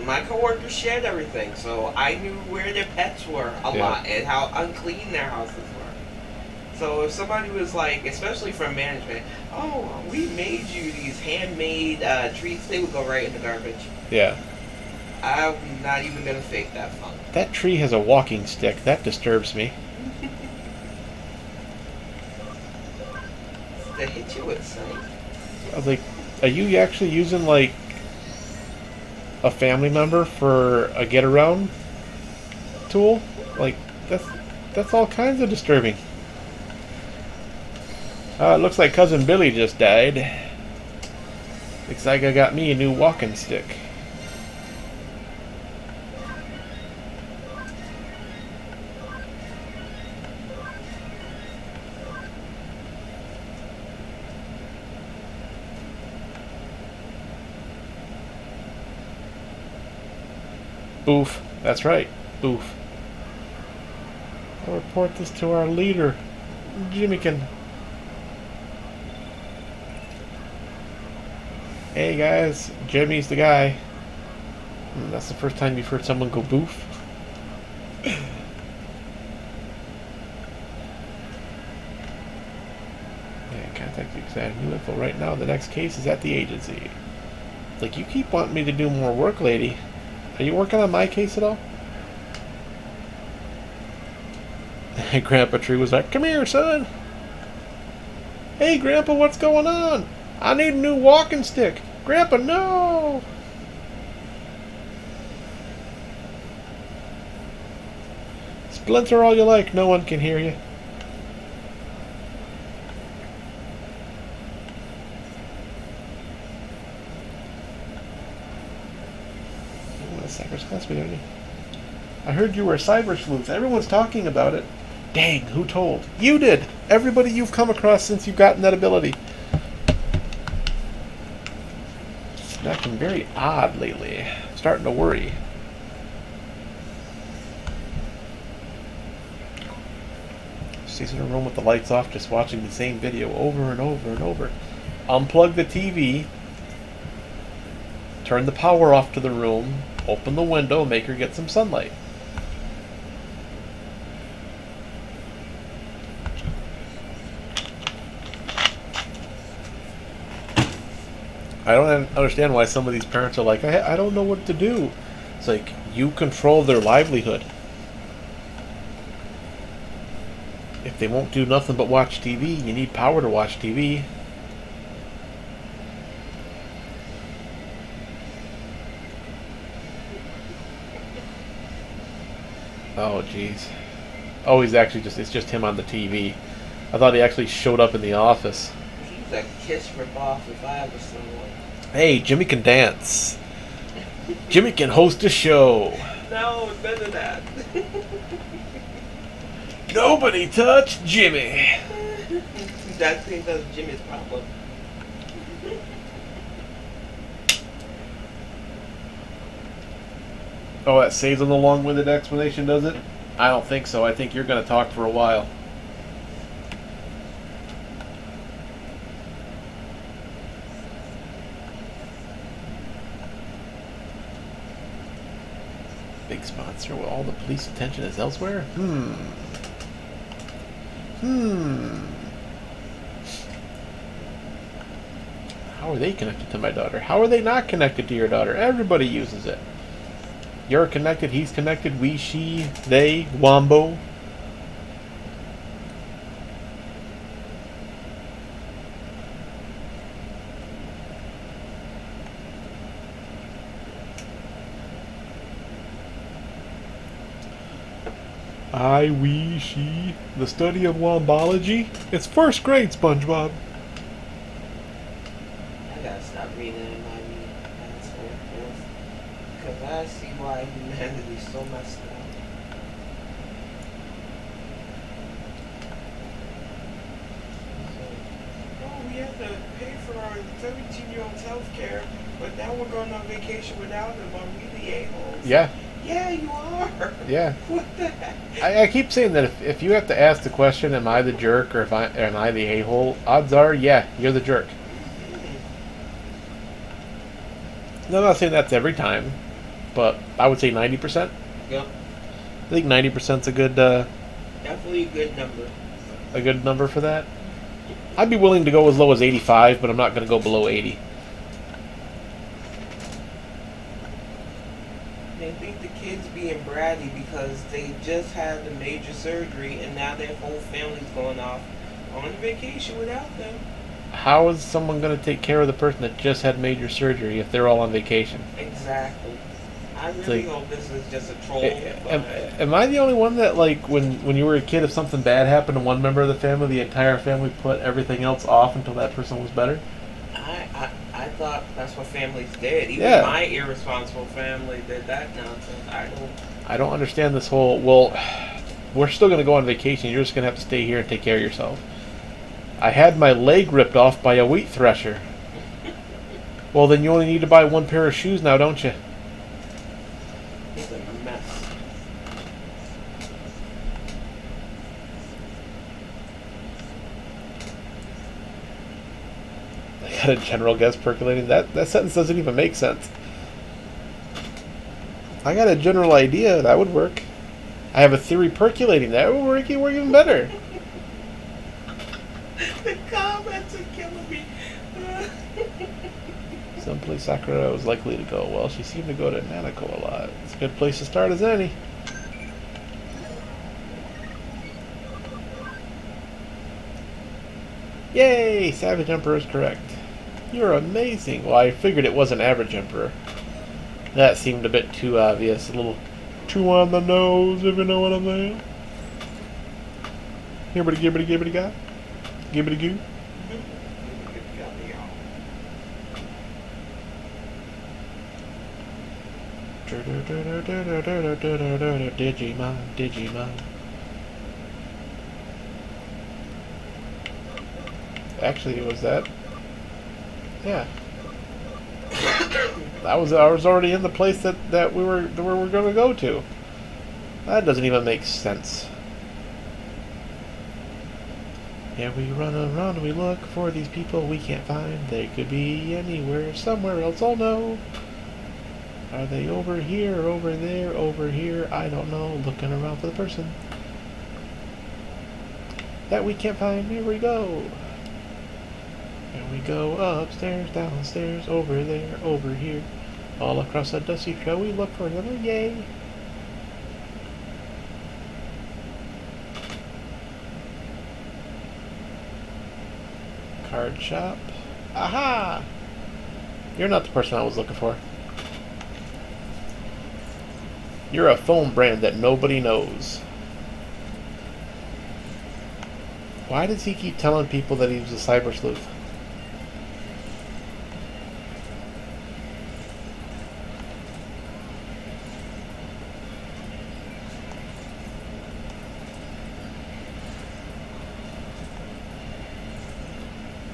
my coworkers shared everything, so I knew where their pets were a lot and how unclean their houses were. So if somebody was like, especially from management, oh, we made you these handmade treats, they would go right in the garbage. Yeah. I'm not even going to fake that fun. That tree has a walking stick. That disturbs me. They hit you with something. I was like, are you actually using like a family member for a get around tool? Like, that's all kinds of disturbing. It looks like Cousin Billy just died. Looks like I got me a new walking stick. Boof. That's right. Boof. I'll report this to our leader, Jimmykin. Hey guys, Jimmy's the guy. That's the first time you've heard someone go boof. Yeah, contact you because I have new info right now. The next case is at the agency. Like, you keep wanting me to do more work, lady. Are you working on my case at all? And Grandpa Tree was like, come here, son. Hey, Grandpa, what's going on? I need a new walking stick. Grandpa, no! Splinter all you like. No one can hear you. I heard you were a Cybersleuth. Everyone's talking about it. Dang, who told? You did! Everybody you've come across since you've gotten that ability. It's acting very odd lately. I'm starting to worry. Stays in a room with the lights off, just watching the same video over and over and over. Unplug the TV. Turn the power off to the room. Open the window, make her get some sunlight. I don't understand why some of these parents are like, I don't know what to do. It's like, you control their livelihood. If they won't do nothing but watch TV, you need power to watch TV. Oh, jeez. Oh, he's actually it's just him on the TV. I thought he actually showed up in the office. He's a Kiss ripoff if I ever saw one. Hey, Jimmy can dance. Jimmy can host a show. No, none of that. Nobody touch Jimmy. That's Jimmy's problem. Oh, that saves on the long-winded explanation, does it? I don't think so. I think you're going to talk for a while. Big sponsor where all the police attention is elsewhere? How are they connected to my daughter? How are they not connected to your daughter? Everybody uses it. You're connected, he's connected, we, she, they, Wombo. I, we, she, the study of wombology. It's first grade, SpongeBob. I gotta stop reading in my asshole because I see why humanity's so messed up. Oh, we have to pay for our 17-year-old's health care, but now we're going on vacation without them. Are we the a-holes? Yeah. Yeah, you are. Yeah. What the heck? I keep saying that if you have to ask the question, am I the jerk or am I the a-hole, odds are, yeah, you're the jerk. No, I'm not saying that's every time, but I would say 90%. Yep. I think 90% is a good Definitely a good number. a good number for that. I'd be willing to go as low as 85, but I'm not going to go below 80. They think the kids being bratty because they just had the major surgery and now their whole family's going off on vacation without them. How is someone going to take care of the person that just had major surgery if they're all on vacation? Exactly. I really hope this is just a troll. Am I the only one that, like, when you were a kid, if something bad happened to one member of the family, the entire family put everything else off until that person was better? I thought that's what families did. Even my irresponsible family did that nonsense. I don't understand this whole, well, we're still going to go on vacation. You're just going to have to stay here and take care of yourself. I had my leg ripped off by a wheat thresher. Well, then you only need to buy one pair of shoes now, don't you? It's a mess. I got a general guess percolating. That sentence doesn't even make sense. I got a general idea. That would work. I have a theory percolating. That would work even better. The comments are killing me. Someplace Sakura was likely to go. Well, she seemed to go to Nanako a lot. It's a good place to start as any. Yay! Savage Emperor is correct. You're amazing. Well, I figured it was an average Emperor. That seemed a bit too obvious. A little too on the nose, if you know what I'm saying. Gibbity gibbity gibbity guy. Gibbity goo. Digimon, Digimon. Actually, it was that. Yeah. I was already in the place that we were going to go to. That doesn't even make sense. Yeah, we run around and we look for these people we can't find. They could be anywhere, somewhere else. Oh no. Are they over here, over there, over here? I don't know. Looking around for the person that we can't find. Here we go. Here we go. Upstairs, downstairs, over there, over here. All across the dusty trail we look for them. Yay. Card shop. Aha! You're not the person I was looking for. You're a phone brand that nobody knows. Why does he keep telling people that he was a Cybersleuth?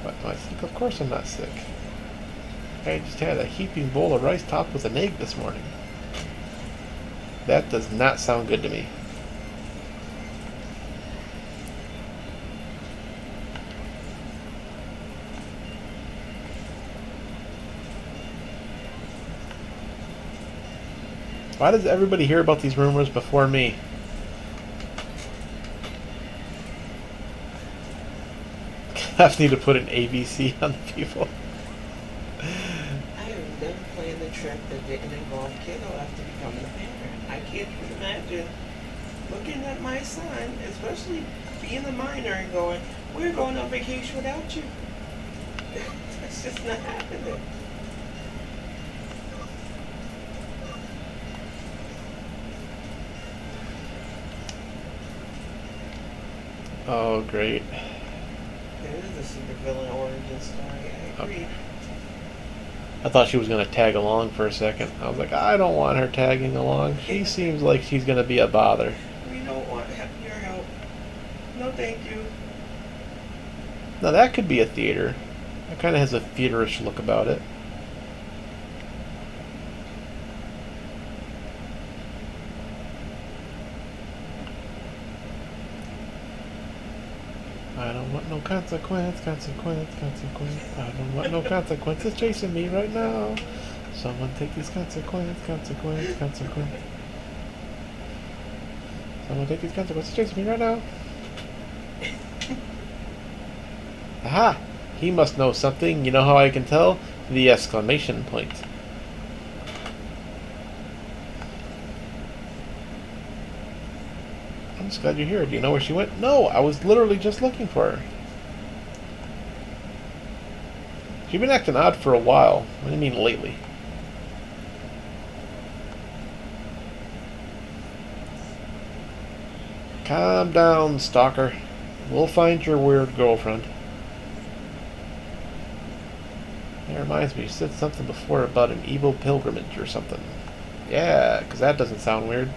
But I think, of course I'm not sick. I just had a heaping bowl of rice topped with an egg this morning. That does not sound good to me. Why does everybody hear about these rumors before me? I need to put an ABC on the people. I have never planned a trip that didn't involve kiddo after becoming a parent. I can't even imagine looking at my son, especially being a minor, and going, "We're going on vacation without you." That's just not happening. Oh, great. It is a supervillain origin story. I agree. Okay. I thought she was going to tag along for a second. I was like, I don't want her tagging along. She seems like she's going to be a bother. We don't want your help. No, thank you. Now that could be a theater. It kind of has a theaterish look about it. I don't want no consequence. I don't want no consequences chasing me right now. Someone take this consequence. Someone take these consequences chasing me right now. Aha! He must know something. You know how I can tell? The exclamation point. I'm just glad you're here. Do you know where she went? No, I was literally just looking for her. She's been acting odd for a while. What do you mean lately? Calm down, stalker. We'll find your weird girlfriend. That reminds me, you said something before about an evil pilgrimage or something. Yeah, because that doesn't sound weird.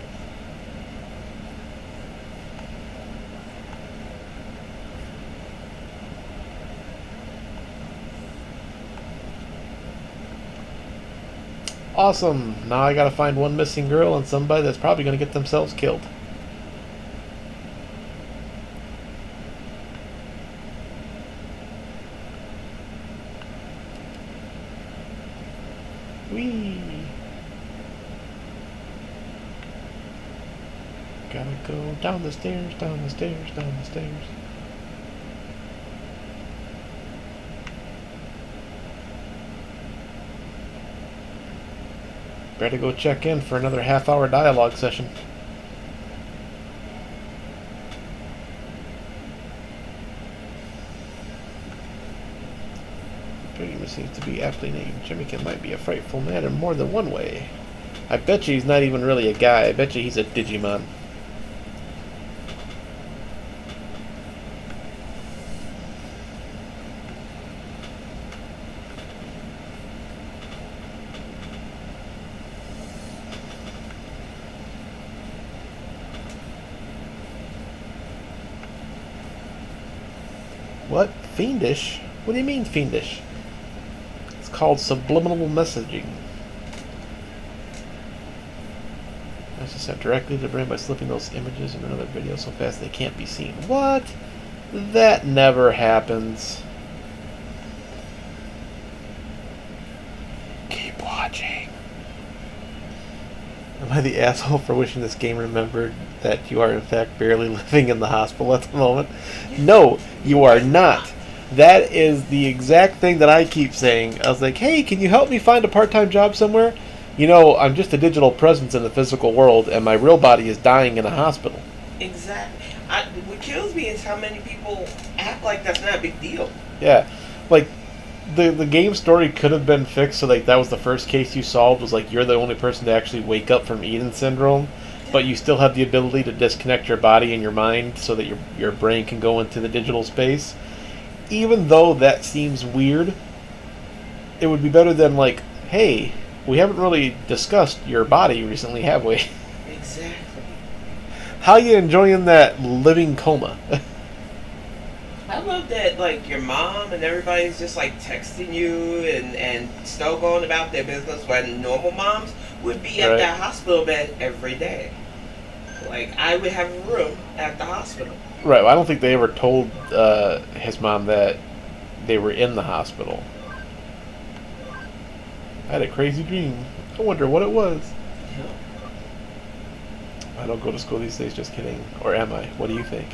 Awesome. Now I gotta find one missing girl and somebody that's probably gonna get themselves killed. Whee! Gotta go down the stairs, down the stairs, down the stairs. Better go check in for another half-hour dialogue session. Digimon seems to be aptly named. Jimmykin might be a frightful man in more than one way. I bet you he's not even really a guy. I bet you he's a Digimon. What? Fiendish? What do you mean fiendish? It's called subliminal messaging. Message sent directly to the brain by slipping those images into another video so fast they can't be seen. What? That never happens. Keep watching. Am I the asshole for wishing this game remembered that you are in fact barely living in the hospital at the moment? No, you are not. That is the exact thing that I keep saying. I was like, hey, can you help me find a part-time job somewhere? You know, I'm just a digital presence in the physical world, and my real body is dying in a hospital. Exactly. What kills me is how many people act like that's not a big deal. Yeah. Like, the game story could have been fixed so like that was the first case you solved was like you're the only person to actually wake up from Eden syndrome, but you still have the ability to disconnect your body and your mind so that your brain can go into the digital space. Even though that seems weird, it would be better than like, hey, we haven't really discussed your body recently, have we? Exactly. How you enjoying that living coma? I love that, like, your mom and everybody's just, like, texting you and still going about their business when normal moms would be at Right. that hospital bed every day. Like, I would have a room at the hospital. Right, well, I don't think they ever told his mom that they were in the hospital. I had a crazy dream. I wonder what it was. I don't go to school these days, just kidding. Or am I? What do you think?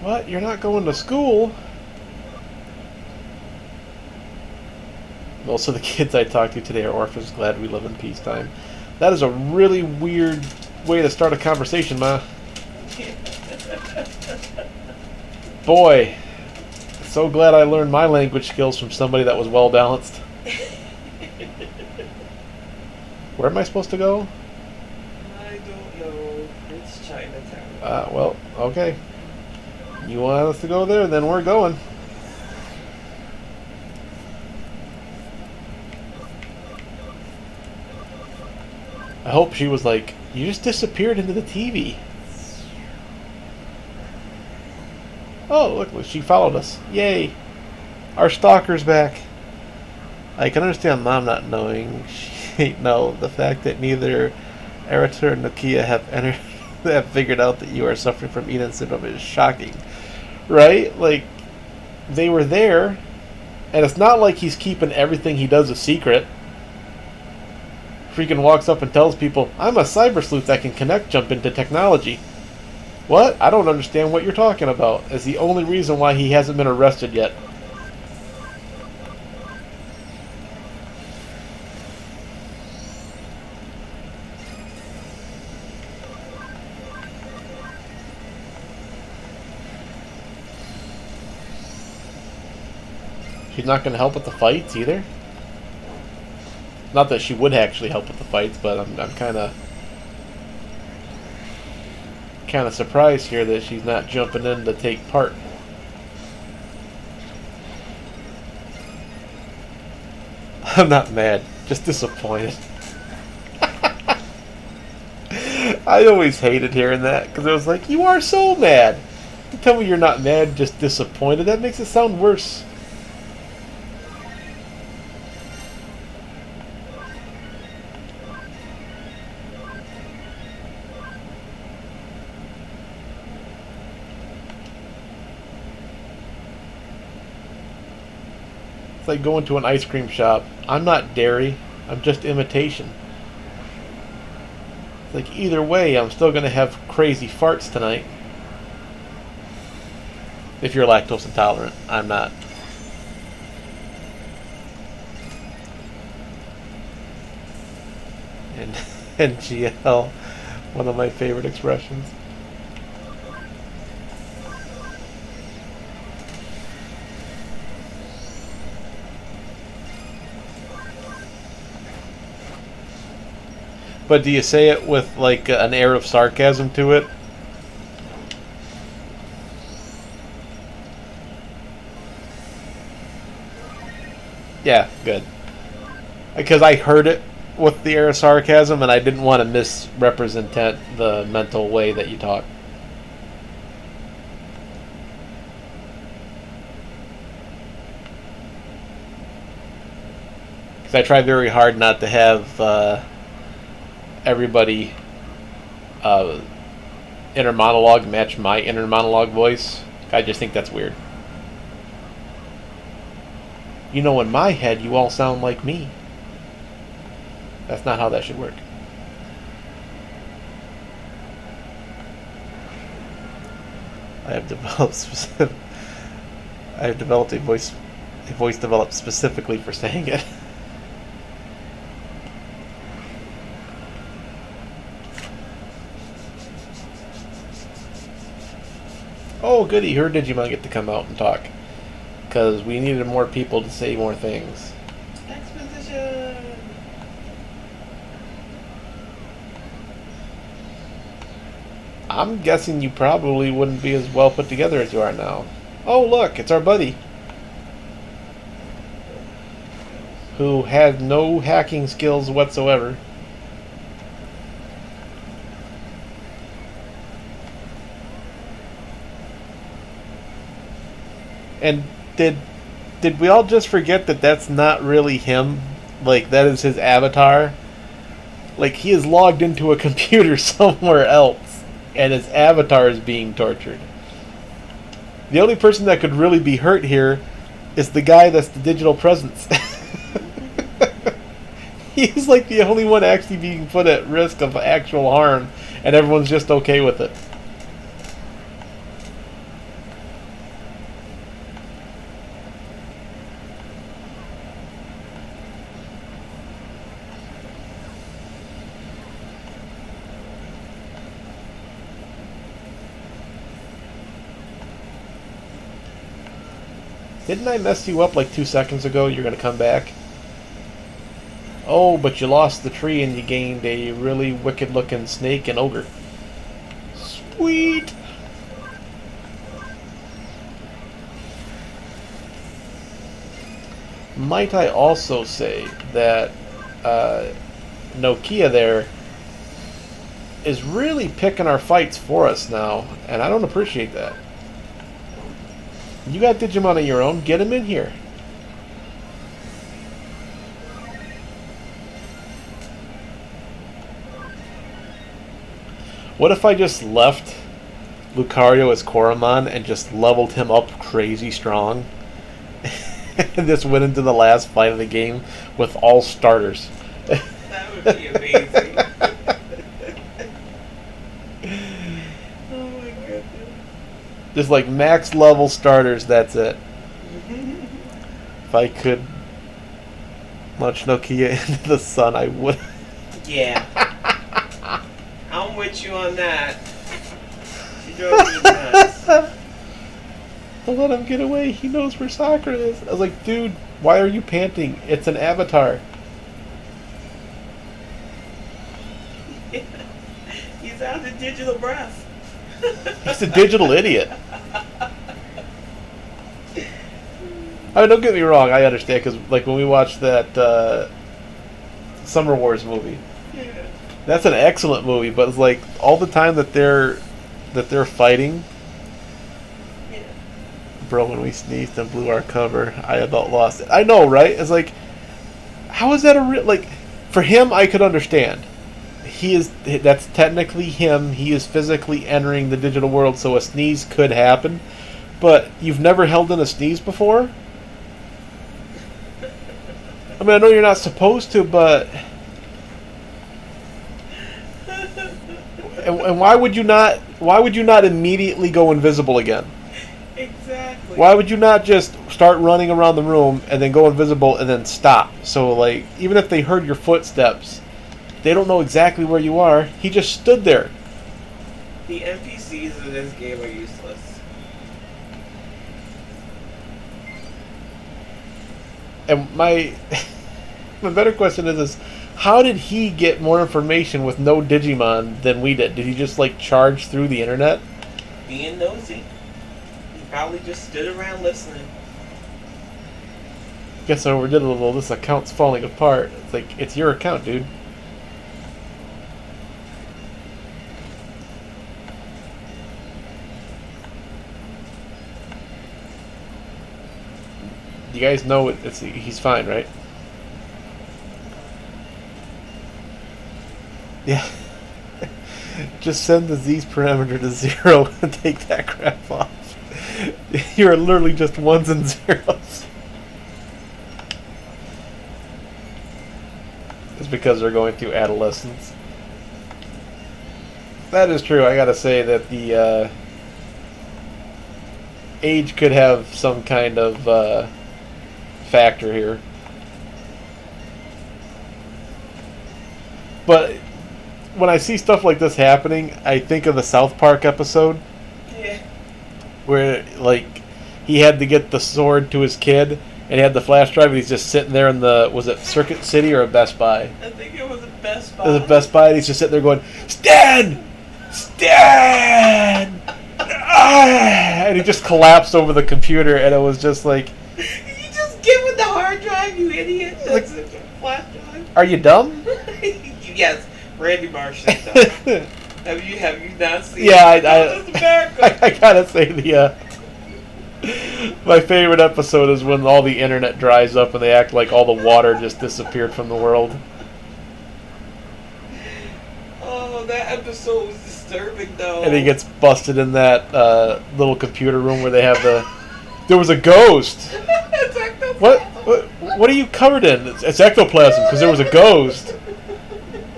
What? You're not going to school? Most of the kids I talked to today are orphans. Glad we live in peacetime. That is a really weird way to start a conversation, Ma. Boy, so glad I learned my language skills from somebody that was well balanced. Where am I supposed to go? I don't know. It's Chinatown. Well, okay. You want us to go there, then we're going. I hope she was like, you just disappeared into the TV. Oh, look, she followed us. Yay. Our stalker's back. I can understand Mom not knowing. No, the fact that neither Erita or Nokia have figured out that you are suffering from Eden syndrome is shocking. Right? Like, they were there, and it's not like he's keeping everything he does a secret. Freaking walks up and tells people, I'm a cybersleuth that can jump into technology. What? I don't understand what you're talking about. Is the only reason why he hasn't been arrested yet. She's not going to help with the fights either. Not that she would actually help with the fights, but I'm kind of surprised here that she's not jumping in to take part. I'm not mad, just disappointed. I always hated hearing that because it was like, you are so mad. You tell me you're not mad, just disappointed. That makes it sound worse. It's like going to an ice cream shop. I'm not dairy. I'm just imitation. It's like either way, I'm still going to have crazy farts tonight. If you're lactose intolerant. I'm not. And GL, one of my favorite expressions. But do you say it with like an air of sarcasm to it? Yeah, good. Because I heard it with the air of sarcasm and I didn't want to misrepresent the mental way that you talk. Because I try very hard not to have everybody inner monologue match my inner monologue voice. I just think that's weird. You know, in my head, you all sound like me. That's not how that should work. I have developed a voice developed specifically for saying it. oh, goody, her Digimon get to come out and talk. Because we needed more people to say more things. Exposition. I'm guessing you probably wouldn't be as well put together as you are now. Oh, look, it's our buddy. Who had no hacking skills whatsoever. And did we all just forget that that's not really him? Like, that is his avatar? Like, he is logged into a computer somewhere else, and his avatar is being tortured. The only person that could really be hurt here is the guy that's the digital presence. He's like the only one actually being put at risk of actual harm, and everyone's just okay with it. Didn't I mess you up like 2 seconds ago? You're going to come back? Oh, but you lost the tree and you gained a really wicked looking snake and ogre. Sweet! Might I also say that Nokia there is really picking our fights for us now, and I don't appreciate that. You got Digimon of your own, get him in here. What if I just left Lucario as Koromon and just leveled him up crazy strong? And just went into the last fight of the game with all starters. That would be amazing. Oh my goodness. Just like max level starters, that's it. If I could launch Nokia into the sun, I would. Yeah. I'm with you on that. She drove me nuts. I'll let him get away. He knows where Sakura is. I was like, dude, why are you panting? It's an avatar. He's out of digital breath. He's a digital idiot. I mean, don't get me wrong. I understand, because like when we watched that Summer Wars movie, Yeah. that's an excellent movie. But it's like all the time that they're fighting. Yeah. Bro, when we sneezed and blew our cover, I about lost it. I know, right? It's like, how is that a real, like, for him, I could understand. That's technically him. He is physically entering the digital world, so a sneeze could happen. But you've never held in a sneeze before? I mean, I know you're not supposed to, but... And why would you not immediately go invisible again? Exactly. Why would you not just start running around the room and then go invisible and then stop? So, like, even if they heard your footsteps, they don't know exactly where you are. He just stood there. The NPCs in this game are useless. And my better question is how did he get more information with no Digimon than we did? Did he just, like, charge through the internet? Being nosy. He probably just stood around listening. Guess I overdid a little. This account's falling apart. It's like, it's your account, dude. You guys know he's fine, right? Yeah. Just send the Z's parameter to 0 and take that crap off. You're literally just ones and zeros. It's because they're going through adolescence. That is true. I gotta say that the age could have some kind of factor here. But when I see stuff like this happening, I think of the South Park episode. Yeah. where like he had to get the sword to his kid, and he had the flash drive, and he's just sitting there in the, was it Circuit City or a Best Buy? I think it was a Best Buy. It was a Best Buy, and he's just sitting there going, Stan! Stan! Ah! And he just collapsed over the computer, and it was just like, You just give it the hard drive, you idiot. That's a flash drive. are you dumb? Yes, Randy Marsh said that. Have you not seen Yeah, it? That's America. I gotta say my favorite episode is when all the internet dries up and they act like all the water just disappeared from the world. Oh, that episode was disturbing though. And he gets busted in that little computer room where they have there was a ghost. It's ectoplasm. What are you covered in? It's ectoplasm because there was a ghost.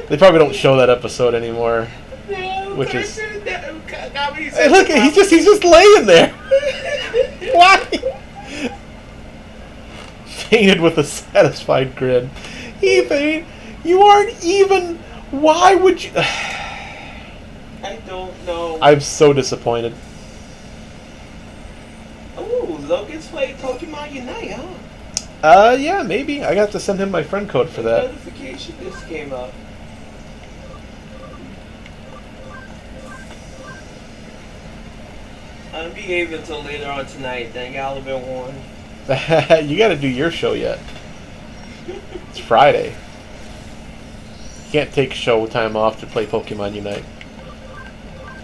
They probably don't show that episode anymore. No, Which is- Hey, Look, he's just laying there. Why? Fainted with a satisfied grin. Ethan, you aren't even. Why would you? I don't know. I'm so disappointed. Oh, Logan's played Pokemon Unite, huh? Yeah, maybe. I got to send him my friend code for that. Notification just came up. I'll be able until later on tonight. Then y'all have been warned. You got to do your show yet. It's Friday. You can't take show time off to play Pokemon Unite.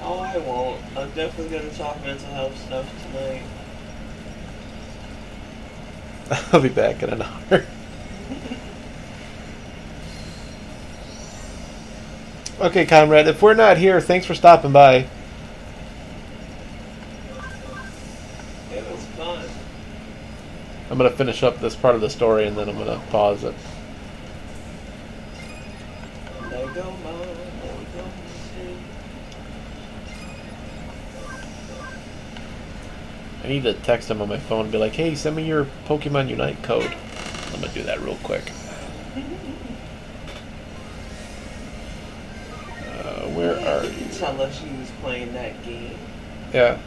Oh, I won't. I'm definitely gonna talk mental health stuff tonight. I'll be back in an hour. Okay, comrade, if we're not here, thanks for stopping by. It was fun. I'm going to finish up this part of the story and then I'm going to pause it. Lego Mom, Lego Machine. I need to text him on my phone and be like, hey, send me your Pokemon Unite code. I'm going to do that real quick. Where are you? Tell us she was playing that game. Yeah.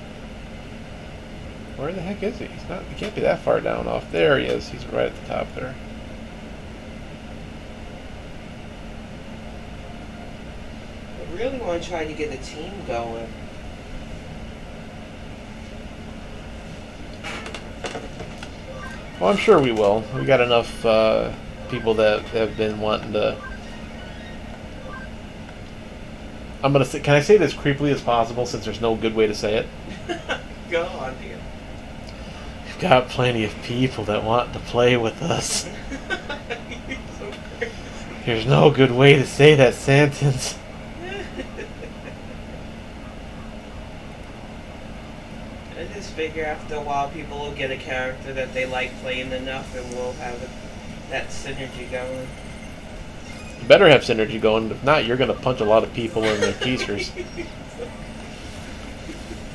Where the heck is he? He's not. He can't be that far down off. There he is. He's right at the top there. I really want to try to get a team going. Well, I'm sure we will. We got enough people that have been wanting to. I'm gonna say. Can I say it as creepily as possible since there's no good way to say it? Go on, dear. We've got plenty of people that want to play with us. You're so crazy. There's no good way to say that sentence. I just figure after a while people will get a character that they like playing enough and we'll have that synergy going. You better have synergy going. If not, you're gonna punch a lot of people in their teasers.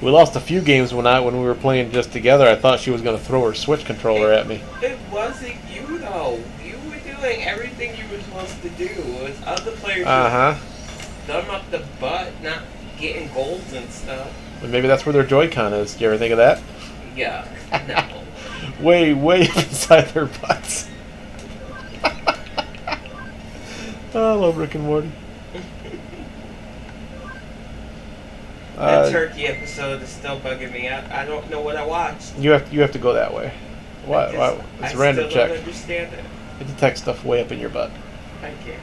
We lost a few games when we were playing just together. I thought she was gonna throw her Switch controller at me. It wasn't you though. You were doing everything you were supposed to do. It was other players them up the butt, not getting golds and stuff. And maybe that's where their Joy-Con is. Did you ever think of that? Yeah. No. Way inside their butts. Oh, I love Rick and Morty. That turkey episode is still bugging me. I don't know what I watched. You have to go that way. Why? It's a random check. I still don't understand it. You detect stuff way up in your butt. I can't.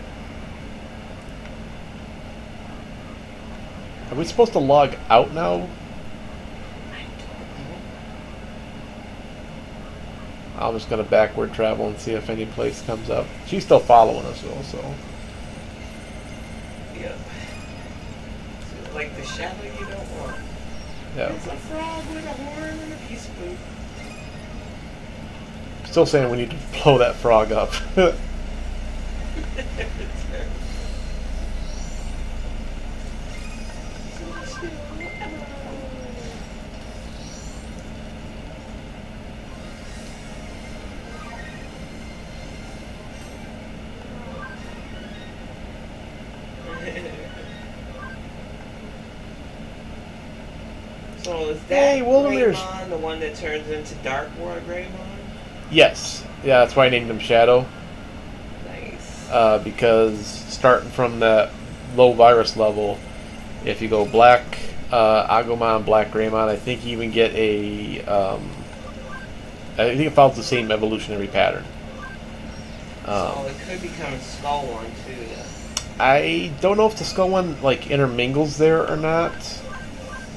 Are we supposed to log out now? I'm just gonna backward travel and see if any place comes up. She's still following us though, so. Yep. So like the shadow you don't want. Yeah. It's a frog with a horn and a teaspoon. Still saying we need to blow that frog up. So Was that Hey, Wildermure's. Greymon the one that turns into Dark War Greymon? Yes. Yeah, that's why I named him Shadow. Nice. Because starting from that low virus level, if you go Black Agumon, Black Greymon, I think you even get a... I think it follows the same evolutionary pattern. So it could become Skull one too, though. I don't know if the Skull one like intermingles there or not.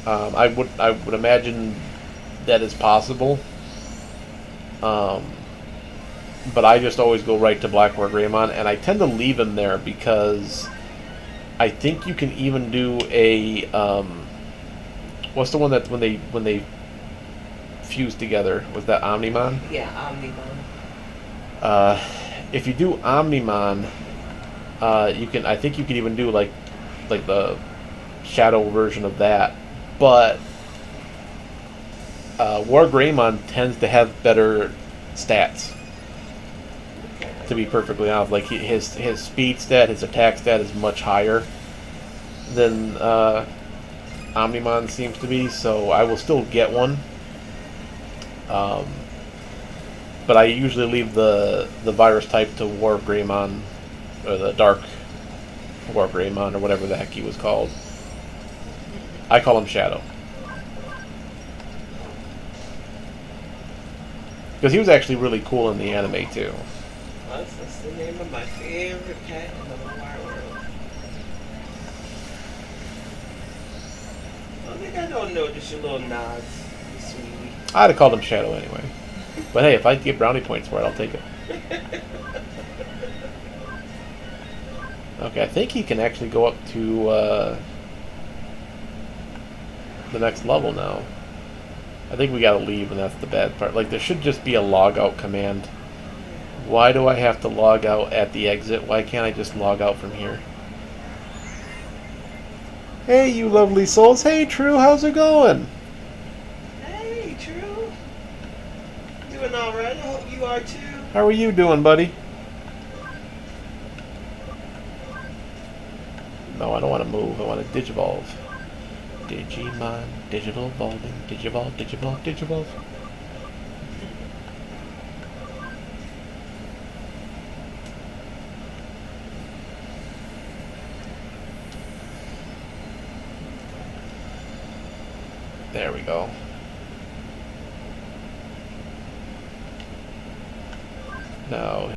I would imagine that is possible. But I just always go right to Black War Greymon, and I tend to leave him there because I think you can even do a what's the one that when they fuse together, was that Omnimon? Yeah, Omnimon. If you do Omnimon, you can. I think you can even do like the Shadow version of that. But War Greymon tends to have better stats. To be perfectly honest, like his speed stat, his attack stat is much higher than Omnimon seems to be. So I will still get one. But I usually leave the virus type to War Greymon, or the Dark War Greymon, or whatever the heck he was called. I call him Shadow. Because he was actually really cool in the anime, too. That's the name of my favorite cat in the whole wide world. I think I don't notice your little nods, you sweetie. I'd have called him Shadow anyway. But hey, if I get brownie points for it, I'll take it. Okay, I think he can actually go up to the next level now. I think we gotta leave, and that's the bad part. Like, there should just be a log out command. Why do I have to log out at the exit? Why can't I just log out from here? Hey, you lovely souls. Hey, True, how's it going? Hey, True. Doing alright? I hope you are too. How are you doing, buddy? No, I don't want to move. I want to digivolve. Digimon, digital evolving, digivolve, digivolve, digivolve. There we go. Now